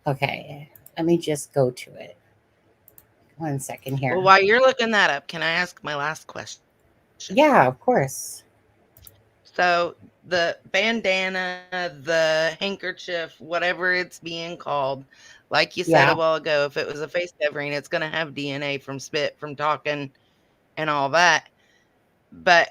[SPEAKER 2] Okay, let me just go to it. 1 second here.
[SPEAKER 9] Well, while you're looking that up, can I ask my last question?
[SPEAKER 2] Yeah, of course.
[SPEAKER 9] So the bandana, the handkerchief, whatever it's being called, like you said a while ago, if it was a face covering, it's going to have DNA from spit, from talking, and all that. But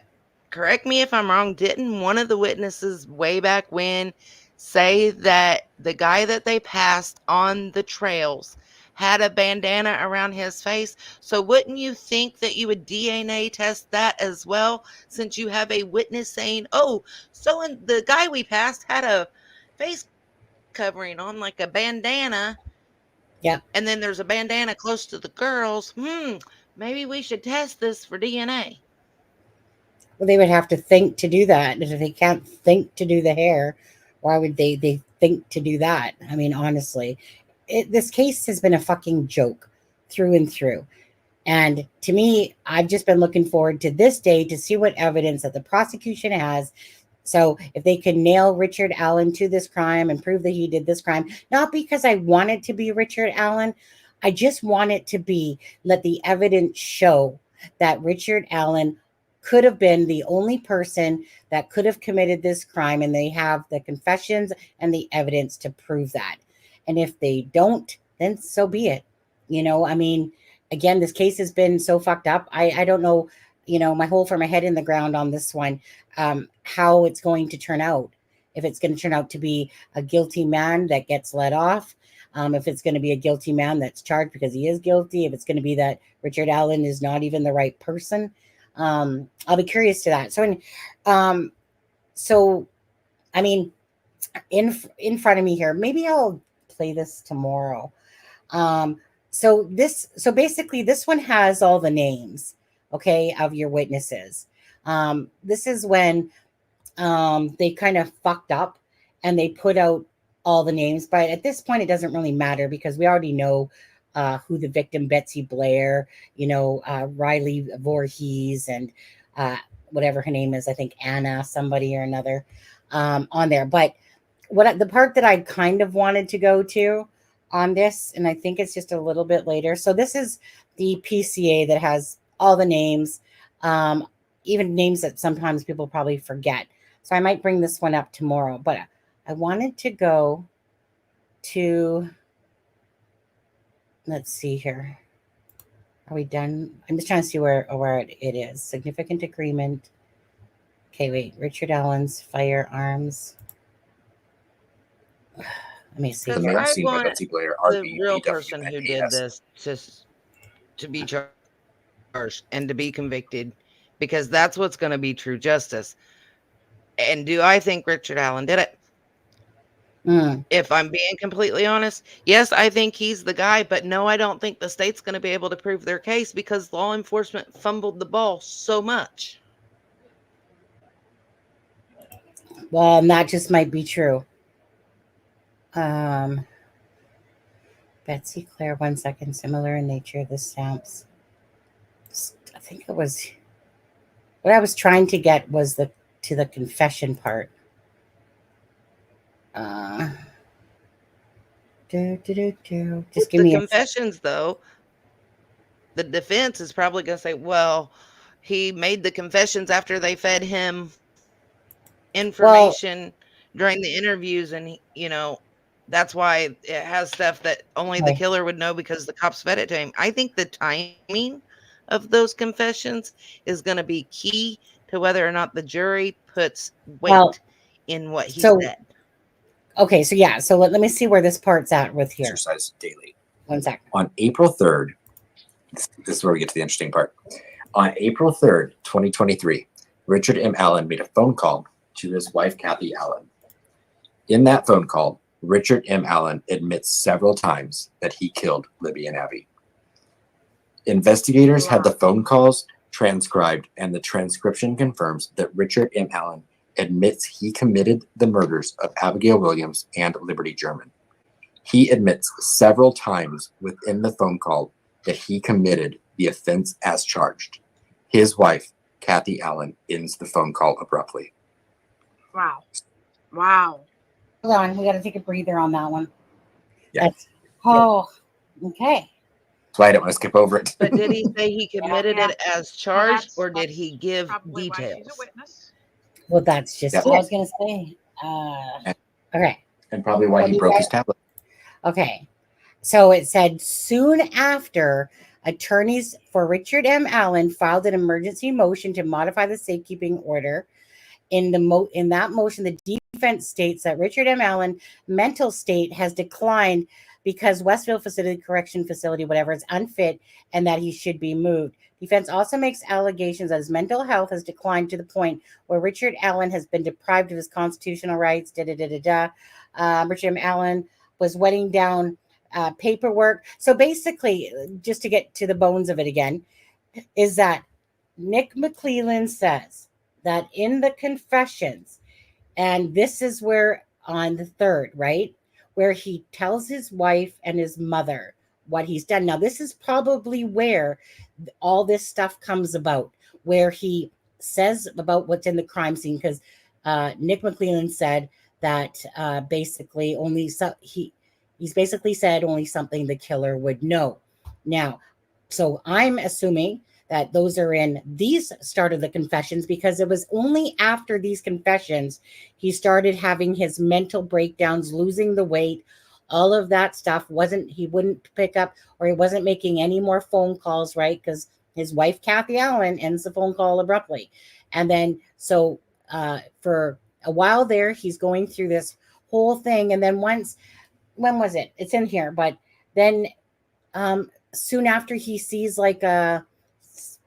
[SPEAKER 9] correct me if I'm wrong, didn't one of the witnesses way back when say that the guy that they passed on the trails had a bandana around his face? So wouldn't you think that you would DNA test that as well, since you have a witness saying, oh, so the guy we passed had a face covering on, like a bandana.
[SPEAKER 2] Yeah.
[SPEAKER 9] And then there's a bandana close to the girls. Maybe we should test this for DNA.
[SPEAKER 2] Well, they would have to think to do that. If they can't think to do the hair, why would they think to do that? I mean, honestly, this case has been a fucking joke through and through. And to me, I've just been looking forward to this day to see what evidence that the prosecution has. So if they can nail Richard Allen to this crime and prove that he did this crime, not because I want it to be Richard Allen, I just want it to be, let the evidence show that Richard Allen could have been the only person that could have committed this crime, and they have the confessions and the evidence to prove that. And if they don't, then so be it. I mean, again, this case has been so fucked up. I don't know, my hole for my head in the ground on this one, how it's going to turn out. If it's going to turn out to be a guilty man that gets let off, if it's going to be a guilty man that's charged because he is guilty, if it's going to be that Richard Allen is not even the right person. I'll be curious to that. So I mean, in front of me here, maybe I'll play this tomorrow. So basically this one has all the names, okay, of your witnesses. This is when they kind of fucked up and they put out all the names, but at this point it doesn't really matter because we already know who the victim, Betsy Blair, Riley Voorhees, and whatever her name is, I think Anna, somebody or another, on there. But the part that I kind of wanted to go to on this, and I think it's just a little bit later. So this is the PCA that has all the names, even names that sometimes people probably forget. So I might bring this one up tomorrow, but I wanted to go to, let's see here. Are we done? I'm just trying to see where it is. Significant agreement. Okay, wait. Richard Allen's firearms. Let me see.
[SPEAKER 10] The
[SPEAKER 9] Because
[SPEAKER 10] man
[SPEAKER 9] I
[SPEAKER 10] seen by
[SPEAKER 9] want
[SPEAKER 10] Betsy Blair,
[SPEAKER 9] the
[SPEAKER 10] RB,
[SPEAKER 9] real
[SPEAKER 10] BW,
[SPEAKER 9] person
[SPEAKER 10] and
[SPEAKER 9] who did
[SPEAKER 10] AS.
[SPEAKER 9] this to be charged and to be convicted, because that's what's going to be true justice. And do I think Richard Allen did it? If I'm being completely honest, yes, I think he's the guy, but no, I don't think the state's going to be able to prove their case because law enforcement fumbled the ball so much.
[SPEAKER 2] Well, and that just might be true. Betsy Claire, 1 second, similar in nature, the stamps. I think it was what I was trying to get was the confession part. Just give
[SPEAKER 9] the
[SPEAKER 2] me
[SPEAKER 9] confessions, though. The defense is probably going to say, well, he made the confessions after they fed him information during the interviews, and that's why it has stuff that only the killer would know because the cops fed it to him. I think the timing of those confessions is going to be key to whether or not the jury puts weight in what he said.
[SPEAKER 2] Okay, so yeah, so let me see where this part's at with here.
[SPEAKER 10] Exercise daily.
[SPEAKER 2] 1 second.
[SPEAKER 10] On April 3rd, this is where we get to the interesting part. On April 3rd, 2023, Richard M. Allen made a phone call to his wife, Kathy Allen. In that phone call, Richard M. Allen admits several times that he killed Libby and Abby. Investigators had the phone calls transcribed, and the transcription confirms that Richard M. Allen admits he committed the murders of Abigail Williams and Liberty German. He admits several times within the phone call that he committed the offense as charged. His wife, Kathy Allen, ends the phone call abruptly.
[SPEAKER 11] Wow.
[SPEAKER 2] Hold on, we got to take a breather on that one.
[SPEAKER 10] Yeah.
[SPEAKER 2] Okay.
[SPEAKER 10] That's why I don't want to skip over it.
[SPEAKER 9] But did he say he committed it as charged, or did he give details?
[SPEAKER 2] Well, that's just what I was going to say. Okay.
[SPEAKER 10] And probably why he broke his tablet.
[SPEAKER 2] Okay. So it said soon after, attorneys for Richard M. Allen filed an emergency motion to modify the safekeeping order. In that motion, the defense states that Richard M. Allen mental state has declined because Westfield Correction Facility, whatever, is unfit and that he should be moved. Defense also makes allegations that his mental health has declined to the point where Richard Allen has been deprived of his constitutional rights. Richard M. Allen was wetting down paperwork. So basically, just to get to the bones of it again, is that Nick McClelland says that in the confessions, and this is where on the 3rd, right, where he tells his wife and his mother what he's done. Now, this is probably where all this stuff comes about, where he says about what's in the crime scene, because Nick McClelland said that basically he's basically said only something the killer would know. Now, so I'm assuming that those are in these start of the confessions, because it was only after these confessions he started having his mental breakdowns, losing the weight, all of that stuff. He wouldn't pick up, or he wasn't making any more phone calls, right? Because his wife, Kathy Allen, ends the phone call abruptly. And then, so for a while there, he's going through this whole thing. And then when was it? It's in here. But then soon after he sees like a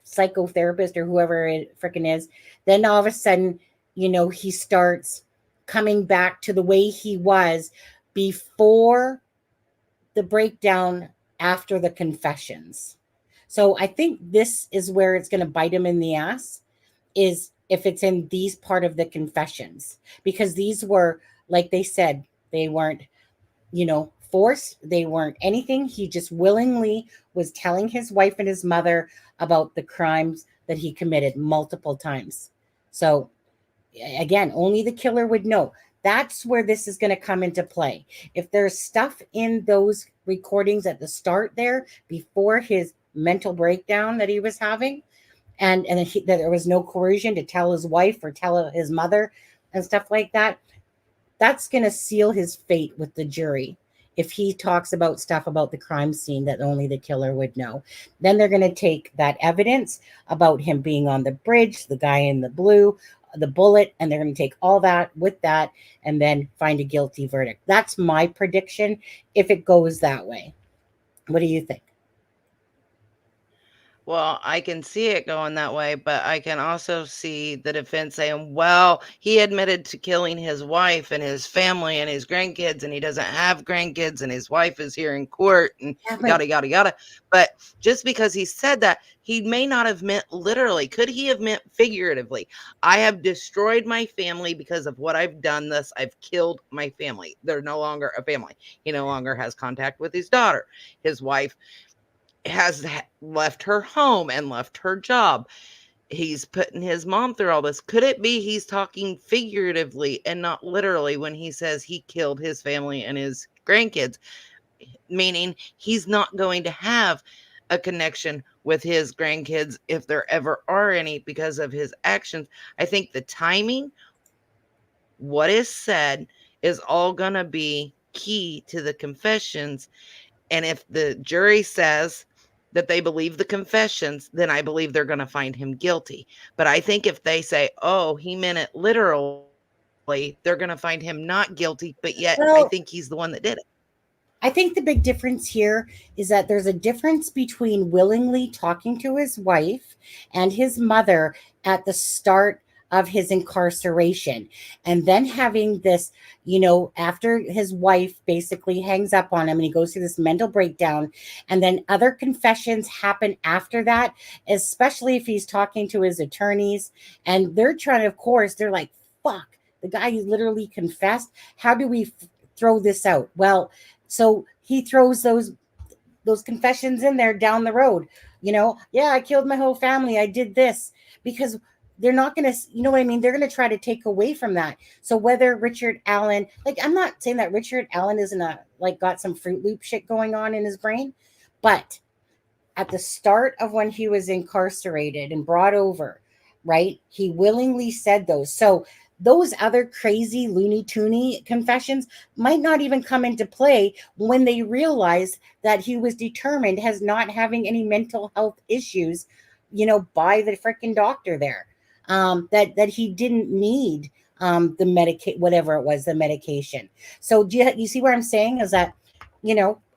[SPEAKER 2] psychotherapist or whoever it freaking is, then all of a sudden, he starts coming back to the way he was before the breakdown, after the confessions. So I think this is where it's going to bite him in the ass, is if it's in these part of the confessions, because these were, like they said, they weren't, forced. They weren't anything. He just willingly was telling his wife and his mother about the crimes that he committed multiple times. So again, only the killer would know. That's where this is going to come into play. If there's stuff in those recordings at the start there, before his mental breakdown that he was having, and that there was no coercion to tell his wife or tell his mother and stuff like that, that's going to seal his fate with the jury. If he talks about stuff about the crime scene that only the killer would know, then they're going to take that evidence about him being on the bridge, the guy in the blue, the bullet, and they're going to take all that with that and then find a guilty verdict. That's my prediction if it goes that way. What do you think?
[SPEAKER 9] Well, I can see it going that way, but I can also see the defense saying, well, he admitted to killing his wife and his family and his grandkids, and he doesn't have grandkids, and his wife is here in court, and yada, yada, yada. But just because he said that, he may not have meant literally. Could he have meant figuratively? I have destroyed my family because of what I've done. Thus, I've killed my family. They're no longer a family. He no longer has contact with his daughter. His wife has left her home and left her job. He's putting his mom through all this. Could it be he's talking figuratively and not literally when he says he killed his family and his grandkids? Meaning he's not going to have a connection with his grandkids if there ever are any because of his actions. I think the timing, what is said, is all going to be key to the confessions. And if the jury says that they believe the confessions, then I believe they're going to find him guilty. But I think if they say, oh, he meant it literally, they're going to find him not guilty, but yet I think he's the one that did it.
[SPEAKER 2] I think the big difference here is that there's a difference between willingly talking to his wife and his mother at the start of his incarceration, and then having this, after his wife basically hangs up on him and he goes through this mental breakdown, and then other confessions happen after that, especially if he's talking to his attorneys and they're trying to, of course, they're like, fuck, the guy literally confessed. How do we throw this out? Well, so he throws those confessions in there down the road. Yeah, I killed my whole family. I did this, because they're not going to, what I mean? They're going to try to take away from that. So whether Richard Allen, I'm not saying that Richard Allen isn't got some Fruit Loop shit going on in his brain, but at the start of when he was incarcerated and brought over, right, he willingly said those. So those other crazy Looney Toony confessions might not even come into play when they realize that he was determined as not having any mental health issues, by the freaking doctor there, that he didn't need whatever it was, the medication. So do you see what I'm saying is that,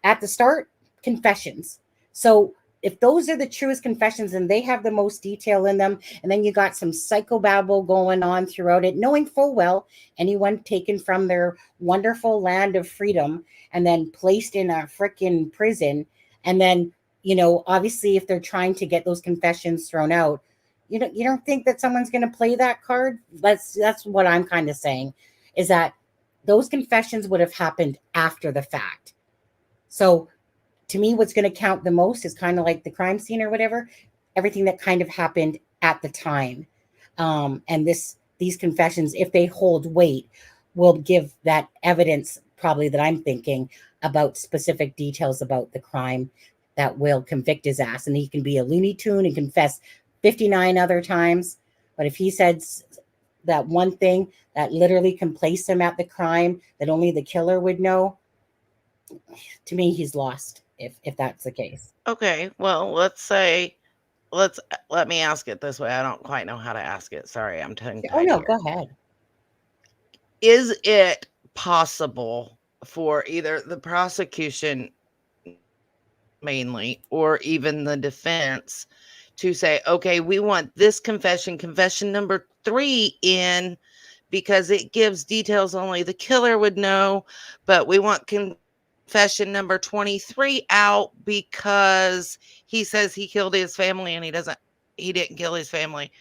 [SPEAKER 2] at the start, confessions. So if those are the truest confessions and they have the most detail in them, and then you got some psychobabble going on throughout it, knowing full well anyone taken from their wonderful land of freedom and then placed in a freaking prison, and then, obviously if they're trying to get those confessions thrown out, you don't think that someone's going to play that card? That's what I'm kind of saying, is that those confessions would have happened after the fact. So to me, what's going to count the most is kind of like the crime scene or whatever, everything that kind of happened at the time. And these confessions, if they hold weight, will give that evidence probably that I'm thinking about specific details about the crime that will convict his ass. And he can be a Looney Tune and confess 59 other times. But if he said that one thing that literally can place him at the crime that only the killer would know, to me, he's lost. If that's the case.
[SPEAKER 9] Okay, well, let me ask it this way. I don't quite know how to ask it. Sorry, I'm tongue-tied.
[SPEAKER 2] Oh no,
[SPEAKER 9] here.
[SPEAKER 2] Go ahead.
[SPEAKER 9] Is it possible for either the prosecution mainly or even the defense to say, okay, we want this confession number 3 in because it gives details only the killer would know, but we want confession number 23 out because he says he killed his family and he didn't kill his family.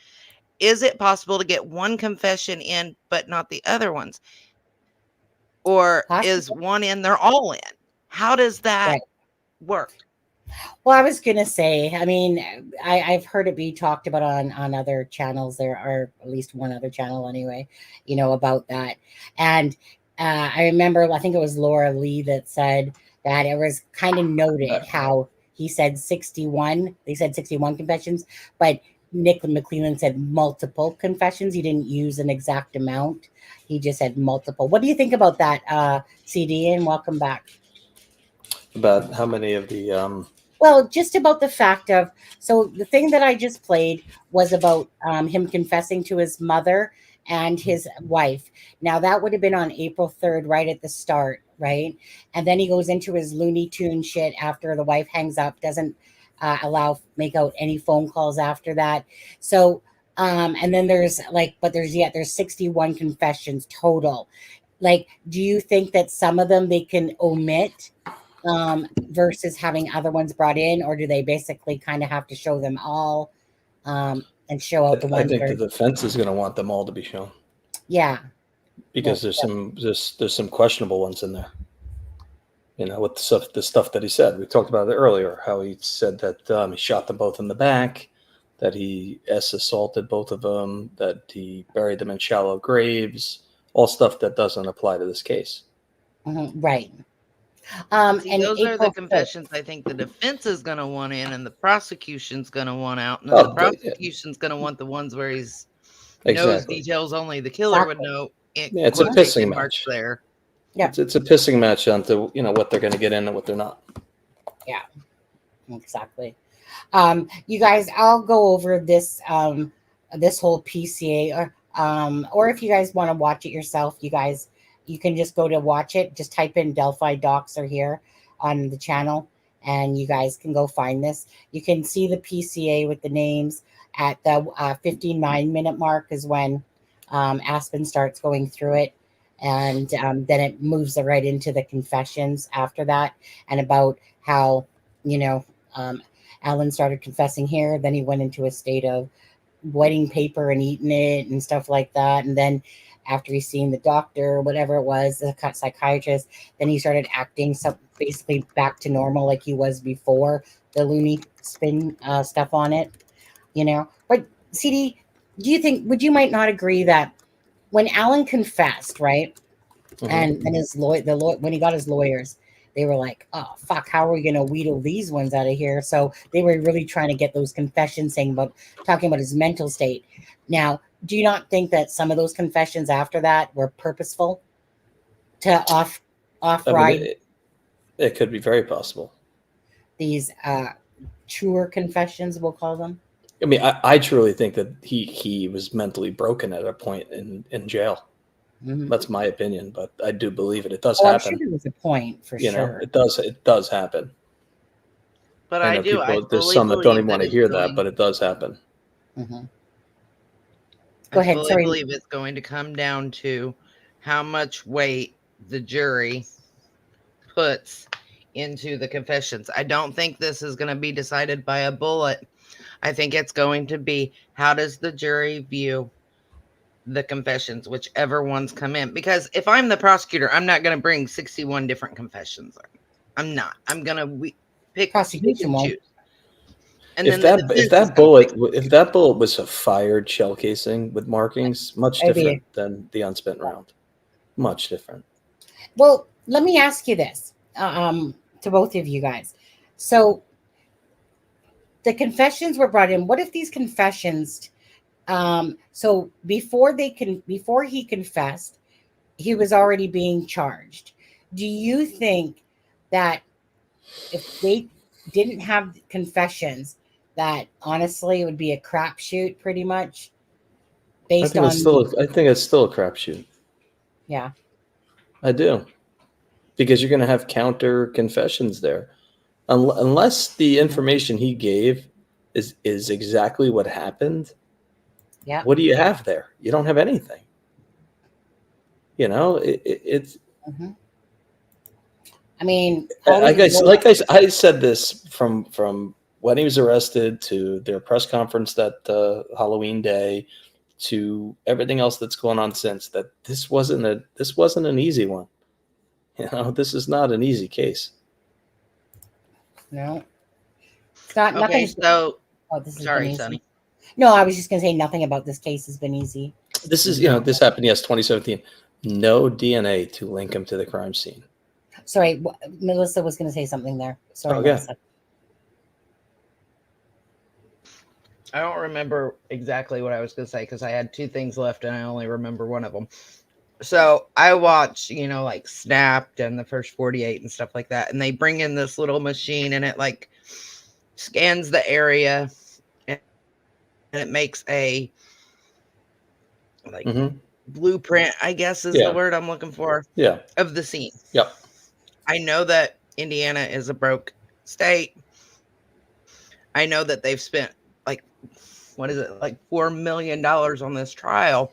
[SPEAKER 9] Is it possible to get one confession in but not the other ones? Or is one in, they're all in? How does that work?
[SPEAKER 2] Well, I was going to say, I mean, I've heard it be talked about on other channels. There are at least one other channel anyway, about that. And I remember, I think it was Laura Lee that said that it was kind of noted how he said 61. They said 61 confessions, but Nick McClellan said multiple confessions. He didn't use an exact amount. He just said multiple. What do you think about that, CD? And welcome back.
[SPEAKER 4] About how many of the...
[SPEAKER 2] Well, just about the fact of, so the thing that I just played was about him confessing to his mother and his wife. Now that would have been on April 3rd, right at the start, right? And then he goes into his Looney Tune shit after the wife hangs up, doesn't make out any phone calls after that. So and then there's there's 61 confessions total. Like, do you think that some of them they can omit versus having other ones brought in, or do they basically kind of have to show them all and show out the
[SPEAKER 4] I
[SPEAKER 2] ones that
[SPEAKER 4] think the
[SPEAKER 2] are,
[SPEAKER 4] defense is going to want them all to be shown
[SPEAKER 2] yeah,
[SPEAKER 4] because there's some questionable ones in there. With the stuff that he said. We talked about it earlier, how he said that he shot them both in the back, that he assaulted both of them, that he buried them in shallow graves, all stuff that doesn't apply to this case.
[SPEAKER 2] right.
[SPEAKER 9] See,
[SPEAKER 2] and
[SPEAKER 9] those are the
[SPEAKER 2] April 5th,
[SPEAKER 9] confessions I think the defense is going to want in, and the prosecution's going to want out, and then
[SPEAKER 4] Oh,
[SPEAKER 9] the prosecution's going to want the ones where he's knows
[SPEAKER 4] exactly.
[SPEAKER 9] details only the killer would
[SPEAKER 2] exactly.
[SPEAKER 9] know.
[SPEAKER 4] Yeah, it's a
[SPEAKER 9] Quotation
[SPEAKER 4] pissing
[SPEAKER 9] marks
[SPEAKER 4] match.
[SPEAKER 9] there.
[SPEAKER 2] Yeah,
[SPEAKER 4] It's a pissing match onto what they're going to get in and what they're not.
[SPEAKER 2] yeah, exactly. You guys, I'll go over this this whole PCA, or if you guys want to watch it yourself, you guys, you can just go to watch it. Just type in Delphi Docs are here on the channel, and you guys can go find this. You can see the PCA with the names at the 59-minute mark is when Aspen starts going through it. And then it moves right into the confessions after that, and about how, Alan started confessing here. Then he went into a state of wetting paper and eating it and stuff like that. And then after he's seen the doctor, whatever it was, the psychiatrist, then he started acting basically back to normal like he was before the loony spin stuff on it, But CD, would you might not agree that when Alan confessed, right?
[SPEAKER 4] Mhm.
[SPEAKER 2] And his when he got his lawyers, they were like, "Oh fuck, how are we gonna wheedle these ones out of here?" So they were really trying to get those confessions talking about his mental state. Now, do you not think that some of those confessions after that were purposeful to off ride
[SPEAKER 4] it could be very possible.
[SPEAKER 2] these truer confessions, we'll call them?
[SPEAKER 4] I mean, I truly think that he was mentally broken at a point in jail.
[SPEAKER 2] Mm-hmm.
[SPEAKER 4] That's my opinion, but I do believe it. It does
[SPEAKER 2] I'm
[SPEAKER 4] happen.
[SPEAKER 2] sure there was a point for sure.
[SPEAKER 4] It does happen.
[SPEAKER 9] But
[SPEAKER 4] I
[SPEAKER 9] I
[SPEAKER 4] know
[SPEAKER 9] do. I
[SPEAKER 4] people. There's
[SPEAKER 9] fully
[SPEAKER 4] some that don't
[SPEAKER 9] believe
[SPEAKER 4] even
[SPEAKER 9] that
[SPEAKER 4] want to
[SPEAKER 9] it's
[SPEAKER 4] hear
[SPEAKER 9] going.
[SPEAKER 4] that, but it does happen.
[SPEAKER 2] Mm-hmm.
[SPEAKER 9] I fully believe it's going to come down to how much weight the jury puts into the confessions. I don't think this is going to be decided by a bullet. I think it's going to be, how does the jury view the confessions, whichever ones come in? Because if I'm the prosecutor, I'm not going to bring 61 different confessions. I'm not. I'm going to pick
[SPEAKER 2] Prosecution
[SPEAKER 9] and
[SPEAKER 2] won't.
[SPEAKER 9] choose. And
[SPEAKER 4] If that bullet was a fired shell casing with markings, much different than the unspent round. Much different.
[SPEAKER 2] Well, let me ask you this, to both of you guys. So the confessions were brought in. What if these confessions? So before he confessed, he was already being charged. Do you think that if they didn't have confessions, that honestly it would be a crapshoot, pretty much,
[SPEAKER 4] I think it's still a crapshoot.
[SPEAKER 2] Yeah,
[SPEAKER 4] I do, because you're going to have counter confessions there, unless the information he gave is exactly what happened.
[SPEAKER 2] Yeah.
[SPEAKER 4] What do you have there? You don't have anything. It's.
[SPEAKER 2] Mm-hmm. I mean,
[SPEAKER 4] I said this from when he was arrested to their press conference that Halloween day to everything else that's going on since, that this wasn't an easy one. This is not an easy case.
[SPEAKER 2] No, it's not.
[SPEAKER 9] Okay,
[SPEAKER 2] nothing.
[SPEAKER 9] So,
[SPEAKER 2] sorry, Sonny. No, I was just going to say nothing about this case has been easy.
[SPEAKER 4] This is, this happened, 2017. No DNA to link him to the crime scene.
[SPEAKER 2] Sorry, Melissa was going to say something there. Sorry, Melissa.
[SPEAKER 9] I don't remember exactly what I was going to say because I had two things left and I only remember one of them. So I watch, like Snapped and the First 48 and stuff like that. And they bring in this little machine and it like scans the area and it makes a like blueprint, I guess is the word I'm looking for.
[SPEAKER 4] Yeah.
[SPEAKER 9] Of the scene.
[SPEAKER 4] Yep.
[SPEAKER 9] I know that Indiana is a broke state. I know that they've spent like, what is it, like $4 million on this trial.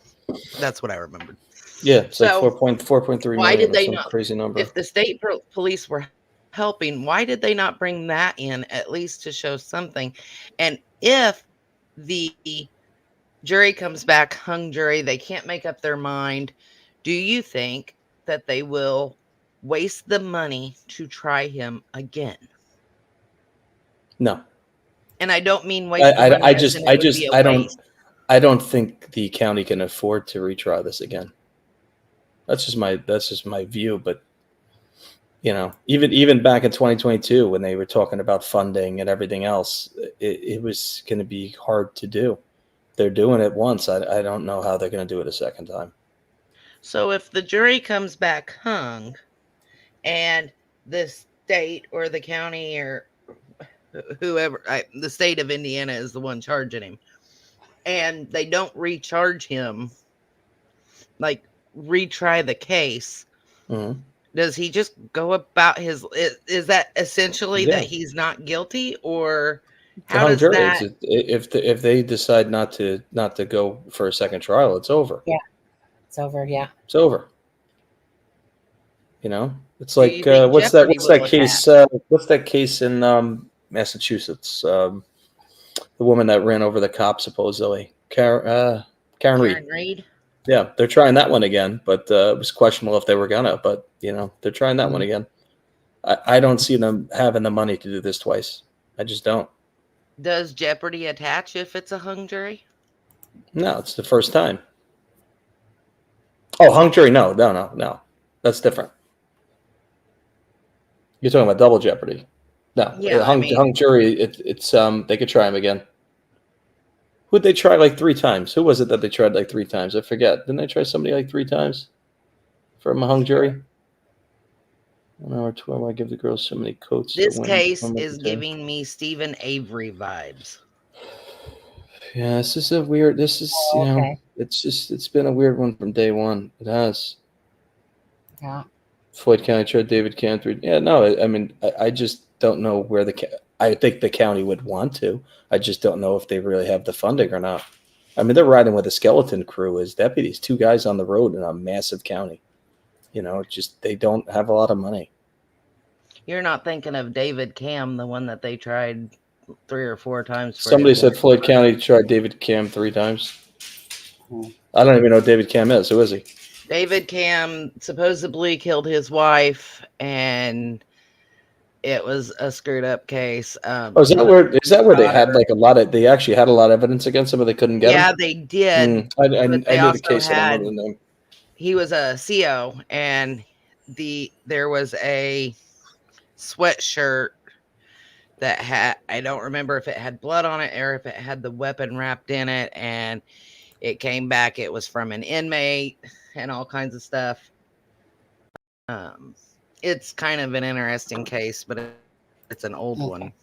[SPEAKER 9] That's what I remembered.
[SPEAKER 4] Yeah, it's
[SPEAKER 9] so,
[SPEAKER 4] like 4.3
[SPEAKER 9] why
[SPEAKER 4] million
[SPEAKER 9] did they
[SPEAKER 4] or some
[SPEAKER 9] not,
[SPEAKER 4] crazy number.
[SPEAKER 9] if the state police were helping, why did they not bring that in at least to show something? And if the jury comes back hung jury, they can't make up their mind, do you think that they will waste the money to try him again?
[SPEAKER 4] No.
[SPEAKER 9] And I don't mean waste the money.
[SPEAKER 4] I don't think the county can afford to retry this again. That's just my view. But you know, even back in 2022 when they were talking about funding and everything else, it was going to be hard to do. They're doing it once. I don't know how they're going to do it a second time.
[SPEAKER 9] So if the jury comes back hung and the state or the county or whoever, the state of Indiana is the one charging him, and they don't recharge him, like retry the case, does he just go about his, is that essentially that he's not guilty, or how does that?
[SPEAKER 4] If they decide not to go for a second trial, it's over.
[SPEAKER 2] Yeah, it's over. Yeah,
[SPEAKER 4] it's over. You know, it's like what's that case? What's that case in Massachusetts? The woman that ran over the cop supposedly, Karen Reed. Yeah, they're trying that one again, but it was questionable if they were gonna. But you know, they're trying that one again. I don't see them having the money to do this twice. I just don't.
[SPEAKER 9] Does jeopardy attach if it's a hung jury?
[SPEAKER 4] No, it's the first time. Oh, hung jury? No. That's different. You're talking about double jeopardy. No,
[SPEAKER 9] yeah,
[SPEAKER 4] hung jury. It's they could try him again. Who'd they try like 3 times? Who was it that they tried like 3 times? I forget. Didn't they try somebody like 3 times from a hung jury? 1 hour 12. I give the girls so many coats.
[SPEAKER 9] This case is giving me Stephen Avery vibes.
[SPEAKER 4] Yeah, this is a weird. This is you know, it's been a weird one from day one. It has.
[SPEAKER 2] Yeah.
[SPEAKER 4] Floyd County tried David Camp. Yeah, no, I mean, I just don't know where I think the county would want to. I just don't know if they really have the funding or not. I mean, they're riding with a skeleton crew as deputies, 2 guys on the road in a massive county. You know, just they don't have a lot of money.
[SPEAKER 9] You're not thinking of David Cam, the one that they tried 3 or 4 times.
[SPEAKER 4] Somebody said Floyd County tried David Cam 3 times. I don't even know what David Cam is. Who is he?
[SPEAKER 9] David Cam supposedly killed his wife, and it was a screwed up case.
[SPEAKER 4] Is that where they had like they actually had a lot of evidence against him, but they couldn't get him?
[SPEAKER 9] Yeah, they did.
[SPEAKER 4] I knew the case. I don't remember the name.
[SPEAKER 9] He was a CO, and there was a sweatshirt that had, I don't remember if it had blood on it or if it had the weapon wrapped in it, and it came back, it was from an inmate and all kinds of stuff. It's kind of an interesting case, but it's an old one.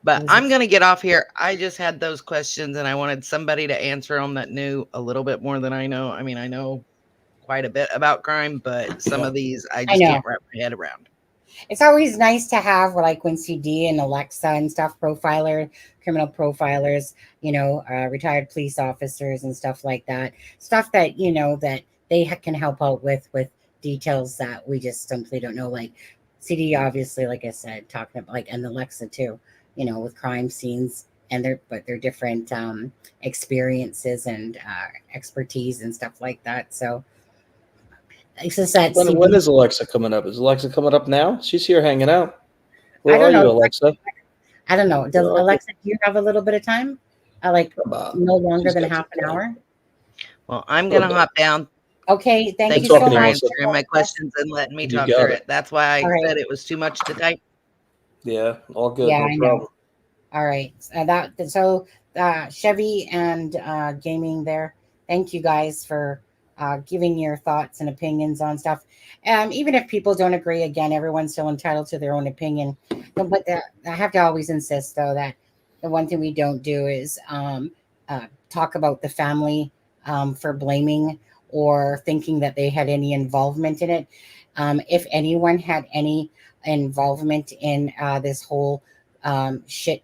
[SPEAKER 9] But I'm going to get off here. I just had those questions and I wanted somebody to answer them that knew a little bit more than I know. I mean, I know quite a bit about crime, but some of these I just can't wrap my head around.
[SPEAKER 2] It's always nice to have, like when CD and Alexa and stuff, criminal profilers, you know, retired police officers and stuff like that. Stuff that, you know, that they can help out with details that we just simply don't know. Like CD, obviously, like I said, talking about and Alexa too, you know, with crime scenes and their different experiences and expertise and stuff like that. So.
[SPEAKER 4] When is Alexa coming up? Is Alexa coming up now? She's here hanging out. Where are you, Alexa?
[SPEAKER 2] I don't know. Does Alexa, do you have a little bit of time? No longer than half an hour?
[SPEAKER 9] Well, I'm going to hop down.
[SPEAKER 2] Okay, thank you so much
[SPEAKER 9] for answering my questions and letting me talk through it. That's why I said it was too much to type.
[SPEAKER 4] Yeah, all good.
[SPEAKER 2] Yeah,
[SPEAKER 4] no problem.
[SPEAKER 2] All right. Chevy and gaming there. Thank you guys for giving your thoughts and opinions on stuff. Even if people don't agree, again, everyone's still entitled to their own opinion. But I have to always insist, though, that the one thing we don't do is talk about the family for blaming or thinking that they had any involvement in it. If anyone had any involvement in this whole shit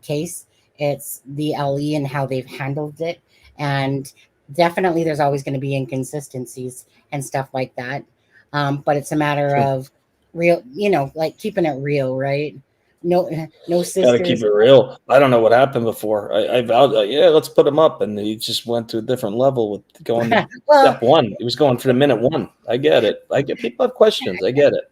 [SPEAKER 2] case, it's the LE and how they've handled it. And definitely there's always going to be inconsistencies and stuff like that. But it's a matter of real, like keeping it real, right? No sisters.
[SPEAKER 4] Gotta keep it real. I don't know what happened before. I vowed, yeah, let's put him up, and he just went to a different level with going to step one. He was going for the minute one. I get it. I get people have questions. I get it.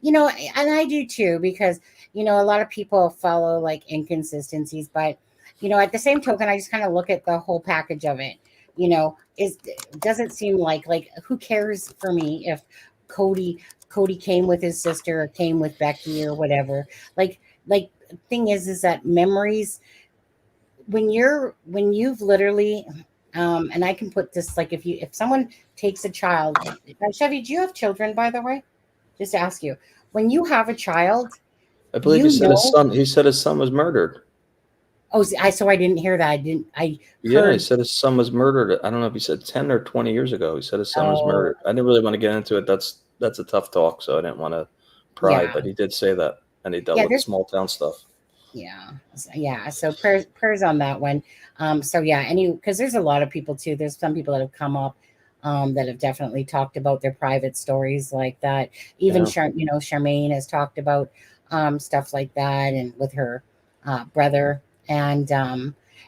[SPEAKER 2] And I do too, because a lot of people follow like inconsistencies, but at the same token, I just kind of look at the whole package of it. Doesn't seem like who cares for me if Cody came with his sister or came with Becky or whatever. Like thing is that memories, when you've literally and I can put this, like if someone takes a child. Chevy, do you have children, by the way? Just to ask you, when you have a child,
[SPEAKER 4] I believe he said his son. He said his son was murdered.
[SPEAKER 2] Oh, so I didn't hear that.
[SPEAKER 4] Yeah, he said his son was murdered. I don't know if he said 10 or 20 years ago. He said his son was murdered. I didn't really want to get into it. That's a tough talk, so I didn't want to pry. But he did say that, and he dealt with the small town stuff.
[SPEAKER 2] Yeah. So prayers on that one. Because there's a lot of people too. There's some people that have come up that have definitely talked about their private stories like that. Even Charmaine has talked about stuff like that, and with her brother. And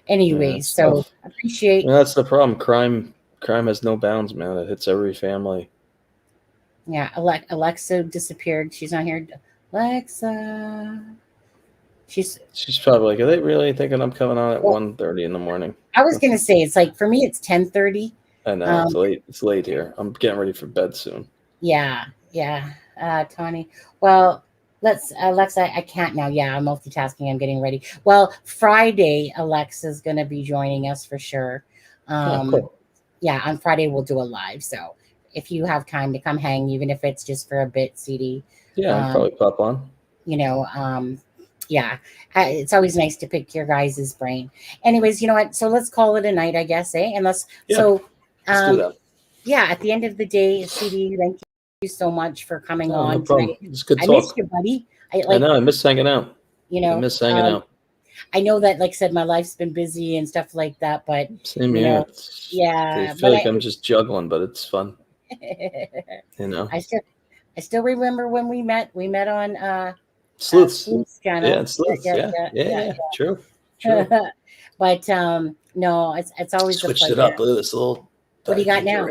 [SPEAKER 2] anyways, so
[SPEAKER 4] tough.
[SPEAKER 2] appreciate.
[SPEAKER 4] That's the problem. Crime has no bounds, man. It hits every family.
[SPEAKER 2] Yeah, Alexa disappeared. She's not here. Alexa. She's
[SPEAKER 4] probably like, are they really thinking I'm coming on at 1:30 in the morning?
[SPEAKER 2] I was gonna say, it's like, for me it's 10:30.
[SPEAKER 4] I know, it's late. It's late here. I'm getting ready for bed soon.
[SPEAKER 2] Yeah. Tony. Well, Alexa, I can't now. Yeah, I'm multitasking. I'm getting ready. Well, Friday, Alexa's going to be joining us for sure.
[SPEAKER 4] Cool.
[SPEAKER 2] Yeah, on Friday, we'll do a live. So if you have time to come hang, even if it's just for a bit, CD.
[SPEAKER 4] Yeah, I'll probably pop on.
[SPEAKER 2] Yeah, it's always nice to pick your guys' brain. Anyways, you know what? So let's call it a night, I guess, eh? Let's do that. Yeah, at the end of the day, CD, thank you so much for coming on.
[SPEAKER 4] No problem. It's good talk.
[SPEAKER 2] I missed you, buddy.
[SPEAKER 4] I know. I miss hanging out. I miss hanging out.
[SPEAKER 2] I know that, like I said, my life's been busy and stuff like that, but
[SPEAKER 4] same here.
[SPEAKER 2] Yeah,
[SPEAKER 4] I feel like I'm just juggling, but it's fun.
[SPEAKER 2] I still remember when we met. We met on
[SPEAKER 4] Sleuths
[SPEAKER 2] channel.
[SPEAKER 4] Yeah, Sleuths. Yeah. True.
[SPEAKER 2] But no, it's always
[SPEAKER 4] switched it up. Look at this little.
[SPEAKER 2] What do you got now?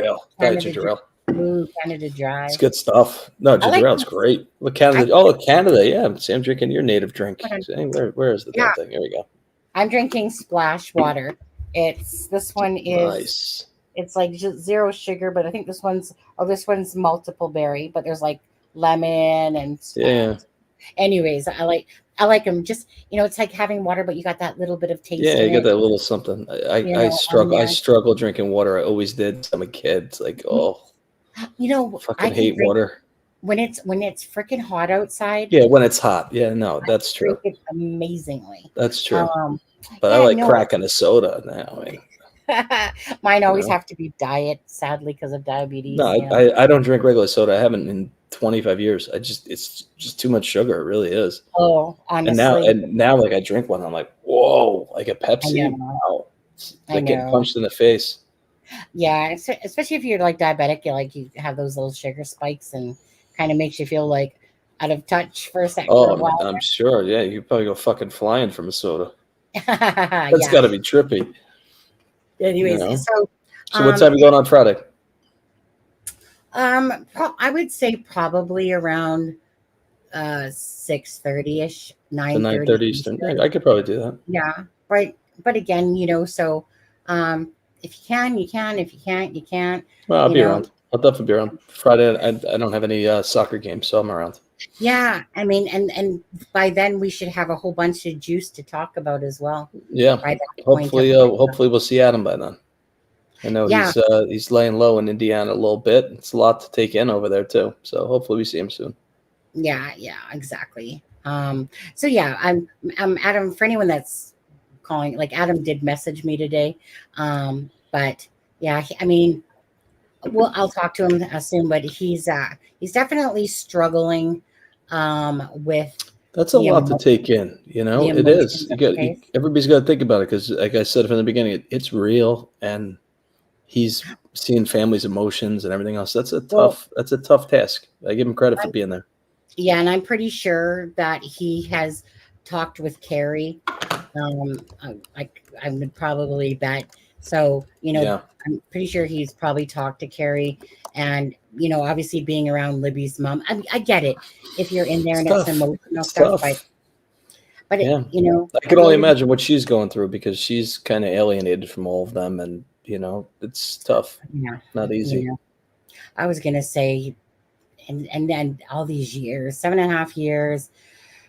[SPEAKER 4] Ginger ale.
[SPEAKER 2] Ooh, Canada Dry.
[SPEAKER 4] It's good stuff. No, ginger ale's great. Look, Canada. Canada. Yeah, see, I'm drinking your native drink. Where is the damn thing? Here we go.
[SPEAKER 2] I'm drinking Splash Water. This one is
[SPEAKER 4] nice.
[SPEAKER 2] It's like just 0 sugar, but I think this one's multiple berry, but there's like lemon and stuff.
[SPEAKER 4] Yeah.
[SPEAKER 2] Anyways, I like them. Just it's like having water, but you got that little bit of taste.
[SPEAKER 4] Yeah, you got that little something. I struggle drinking water. I always did. I'm a kid. It's like, fucking hate water.
[SPEAKER 2] When it's freaking hot outside.
[SPEAKER 4] Yeah, when it's hot. Yeah, no, that's true.
[SPEAKER 2] Drink it amazingly.
[SPEAKER 4] That's true. But I like cracking a soda now.
[SPEAKER 2] Mine always have to be diet, sadly, because of diabetes.
[SPEAKER 4] No, I don't drink regular soda. I haven't in 25 years. It's just too much sugar. It really is.
[SPEAKER 2] Oh, honestly.
[SPEAKER 4] And now like I drink one, I'm like, whoa, like a Pepsi. Wow. It's like getting punched in the face.
[SPEAKER 2] Yeah, especially if you're like diabetic, you have those little sugar spikes and kind of makes you feel like out of touch for a second.
[SPEAKER 4] Oh, I'm sure. Yeah, you probably go fucking flying from a soda. That's got to be trippy.
[SPEAKER 2] Anyways,
[SPEAKER 4] so what time are you going on Friday?
[SPEAKER 2] I would say probably around 6:30ish, 9:30
[SPEAKER 4] Eastern. Yeah, I could probably do that.
[SPEAKER 2] Yeah, right. But again, so if you can, you can. If you can't, you can't.
[SPEAKER 4] Well, I'll be around. I'll definitely be around Friday. I don't have any soccer games, so I'm around.
[SPEAKER 2] Yeah, I mean, and by then we should have a whole bunch of juice to talk about as well.
[SPEAKER 4] Yeah, hopefully we'll see Adam by then. I know he's laying low in Indiana a little bit. It's a lot to take in over there too. So hopefully we see him soon.
[SPEAKER 2] Yeah, exactly. So yeah, I'm Adam. For anyone that's calling, like Adam did message me today, but Yeah, I mean, well, I'll talk to him soon, but he's definitely struggling with
[SPEAKER 4] That's a
[SPEAKER 2] the
[SPEAKER 4] lot to
[SPEAKER 2] emo-
[SPEAKER 4] take in.
[SPEAKER 2] the
[SPEAKER 4] It is.
[SPEAKER 2] emotions of the case.
[SPEAKER 4] Everybody's got to think about it because, like I said from the beginning, it's real, and he's seeing families' emotions and everything else. That's a
[SPEAKER 2] Well,
[SPEAKER 4] tough task. I give him credit for being there.
[SPEAKER 2] yeah, and I'm pretty sure that he has talked with Carrie. I would probably bet. So,
[SPEAKER 4] Yeah.
[SPEAKER 2] I'm pretty sure he's probably talked to Carrie, and obviously being around Libby's mom. I get it if you're in there
[SPEAKER 4] It's
[SPEAKER 2] and it's
[SPEAKER 4] tough.
[SPEAKER 2] emotional
[SPEAKER 4] It's
[SPEAKER 2] stuff,
[SPEAKER 4] tough.
[SPEAKER 2] but
[SPEAKER 4] Yeah. I
[SPEAKER 2] at
[SPEAKER 4] can
[SPEAKER 2] the
[SPEAKER 4] only
[SPEAKER 2] end of
[SPEAKER 4] imagine what she's going through because she's kind of alienated from all of them, and it's tough.
[SPEAKER 2] yeah,
[SPEAKER 4] Not easy.
[SPEAKER 2] I was gonna say, and then all these years, 7.5 years.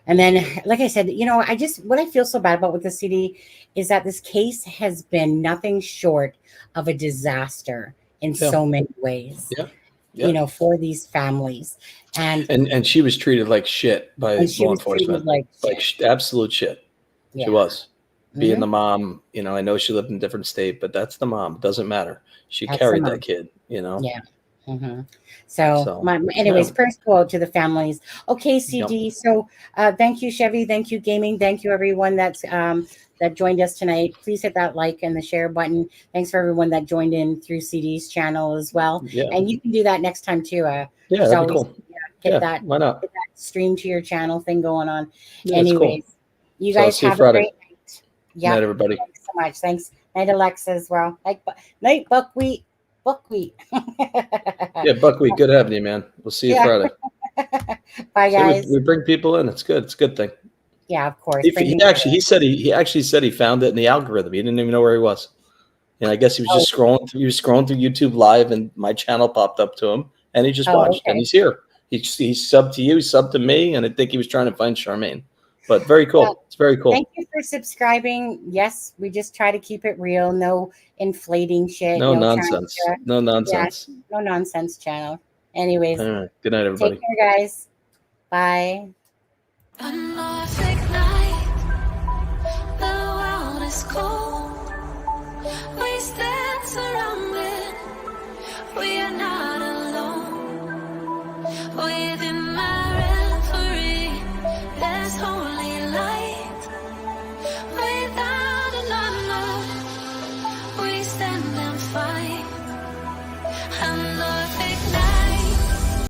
[SPEAKER 2] And then, like I said, what I feel so bad about with the CD is that this case has been nothing short of a disaster in
[SPEAKER 4] Yeah.
[SPEAKER 2] so many ways,
[SPEAKER 4] Yeah.
[SPEAKER 2] for these families.
[SPEAKER 4] And she was treated like shit by
[SPEAKER 2] She
[SPEAKER 4] law
[SPEAKER 2] was treated
[SPEAKER 4] enforcement.
[SPEAKER 2] like
[SPEAKER 4] Absolute shit.
[SPEAKER 2] yeah.
[SPEAKER 4] She was. Being
[SPEAKER 2] Mhm.
[SPEAKER 4] the mom, I know she lived in a different state, but that's the mom. It doesn't matter. She
[SPEAKER 2] That's the
[SPEAKER 4] carried
[SPEAKER 2] mom.
[SPEAKER 4] that kid,
[SPEAKER 2] Yeah. hmm So,
[SPEAKER 4] So,
[SPEAKER 2] anyways,
[SPEAKER 4] yeah.
[SPEAKER 2] first of all, to the families. Okay, CD. So, thank you, Chevy. Thank you, Gaming. Thank you, everyone that joined us tonight. Please hit that like and the share button. Thanks for everyone that joined in through CD's channel as well.
[SPEAKER 4] Yeah.
[SPEAKER 2] And you can do that next time too.
[SPEAKER 4] Yeah,
[SPEAKER 2] Just
[SPEAKER 4] that'd be
[SPEAKER 2] always
[SPEAKER 4] cool.
[SPEAKER 2] get that
[SPEAKER 4] Why not?
[SPEAKER 2] stream to your channel thing going on.
[SPEAKER 4] Yeah, it's
[SPEAKER 2] Anyways,
[SPEAKER 4] cool.
[SPEAKER 2] you
[SPEAKER 4] So I'll
[SPEAKER 2] guys
[SPEAKER 4] see you
[SPEAKER 2] have a
[SPEAKER 4] Friday.
[SPEAKER 2] great night. Yeah.
[SPEAKER 4] Night, everybody.
[SPEAKER 2] Thanks so much. Thanks. Night, Alexa, as well. Night, Buckwheat. Buckwheat.
[SPEAKER 4] Yeah, Buckwheat, good having you, man. We'll see you Friday.
[SPEAKER 2] Bye, guys.
[SPEAKER 4] We bring people in. It's good. It's a good thing.
[SPEAKER 2] Yeah, of course.
[SPEAKER 4] He actually said he found it in the algorithm. He didn't even know where he was. And I guess he was just scrolling through. He was scrolling through YouTube Live, and my channel popped up to him, and he just watched.
[SPEAKER 2] Okay.
[SPEAKER 4] And he's here. He subbed to you. He subbed to me, and I think he was trying to find Charmaine. But very cool.
[SPEAKER 2] Well,
[SPEAKER 4] it's very cool.
[SPEAKER 2] Thank you for subscribing. Yes, we just try to keep it real. No inflating shit.
[SPEAKER 4] No nonsense. No nonsense.
[SPEAKER 2] Yeah, no nonsense channel. Anyways,
[SPEAKER 4] All right. Good night, everybody.
[SPEAKER 2] Take care, guys. Bye.
[SPEAKER 1] A Norfolk night, the world is cold. We stand surrounded, we are not